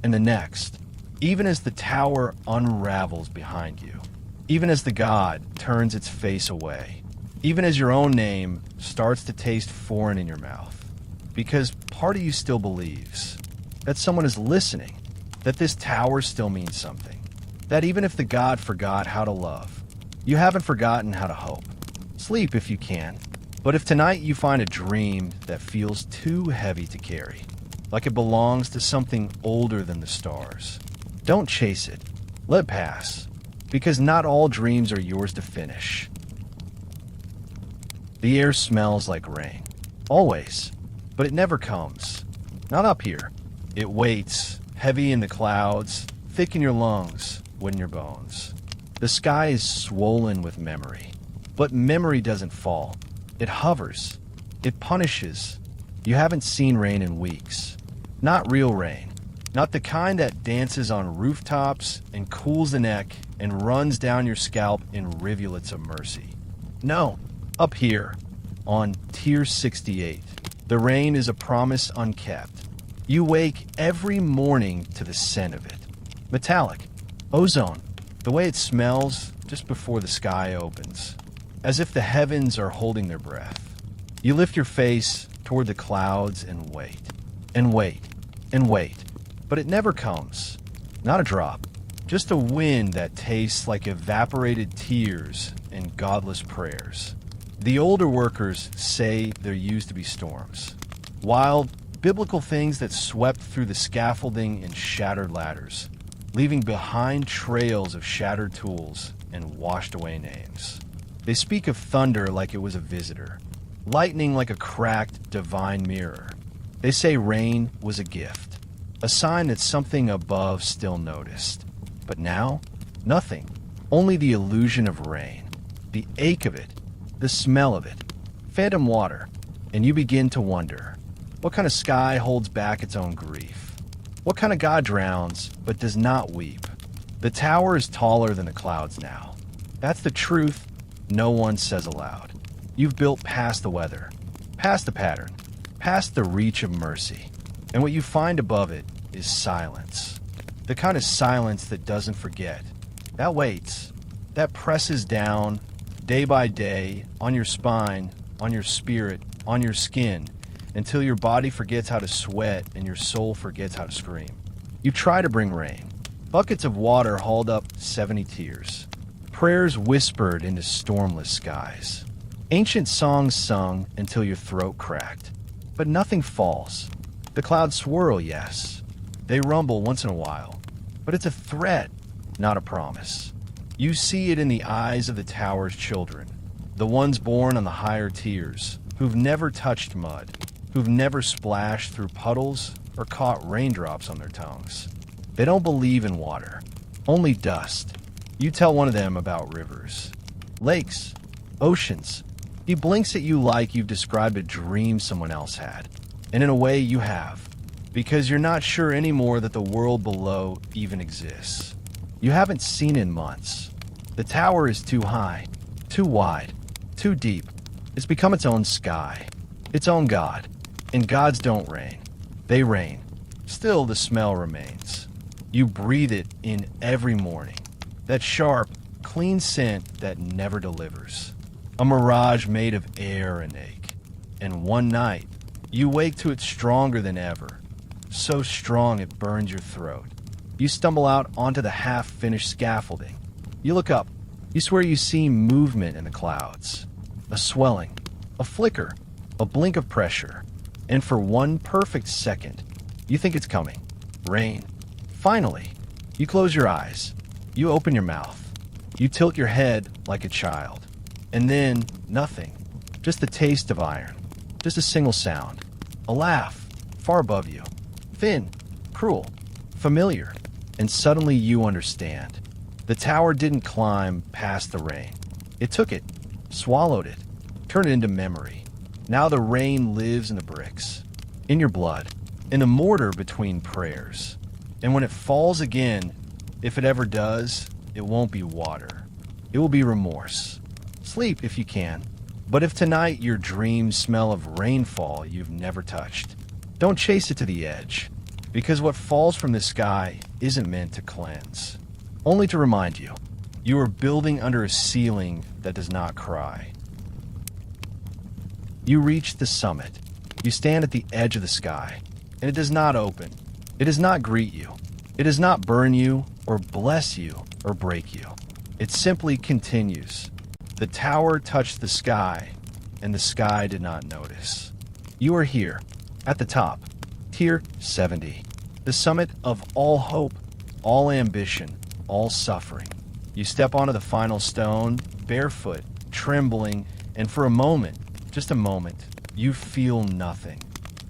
and the next, even as the tower unravels behind you, even as the god turns its face away, even as your own name starts to taste foreign in your mouth. Because part of you still believes that someone is listening, that this tower still means something, that even if the god forgot how to love, you haven't forgotten how to hope. Sleep if you can, but if tonight you find a dream that feels too heavy to carry, like it belongs to something older than the stars, don't chase it. Let it pass, because not all dreams are yours to finish. The air smells like rain, always, but it never comes. Not up here. It waits, heavy in the clouds, thick in your lungs, wet in your bones. The sky is swollen with memory, but memory doesn't fall. It hovers. It punishes. You haven't seen rain in weeks. Not real rain. Not the kind that dances on rooftops and cools the neck and runs down your scalp in rivulets of mercy. No, up here, on Tier 68, the rain is a promise unkept. You wake every morning to the scent of it. Metallic, ozone, the way it smells just before the sky opens, as if the heavens are holding their breath. You lift your face toward the clouds and wait, and wait, and wait. But it never comes. Not a drop. Just a wind that tastes like evaporated tears and godless prayers. The older workers say there used to be storms. Wild, biblical things that swept through the scaffolding in shattered ladders, leaving behind trails of shattered tools and washed away names. They speak of thunder like it was a visitor, lightning like a cracked divine mirror. They say rain was a gift. A sign that something above still noticed. But now, nothing. Only the illusion of rain. The ache of it. The smell of it. Phantom water. And you begin to wonder, what kind of sky holds back its own grief? What kind of God drowns but does not weep? The tower is taller than the clouds now. That's the truth no one says aloud. You've built past the weather. Past the pattern. Past the reach of mercy. And what you find above it is silence. The kind of silence that doesn't forget. That waits. That presses down, day by day, on your spine, on your spirit, on your skin, until your body forgets how to sweat and your soul forgets how to scream. You try to bring rain. Buckets of water hauled up 70 tears. Prayers whispered into stormless skies. Ancient songs sung until your throat cracked. But nothing falls. The clouds swirl, yes. They rumble once in a while. But it's a threat, not a promise. You see it in the eyes of the tower's children, the ones born on the higher tiers, who've never touched mud, who've never splashed through puddles or caught raindrops on their tongues. They don't believe in water, only dust. You tell one of them about rivers, lakes, oceans. He blinks at you like you've described a dream someone else had. And in a way you have, because you're not sure anymore that the world below even exists. You haven't seen it in months. The tower is too high, too wide, too deep. It's become its own sky, its own God. And gods don't rain. They rain. Still, the smell remains. You breathe it in every morning. That sharp, clean scent that never delivers. A mirage made of air and ache. And one night, you wake to it stronger than ever. So strong it burns your throat. You stumble out onto the half-finished scaffolding. You look up. You swear you see movement in the clouds. A swelling. A flicker. A blink of pressure. And for one perfect second, you think it's coming. Rain. Finally, you close your eyes. You open your mouth. You tilt your head like a child. And then, nothing. Just the taste of iron. Just a single sound. A laugh, far above you. Thin, cruel, familiar. And suddenly you understand. The tower didn't climb past the rain. It took it, swallowed it, turned it into memory. Now the rain lives in the bricks, in your blood, in the mortar between prayers. And when it falls again, if it ever does, it won't be water. It will be remorse. Sleep if you can. But if tonight your dreams smell of rainfall you've never touched, don't chase it to the edge, because what falls from the sky isn't meant to cleanse. Only to remind you, you are building under a ceiling that does not cry. You reach the summit. You stand at the edge of the sky, and it does not open. It does not greet you. It does not burn you, or bless you, or break you. It simply continues. The tower touched the sky, and the sky did not notice. You are here, at the top, Tier 70, the summit of all hope, all ambition, all suffering. You step onto the final stone, barefoot, trembling, and for a moment, just a moment, you feel nothing.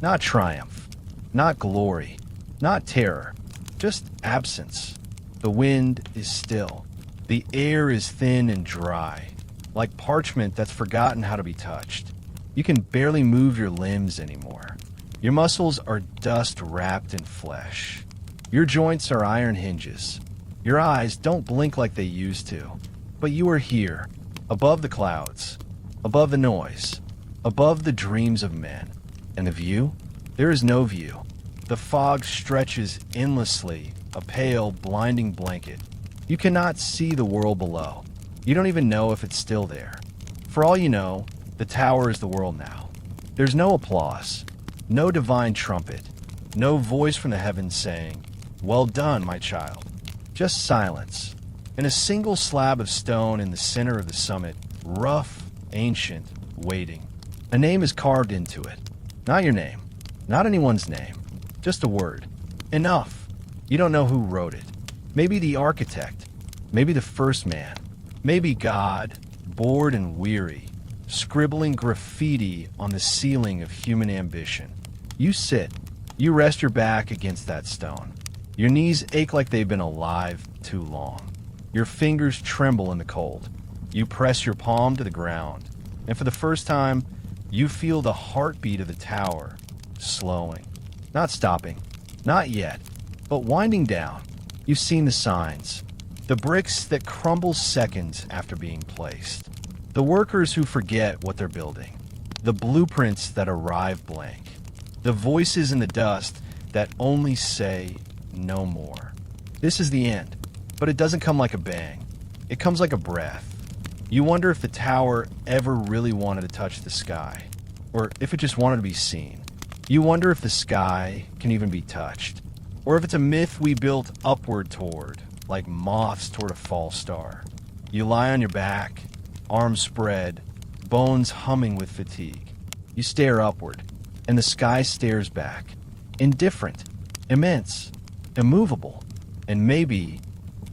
Not triumph, not glory, not terror, just absence. The wind is still. The air is thin and dry, like parchment that's forgotten how to be touched. You can barely move your limbs anymore. Your muscles are dust wrapped in flesh. Your joints are iron hinges. Your eyes don't blink like they used to. But you are here, above the clouds, above the noise, above the dreams of men. And the view? There is no view. The fog stretches endlessly, a pale, blinding blanket. You cannot see the world below. You don't even know if it's still there. For all you know, the tower is the world now. There's no applause, no divine trumpet, no voice from the heavens saying, "Well done, my child." Just silence, and a single slab of stone in the center of the summit, rough, ancient, waiting. A name is carved into it. Not your name, not anyone's name, just a word. Enough. You don't know who wrote it. Maybe the architect, maybe the first man, maybe God, bored and weary, scribbling graffiti on the ceiling of human ambition. You sit, you rest your back against that stone. Your knees ache like they've been alive too long. Your fingers tremble in the cold. You press your palm to the ground, and for the first time, you feel the heartbeat of the tower slowing. Not stopping, not yet, but winding down. You've seen the signs, the bricks that crumble seconds after being placed, the workers who forget what they're building, the blueprints that arrive blank, the voices in the dust that only say no more. This is the end, but it doesn't come like a bang. It comes like a breath. You wonder if the tower ever really wanted to touch the sky, or if it just wanted to be seen. You wonder if the sky can even be touched, or if it's a myth we built upward toward, like moths toward a false star. You lie on your back, arms spread, bones humming with fatigue. You stare upward, and the sky stares back, indifferent, immense, immovable. And maybe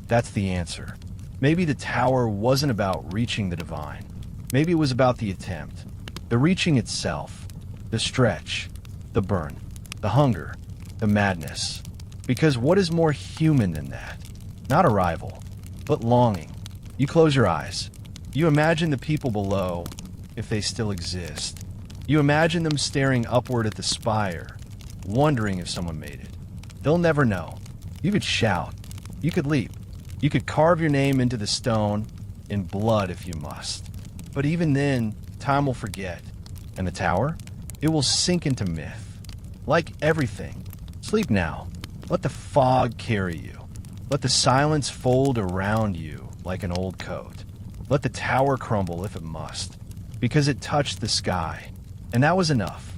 that's the answer. Maybe the tower wasn't about reaching the divine. Maybe it was about the attempt, the reaching itself, the stretch, the burn, the hunger, the madness. Because what is more human than that? Not arrival, but longing. You close your eyes. You imagine the people below, if they still exist. You imagine them staring upward at the spire, wondering if someone made it. They'll never know. You could shout. You could leap. You could carve your name into the stone in blood if you must. But even then, time will forget. And the tower? It will sink into myth. Like everything. Sleep now. Let the fog carry you. Let the silence fold around you like an old coat. Let the tower crumble if it must. Because it touched the sky. And that was enough.